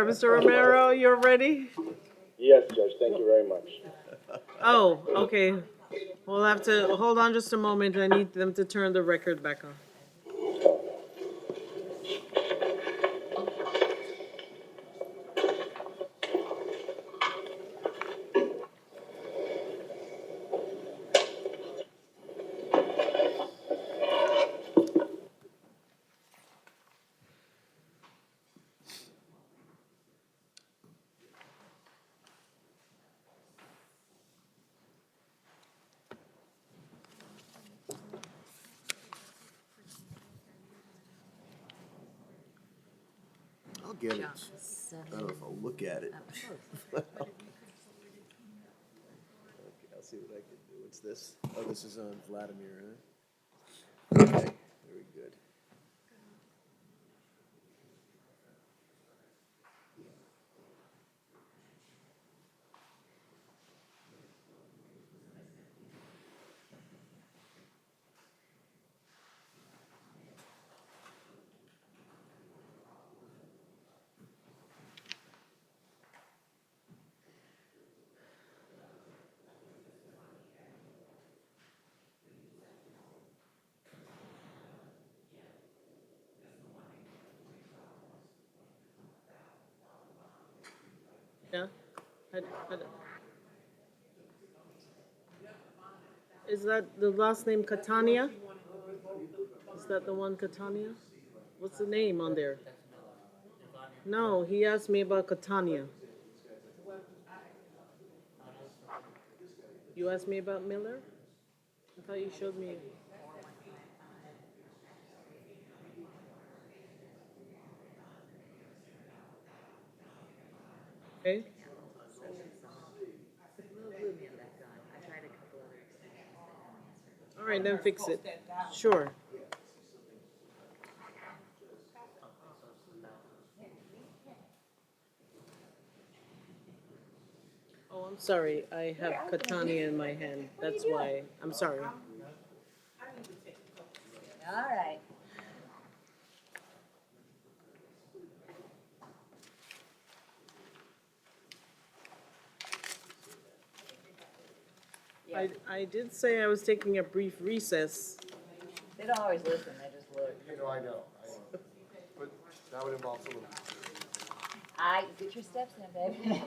right, Mr. Romero, you're ready? Yes, Judge, thank you very much. Oh, okay. We'll have to, hold on just a moment. I need them to turn the record back on. I'll get it. I don't know if I'll look at it. Okay, I'll see what I can do. What's this? Oh, this is on Vladimir, huh? Okay, very good. Yeah? Is that the last name Catania? Is that the one Catania? What's the name on there? No, he asked me about Catania. You asked me about Miller? I thought you showed me. Okay. All right, then fix it. Sure. Oh, I'm sorry. I have Catania in my hand. That's why. I'm sorry. All right. I did say I was taking a brief recess. They don't always listen, they just look. You know, I know. But that would involve some. Get your steps in, baby.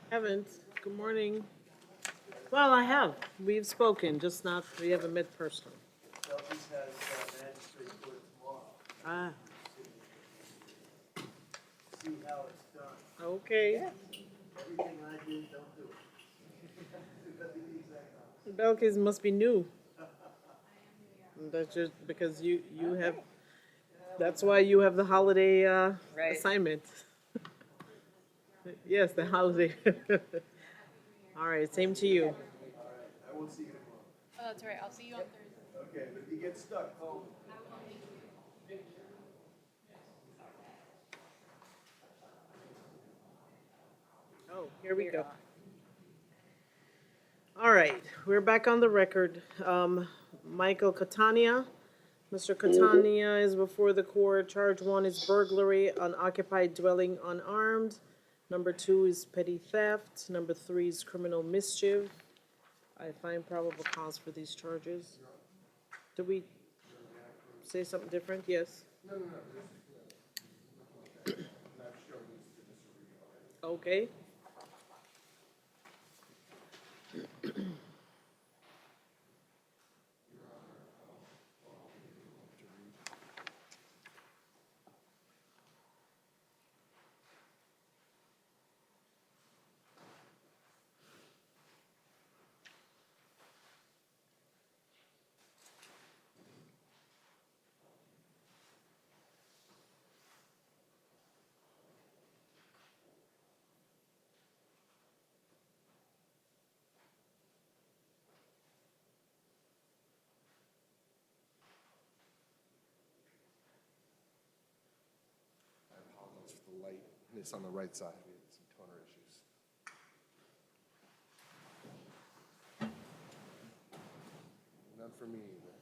Haven't. Good morning. Well, I have. We've spoken, just not, we haven't met personally. Ah, See how it's done. okay. Everything I do, don't do it. Belkis must be new. That's just because you have, that's why you have the holiday, Right. assignment. Yes, the holiday. All right, same to you. I won't see you tomorrow. Oh, that's right. I'll see you on Thursday. Okay, but if you get stuck, call me. Oh, here we go. All right, we're back on the record. Michael Catania. Mr. Catania is before the court. Charge 1 is burglary, unoccupied dwelling unarmed. Number 2 is petty theft. Number 3 is criminal mischief. I find probable cause for these charges. Did we say something different? Yes. Okay. I apologize for the lightness on the right side. We had some toner issues. None for me either.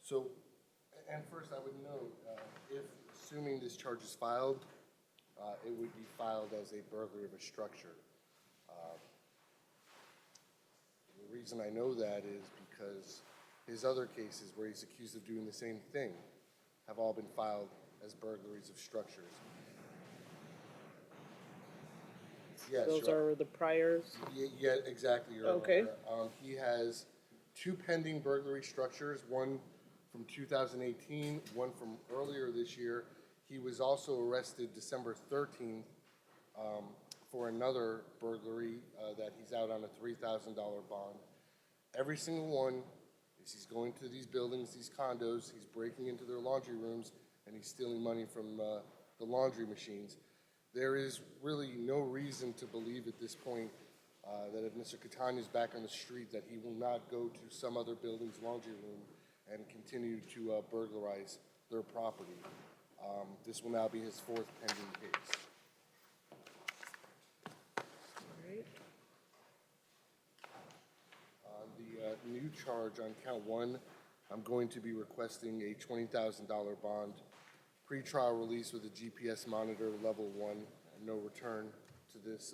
So, and first I would note, if, assuming this charge is filed, it would be filed as a burglary of a structure. The reason I know that is because his other cases where he's accused of doing the same thing have all been filed as burglaries of structures. Yes, Those Your- are the priors. Yeah, exactly, Your Okay. Honor. He has 2 pending burglary structures, one from 2018, one from earlier this year. He was also arrested December 13th for another burglary that he's out on a $3,000 bond. Every single one is he's going to these buildings, these condos, he's breaking into their laundry rooms, and he's stealing money from the laundry machines. There is really no reason to believe at this point that if Mr. Catania is back on the street, that he will not go to some other building's laundry room and continue to burglarize their property. This will now be his 4th pending case. On the new charge on count 1, I'm going to be requesting a $20,000 bond, pretrial release with a GPS monitor, level 1, and no return to this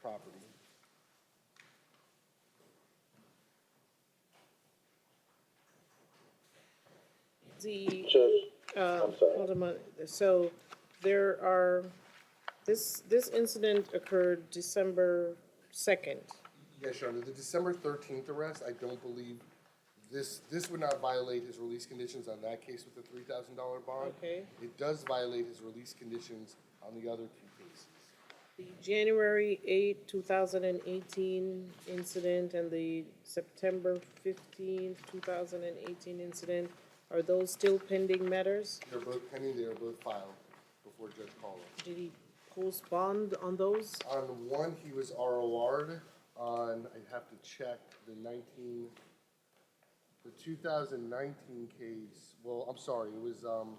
property. The, I'm sorry. hold on a minute. So there are, this incident occurred December 2nd. Yes, Your Honor. The December 13th arrest, I don't believe this would not violate his release conditions on that case with the $3,000 bond. Okay. It does violate his release conditions on the other 2 cases. The January 8, 2018 incident and the September 15th, 2018 incident, are those still pending matters? They're both pending, they are both filed before Judge Caldwell. Did he post bond on those? On one, he was ROR'd. On, I'd have to check the 2019 case. Well, I'm sorry, it was, one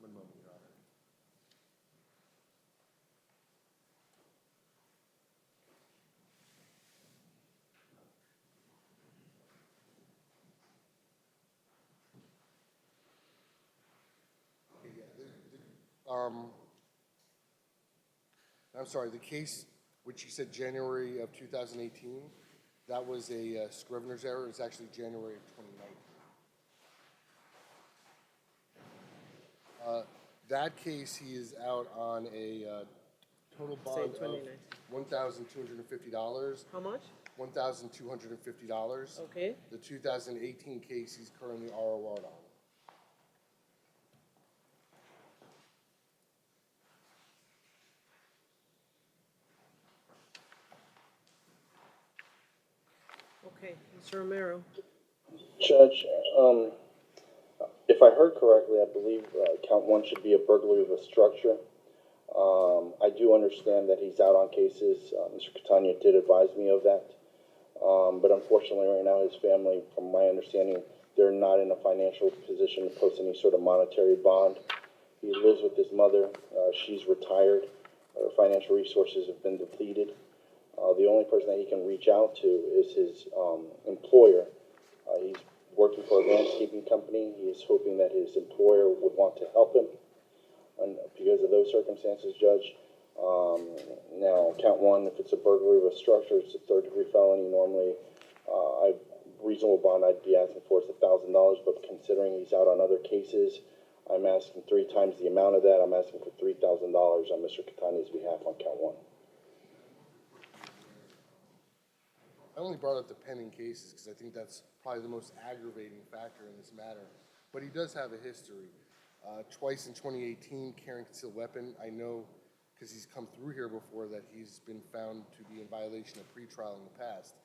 moment, Your Honor. I'm sorry, the case, which you said January of 2018, that was a Scrivener's error. It's actually January of 2019. That case, he is out on a total bond of 2019. $1,250. How much? $1,250. Okay. The 2018 case, he's currently ROR'd on. Okay, Mr. Romero. Judge, if I heard correctly, I believe count one should be a burglary of a structure. I do understand that he's out on cases. Mr. Catania did advise me of that. But unfortunately, right now, his family, from my understanding, they're not in a financial position to post any sort of monetary bond. He lives with his mother. She's retired. Her financial resources have been depleted. The only person that he can reach out to is his employer. He's working for a landscaping company. He is hoping that his employer would want to help him. And because of those circumstances, Judge, now count one, if it's a burglary of a structure, it's a third-degree felony. Normally, reasonable bond I'd be asking for is $1,000, but considering he's out on other cases, I'm asking 3 times the amount of that. I'm asking for $3,000 on Mr. Catania's behalf on count one. I only brought up the pending cases because I think that's probably the most aggravating factor in this matter. But he does have a history. Twice in 2018, carrying concealed weapon. I know because he's come through here before that he's been found to be in violation of pretrial in the past.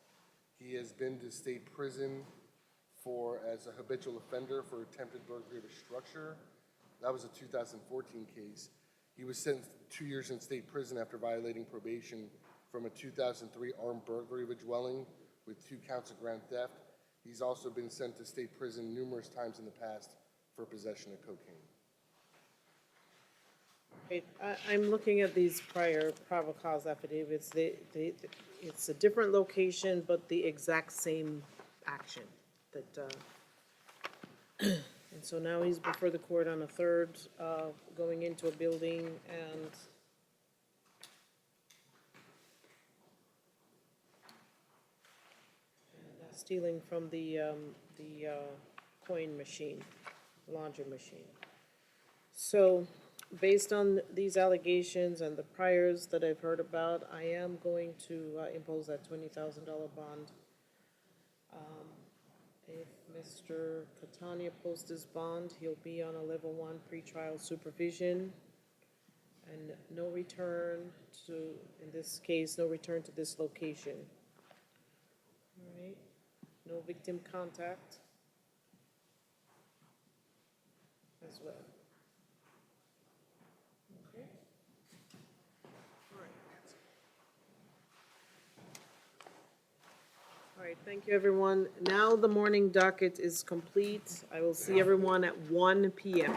He has been to state prison as a habitual offender for attempted burglary of a structure. That was a 2014 case. He was sentenced to 2 years in state prison after violating probation from a 2003 armed burglary of a dwelling with 2 counts of grand theft. He's also been sent to state prison numerous times in the past for possession of cocaine. Okay, I'm looking at these prior probable cause affidavits. It's a different location, but the exact same action. And so now he's before the court on a third, going into a building and stealing from the coin machine, laundry machine. So, based on these allegations and the priors that I've heard about, I am going to impose that $20,000 bond. If Mr. Catania posts his bond, he'll be on a level 1 pretrial supervision and no return to, in this case, no return to this location. All right, no victim contact as well. Okay. All right, thank you, everyone. Now the morning docket is complete. I will see everyone at 1 p.m.